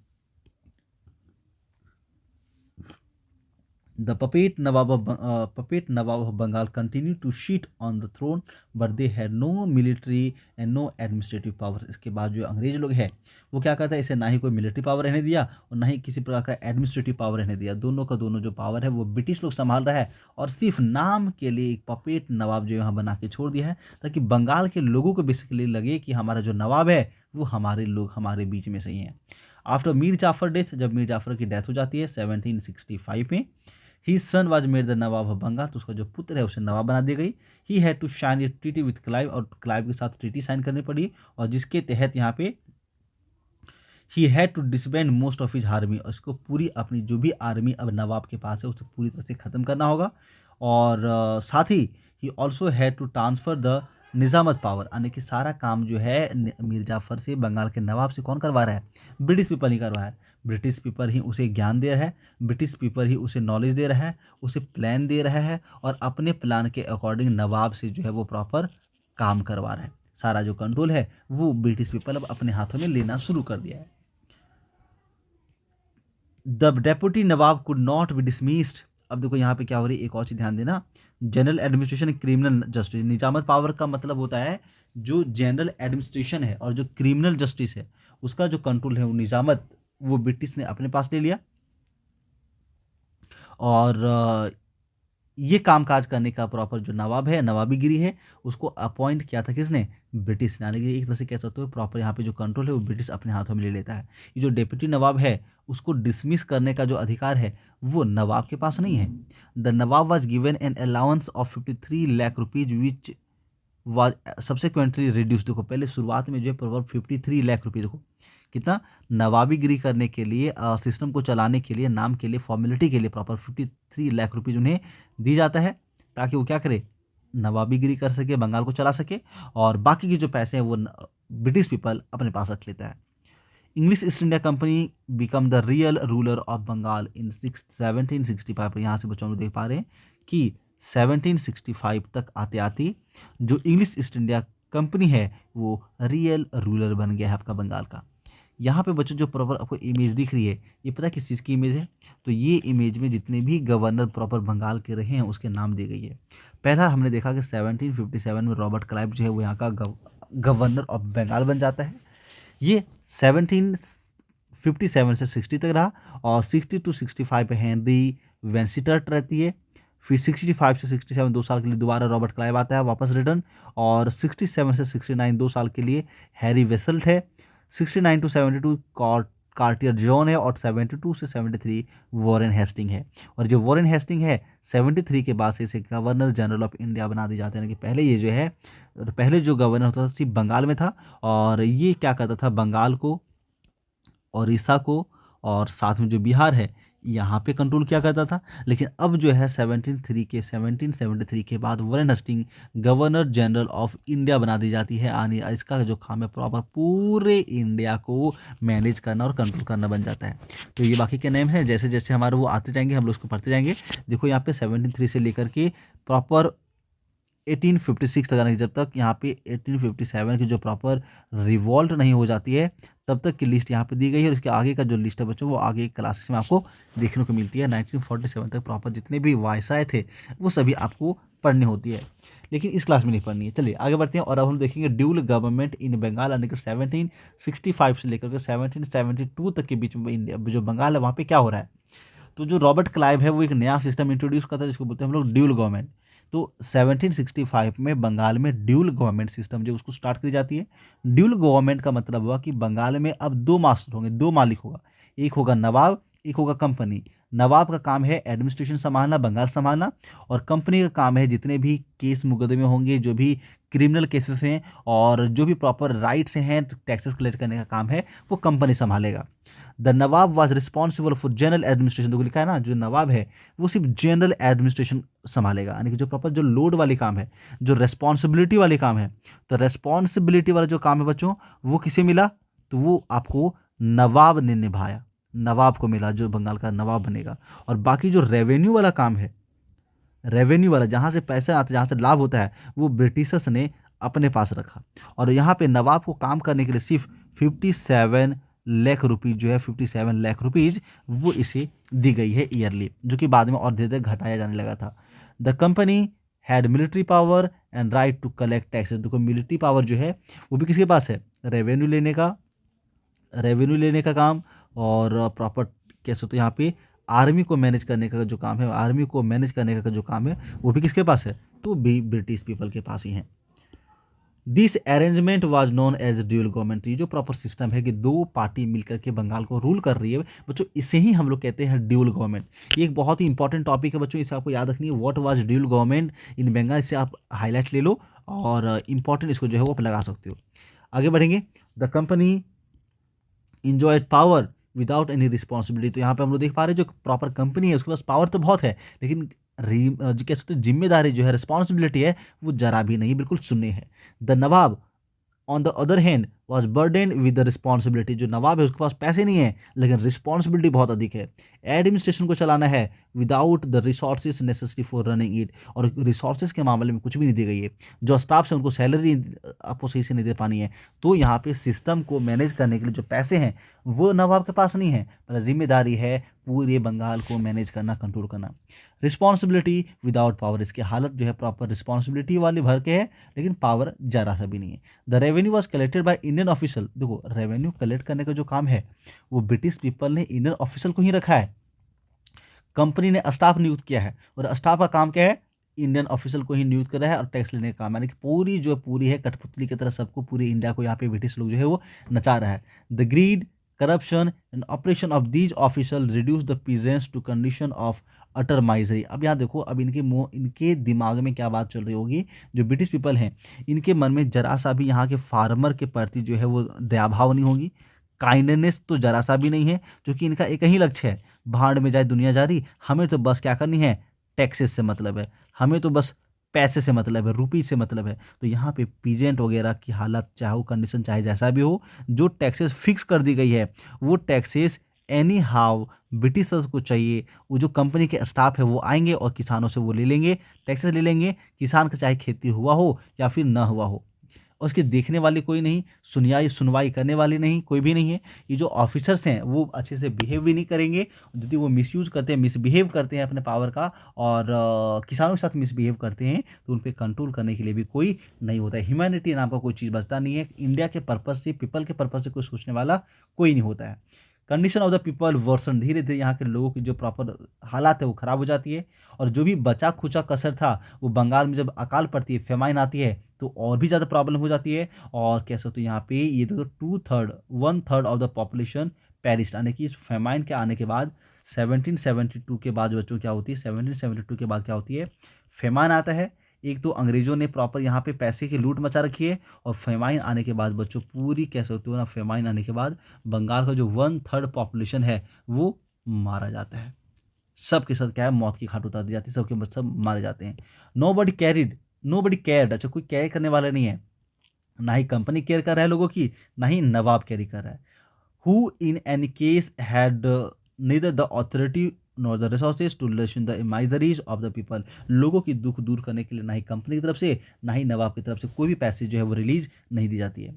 The puppet Nawab of Bengal continued to sit on the throne, but they had no military and no administrative powers। इसके बाद जो अंग्रेज लोग हैं वो क्या करता है, इसे ना ही कोई मिलिट्री पावर रहने दिया और ना ही किसी प्रकार का एडमिनिस्ट्रेटिव पावर रहने दिया। दोनों का दोनों जो पावर है वो ब्रिटिश लोग संभाल रहा है, और सिर्फ नाम के लिए एक पपेट नवाब जो यहाँ बना के छोड़ दिया है, ताकि बंगाल के लोगों को बेसिकली लगे कि हमारा जो नवाब है वो हमारे लोग हमारे बीच में सही हैं। आफ्टर मीर जाफर डेथ, जब मीर जाफर की डेथ हो जाती है 1765 में, his son was made the nawab of Bengal, तो उसका जो पुत्र है उसे नवाब बना दी गई। He had to sign a treaty with Clive, और क्लाइव के साथ ट्रीटी साइन करनी पड़ी, और जिसके तहत यहाँ पे he had to disband most of his army, उसको पूरी अपनी जो भी आर्मी अब नवाब के पास है उसे पूरी तरह से ख़त्म करना होगा। और साथ ही also had to transfer the nizamat power, यानी कि सारा काम जो है मीर जाफ़र से, बंगाल के नवाब से कौन करवा रहा है, ब्रिटिश पीपल ही करवा है। ब्रिटिश पीपल ही उसे ज्ञान दे रहा है, ब्रिटिश पीपल ही उसे नॉलेज दे रहा है, उसे प्लान दे रहा है, और अपने प्लान के अकॉर्डिंग नवाब से जो है वो प्रॉपर काम करवा रहा है। सारा जो कंट्रोल है वो ब्रिटिश पीपल अब अपने हाथों में लेना शुरू कर दिया है। The deputy Nawab could not be dismissed. अब देखो यहाँ पे क्या हो रही है, एक और चीज़ ध्यान देना, जनरल एडमिनिस्ट्रेशन क्रिमिनल जस्टिस, निजामत पावर का मतलब होता है जो जनरल एडमिनिस्ट्रेशन है और जो क्रिमिनल जस्टिस है उसका जो कंट्रोल है वो निजामत वो ब्रिटिश ने अपने पास ले लिया। और ये कामकाज करने का प्रॉपर जो नवाब है, नवाबीगिरी है, उसको अपॉइंट किया था किसने, ब्रिटिश ने। यानी कि एक तरह से कह सकते हो प्रॉपर यहाँ पे जो कंट्रोल है वो ब्रिटिश अपने हाथों में ले लेता है। ये जो डेप्यूटी नवाब है उसको डिसमिस करने का जो अधिकार है वो नवाब के पास नहीं है। The nawab was given an allowance of 53 lakh rupees which was subsequently reduce. देखो पहले शुरुआत में जो है प्रॉपर 53 लाख रुपये, देखो कितना, नवाबीगिरी करने के लिए, सिस्टम को चलाने के लिए, नाम के लिए, फॉर्मेलिटी के लिए प्रॉपर 53 लाख रुपीज़ उन्हें दी जाता है, ताकि वो क्या करे, नवाबीगिरी कर सके, बंगाल को चला सके, और बाकी के जो पैसे हैं वो ब्रिटिश पीपल अपने पास रख लेता है। English East India company become the real ruler of Bengal in 1765। यहाँ से बच्चों लोग देख पा रहे हैं कि 1765 तक आते आते जो इंग्लिश ईस्ट इंडिया कंपनी है वो रियल रूलर बन गया है आपका बंगाल का। यहाँ पे बच्चों जो प्रॉपर आपको इमेज दिख रही है, ये पता है किस चीज़ की इमेज है, तो ये इमेज में जितने भी गवर्नर प्रॉपर बंगाल के रहे हैं उसके नाम दी गई है। पहला हमने देखा कि 1757 में रॉबर्ट क्लाइव जो है वो यहाँ का गवर्नर ऑफ बंगाल बन जाता है। ये 1757 से 60 तक रहा, और 60 to 65 पे हेनरी वेंसिटर्ट रहती है। फिर 65 से 67 2 साल के लिए दोबारा रॉबर्ट क्लाइव आता है वापस रिटर्न, और 67 से 69 2 साल के लिए हैरी वेसल्ट है। 69 to 72 कार्टियर जॉन है, और 72 से 73 वॉरेन हेस्टिंग है। और जो वॉरेन हेस्टिंग है 73 के बाद से इसे गवर्नर जनरल ऑफ इंडिया बना दी जाते हैं। कि पहले ये जो है, पहले जो गवर्नर होता था सिर्फ बंगाल में था, और ये क्या करता था, बंगाल को, उड़ीसा को, और साथ में जो बिहार है यहाँ पे कंट्रोल किया करता था। लेकिन अब जो है 1773 के बाद Warren Hastings governor general of India बना दी जाती है, यानी इसका जो काम है प्रॉपर पूरे इंडिया को मैनेज करना और कंट्रोल करना बन जाता है। तो ये बाकी के नेम हैं, जैसे जैसे हमारे वो आते जाएंगे हम लोग उसको पढ़ते जाएंगे। देखो यहाँ पे 1703 से लेकर के प्रॉपर 1856 तक, यानी जब तक यहाँ पे 1857 की जो प्रॉपर रिवॉल्ट नहीं हो जाती है तब तक की लिस्ट यहाँ पे दी गई है। और इसके आगे का जो लिस्ट है बच्चों वो आगे क्लासेस में आपको देखने को मिलती है। 1947 तक प्रॉपर जितने भी वायसराय थे वो सभी आपको पढ़नी होती है, लेकिन इस क्लास में नहीं पढ़नी है। चलिए आगे बढ़ते हैं और अब हम देखेंगे ड्यूल गवर्नमेंट इन बंगाल यानी कि 1765 से लेकर के 1772 तक के बीच में इंडिया जो बंगाल है वहाँ पे क्या हो रहा है। तो जो रॉबर्ट क्लाइव है वो एक नया सिस्टम इंट्रोड्यूस करता है जिसको बोलते हैं हम लोग ड्यूल गवर्नमेंट। तो 1765 में बंगाल में ड्यूल गवर्नमेंट सिस्टम जो उसको स्टार्ट करी जाती है। ड्यूल गवर्नमेंट का मतलब हुआ कि बंगाल में अब दो मास्टर होंगे, दो मालिक होगा, एक होगा नवाब, एक होगा कंपनी। नवाब का काम है एडमिनिस्ट्रेशन संभालना, बंगाल संभालना, और कंपनी का काम है जितने भी केस मुकदमे होंगे, जो भी क्रिमिनल केसेस हैं और जो भी प्रॉपर राइट्स हैं, टैक्सेस कलेक्ट करने का काम है वो कंपनी संभालेगा। The nawab was responsible for general administration, देखो लिखा है ना, जो नवाब है वो सिर्फ जनरल एडमिनिस्ट्रेशन संभालेगा, यानी कि जो प्रॉपर जो लोड वाली काम है, जो रेस्पॉन्सिबिलिटी वाली काम है। तो रेस्पॉन्सिबिलिटी वाला जो काम है बच्चों वो किसे मिला, तो वो आपको नवाब ने निभाया, नवाब को मिला, जो बंगाल का नवाब बनेगा। और बाकी जो रेवेन्यू वाला काम है, रेवेन्यू वाला जहाँ से पैसा आता है, जहाँ से लाभ होता है, वो ब्रिटिशर्स ने अपने पास रखा। और यहाँ पे नवाब को काम करने के लिए सिर्फ 57 लाख रुपीज़ जो है, 57 लाख रुपीज़ वो इसे दी गई है ईयरली, जो कि बाद में और धीरे धीरे घटाया जाने लगा था। The company had military power and right to collect taxes, देखो मिलिट्री पावर जो है वो भी किसके पास है, रेवेन्यू लेने का, रेवेन्यू लेने का काम, और प्रॉपर कैसे होता है यहाँ पे आर्मी को मैनेज करने का जो काम है, आर्मी को मैनेज करने का जो काम है वो भी किसके पास है, तो भी ब्रिटिश पीपल के पास ही है। This arrangement was known as dual government, ये जो प्रॉपर सिस्टम है कि दो पार्टी मिलकर के बंगाल को रूल कर रही है बच्चों, इसे ही हम लोग कहते हैं ड्यूल गवर्नमेंट। ये एक बहुत ही इंपॉर्टेंट टॉपिक है बच्चों, इसे आपको याद रखनी है, what was dual government in Bengal, इसे आप हाईलाइट ले लो और इंपॉर्टेंट इसको जो है वो आप लगा सकते हो। आगे बढ़ेंगे। The company enjoyed power without any responsibility, तो यहाँ पे हम लोग देख पा रहे हैं जो प्रॉपर कंपनी है उसके पास पावर तो बहुत है, लेकिन जो कह सकते हैं जिम्मेदारी जो है, रिस्पॉन्सिबिलिटी है वो जरा भी नहीं, बिल्कुल शून्य है। The Nawab on the other hand was burden with the responsibility, जो नवाब है उसके पास पैसे नहीं है लेकिन रिस्पॉन्सिबिलिटी बहुत अधिक है। एडमिनिस्ट्रेशन को चलाना है without the resources necessary for running it, और रिसोर्सेज के मामले में कुछ भी नहीं दी गई है, जो स्टाफ है उनको सैलरी आपको सही से नहीं दे पानी है। तो यहाँ पे सिस्टम को मैनेज करने के लिए जो पैसे हैं वो नवाब के पास नहीं है, पर जिम्मेदारी है पूरे बंगाल को मैनेज करना, कंट्रोल करना। रिस्पॉन्सिबिलिटी विदाउट पावर, इसकी हालत जो है प्रॉपर रिस्पॉन्सिबिलिटी वाली भर के है लेकिन पावर जरा सा भी नहीं है। The revenue was collected by Indian official, देखो रेवेन्यू कलेक्ट करने का जो काम है वो ब्रिटिश पीपल ने इंडियन ऑफिशियल को ही रखा है, कंपनी ने स्टाफ नियुक्त किया है, और स्टाफ का काम क्या है, इंडियन ऑफिशियल को ही नियुक्त कर रहा है और टैक्स लेने का काम, यानी कि पूरी जो पूरी है कठपुतली की तरह सबको, पूरी इंडिया को यहाँ पे ब्रिटिश लोग जो है वो नचा रहा है। The greed corruption and operation of these official reduce the peasants to condition of utter misery. अब यहाँ देखो, अब इनके दिमाग में क्या बात चल रही होगी, जो ब्रिटिश पीपल हैं इनके मन में जरा सा भी यहाँ के फार्मर के प्रति जो है वो दया भाव नहीं होगी, काइंडनेस तो जरा सा भी नहीं है, क्योंकि इनका एक ही लक्ष्य है, भाड़ में जाए दुनिया जारी, हमें तो बस क्या करनी है, टैक्सेस से मतलब है, हमें तो बस पैसे से मतलब है, रुपी से मतलब है। तो यहाँ पे पीजेंट वगैरह की हालत, चाहे वो कंडीशन चाहे जैसा भी हो, जो टैक्सेस फिक्स कर दी गई है वो टैक्सेस एनी हाउ ब्रिटिशर्स को चाहिए, वो जो कंपनी के स्टाफ है वो आएंगे और किसानों से वो ले लेंगे, टैक्सेस ले लेंगे, किसान का चाहे खेती हुआ हो या फिर ना हुआ हो, और उसके देखने वाली कोई नहीं, सुनवाई करने वाली नहीं, कोई भी नहीं है। ये जो ऑफिसर्स हैं वो अच्छे से बिहेव भी नहीं करेंगे, यदि वो मिसयूज करते हैं, मिसबिहेव करते हैं अपने पावर का और किसानों के साथ मिसबिहेव करते हैं, तो उन पर कंट्रोल करने के लिए भी कोई नहीं होता है। ह्यूमैनिटी नाम का कोई चीज़ बचता नहीं है, इंडिया के पर्पज़ से, पीपल के पर्पज़ से कोई सोचने वाला कोई नहीं होता है। Condition of the people worsen, धीरे धीरे यहाँ के लोगों की जो प्रॉपर हालात है वो ख़राब हो जाती है, और जो भी बचा खुचा कसर था वो बंगाल में जब अकाल पड़ती है, फेमाइन आती है, तो और भी ज़्यादा प्रॉब्लम हो जाती है। और कैसे तो यहाँ पे ये तो 1/3 ऑफ द पॉपुलेशन पेरिश, यानी कि इस फेमाइन के आने के बाद 1772 के बाद बच्चों क्या होती है, 1772 के बाद क्या होती है, फेमाइन आता है। एक तो अंग्रेजों ने प्रॉपर यहाँ पे पैसे की लूट मचा रखी है, और फेमाइन आने के बाद बच्चों पूरी कैसे होती है ना, फेमाइन आने के बाद बंगाल का जो 1/3 पॉपुलेशन है वो मारा जाता है, सब के साथ क्या है, मौत की घाट उतार दी जाती है, सबके सब मारे जाते हैं। नो बडी केयर्ड, अच्छा कोई केयर करने वाला नहीं है, ना ही कंपनी केयर कर रहा है लोगों की, ना ही नवाब केयर कर रहा है। Who in any case had neither the authority nor the resources to lessen the miseries of the people. लोगों की दुख दूर करने के लिए ना ही कंपनी की तरफ से ना ही नवाब की तरफ से कोई भी पैसे जो है वो रिलीज नहीं दी जाती है।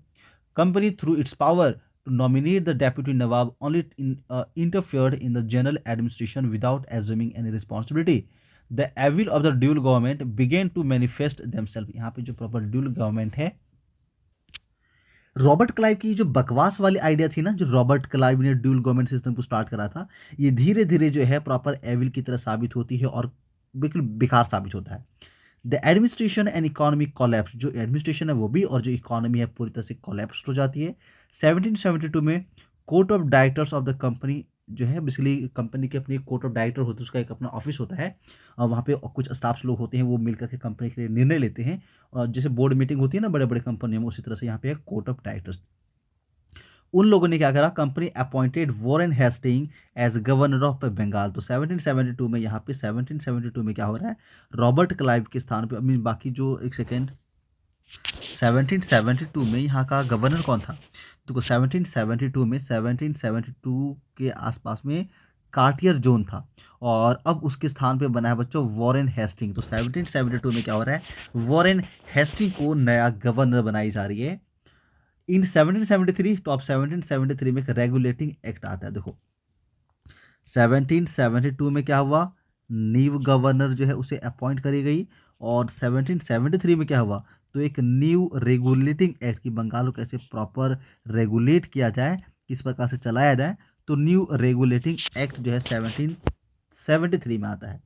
Company through its power to nominate the deputy nawab only interfered in the general administration without assuming any responsibility. The evil of the dual government began to manifest themselves. यहाँ पे जो प्रॉपर ड्यूल गवर्नमेंट है, Robert Clive की जो बकवास वाली idea थी ना, जो रॉबर्ट क्लाइव ने ड्यूल गवर्नमेंट सिस्टम को स्टार्ट करा था, ये धीरे धीरे जो है प्रॉपर एविल की तरह साबित होती है और बिल्कुल बेकार साबित होता है। The administration and economy collapse. जो एडमिनिस्ट्रेशन है वो भी और जो इकोनॉमी है पूरी तरह से कोलैप्स हो जाती है। 1772 में court of directors of the company जो है, बेसिकली कंपनी के अपनी कोर्ट ऑफ डायरेक्टर होते हैं, उसका एक अपना ऑफिस होता है और वहाँ पे कुछ स्टाफ्स लोग होते हैं, वो मिलकर के कंपनी के लिए निर्णय लेते हैं। और जैसे बोर्ड मीटिंग होती है ना बड़े बड़े कंपनियों में, उसी तरह से यहाँ पे एक कोर्ट ऑफ डायरेक्टर्स। उन लोगों ने क्या करा, company appointed Warren Hasting as governor of Bengal. तो 1772 में यहाँ पे 1772 में क्या हो रहा है, रॉबर्ट क्लाइव के स्थान पे, अभी बाकी जो एक सेकेंड, 1772 में यहाँ का गवर्नर कौन था? तो 1772 के आसपास में कार्टियर जोन था और अब उसके स्थान पे बना है बच्चों वॉरेन हेस्टिंग। तो 1772 में क्या हो रहा है, वॉरेन हेस्टिंग को नया गवर्नर बनाई जा रही है। इन 1773, तो अब 1773 में एक रेगुलेटिंग एक्ट आता है। देखो 1772 में क्या हुआ, न्यू गवर्नर जो है उसे अपॉइंट करी गई और 1773 में क्या हुआ, तो एक न्यू रेगुलेटिंग एक्ट की बंगाल को कैसे प्रॉपर रेगुलेट किया जाए, किस प्रकार से चलाया जाए, तो न्यू रेगुलेटिंग एक्ट जो है 1773 में आता है।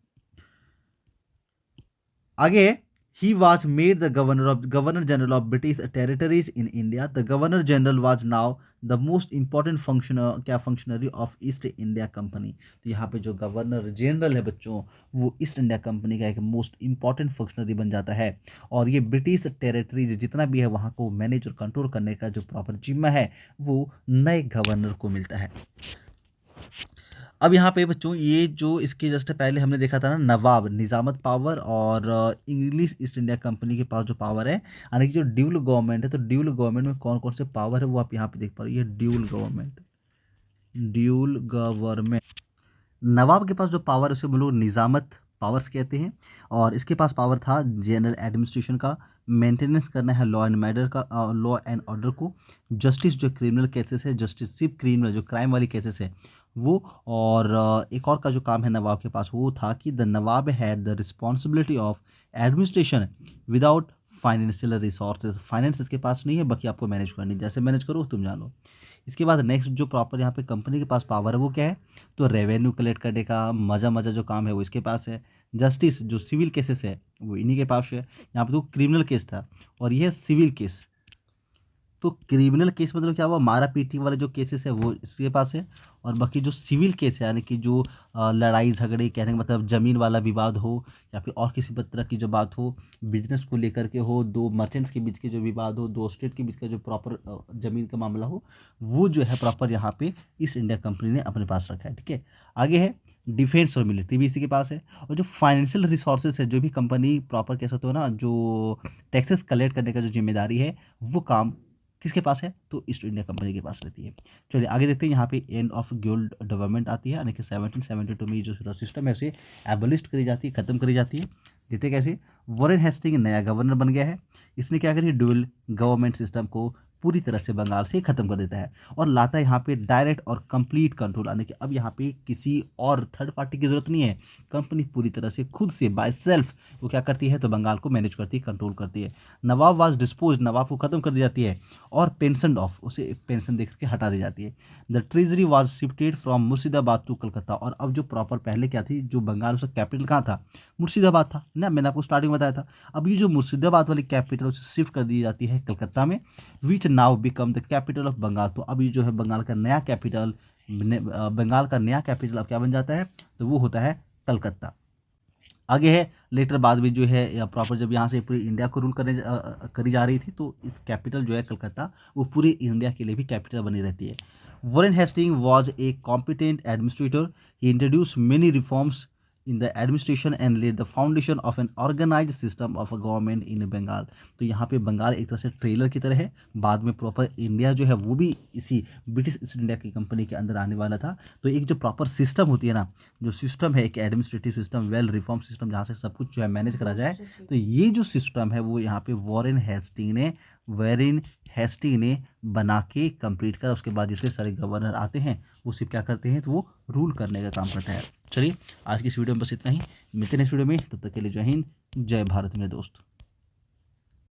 आगे, he was made the governor general of British territories in India. The governor general was now the most important functionary of East India Company. तो यहाँ पे जो गवर्नर जनरल है बच्चों, वो ईस्ट इंडिया कंपनी का एक मोस्ट इंपॉर्टेंट फंक्शनरी बन जाता है और ये ब्रिटिश टेरिटरीज जितना भी है वहाँ को मैनेज और कंट्रोल करने का जो प्रॉपर जिम्मा है वो नए गवर्नर को मिलता है। अब यहाँ पे बच्चों ये जो इसके जस्ट पहले हमने देखा था ना, नवाब निजामत पावर और इंग्लिश ईस्ट इंडिया कंपनी के पास जो पावर है, यानी कि जो ड्यूल गवर्नमेंट है, तो ड्यूल गवर्नमेंट में कौन कौन से पावर है वो आप यहाँ पे देख पा रहे हो। ये ड्यूल गवर्नमेंट, नवाब के पास जो पावर है उसे हम लोग निजामत पावर्स कहते हैं और इसके पास पावर था जनरल एडमिनिस्ट्रेशन का, मेंटेनेंस करना है लॉ एंड ऑर्डर को, जस्टिस जो क्रिमिनल केसेस है, जस्टिस सिर्फ क्रिमिनल जो क्राइम वाली केसेस है वो, और एक और का जो काम है नवाब के पास वो था कि the Nawab had the responsibility of administration without financial resources. Finance इसके पास नहीं है, बाकी आपको मैनेज करनी, जैसे मैनेज करो तुम जानो। इसके बाद नेक्स्ट जो प्रॉपर यहाँ पे कंपनी के पास पावर है वो क्या है, तो रेवेन्यू कलेक्ट करने का मज़ा जो काम है वो इसके पास है। जस्टिस जो सिविल केसेस है वो इन्हीं के पास है। यहाँ पे तो क्रिमिनल केस था और ये सिविल केस, तो क्रिमिनल केस मतलब क्या हुआ, मारा पीटी वाले जो केसेस है वो इसके पास है और बाकी जो सिविल केस है यानी कि जो लड़ाई झगड़े, कहने का मतलब ज़मीन वाला विवाद हो या फिर और किसी तरह की जो बात हो, बिजनेस को लेकर के हो, दो मर्चेंट्स के बीच के जो विवाद हो, दो स्टेट के बीच का जो प्रॉपर ज़मीन का मामला हो, वो जो है प्रॉपर यहाँ पे ईस्ट इंडिया कंपनी ने अपने पास रखा है। ठीक है, आगे है डिफेंस और मिलिट्री भी इसी के पास है। और जो फाइनेंशियल रिसोर्सेज है, जो भी कंपनी प्रॉपर कह सकते हो ना, जो टैक्सेस कलेक्ट करने का जो जिम्मेदारी है वो काम किसके पास है, तो ईस्ट इंडिया कंपनी के पास रहती है। चलिए आगे देखते हैं। यहाँ पे एंड ऑफ गिल्ड डेवलपमेंट आती है, यानी कि 1772 में ये जो सिस्टम है उसे एबलिस्ट करी जाती है, खत्म करी जाती है। देखते कैसे, वॉरेन हेस्टिंग नया गवर्नर बन गया है। इसने क्या करी, ड्यूल गवर्नमेंट सिस्टम को पूरी तरह से बंगाल से खत्म कर देता है और लाता है यहाँ पे डायरेक्ट और कंप्लीट कंट्रोल, यानी कि अब यहाँ पे किसी और थर्ड पार्टी की जरूरत नहीं है, कंपनी पूरी तरह से खुद से बाय सेल्फ वो क्या करती है, तो बंगाल को मैनेज करती है, कंट्रोल करती है। नवाब वाज डिस्पोज, नवाब को खत्म कर दी जाती है और पेंशन ऑफ, उसे पेंशन देकर के हटा दी जाती है। The treasury was shifted from Murshidabad to Calcutta. और अब जो प्रॉपर पहले क्या थी, जो बंगाल उसका कैपिटल कहाँ था, मुर्शिदाबाद था ना, मैंने आपको स्टार्टिंग में बताया था। अब ये जो मुर्शिदाबाद वाली कैपिटल उसे शिफ्ट कर दी जाती है कलकत्ता में, which now become the capital of Bengal. तो अभी जो है बंगाल का नया कैपिटल अब क्या बन जाता है, तो वो होता है कलकत्ता। आगे है लेटर बाद में जो है प्रॉपर जब यहाँ से पूरी इंडिया को रूल करी जा रही थी, तो इस कैपिटल जो है कलकत्ता वो पूरी इंडिया के लिए भी कैपिटल बनी रहती है। Warren Hasting was a competent administrator, he introduce many reforms in the administration and laid the foundation of an organise system of a government in Bengal. तो यहाँ पे बंगाल एक तरह से ट्रेलर की तरह है, बाद में प्रॉपर इंडिया जो है वो भी इसी ब्रिटिश ईस्ट इंडिया की कंपनी के अंदर आने वाला था। तो एक जो प्रॉपर सिस्टम होती है ना, जो सिस्टम है एक administrative system, well reform system, जहाँ से सब कुछ जो है मैनेज करा जाए, तो ये जो सिस्टम है वो यहाँ पे वॉरेन हेस्टिंग ने बना के कंप्लीट करा। उसके बाद जितने सारे गवर्नर आते हैं वो सिर्फ क्या करते हैं, तो वो रूल करने का काम करता है। चलिए आज की इस वीडियो में बस इतना ही, मिलते हैं नेक्स्ट वीडियो में, तब तक के लिए जय हिंद जय भारत मेरे दोस्त।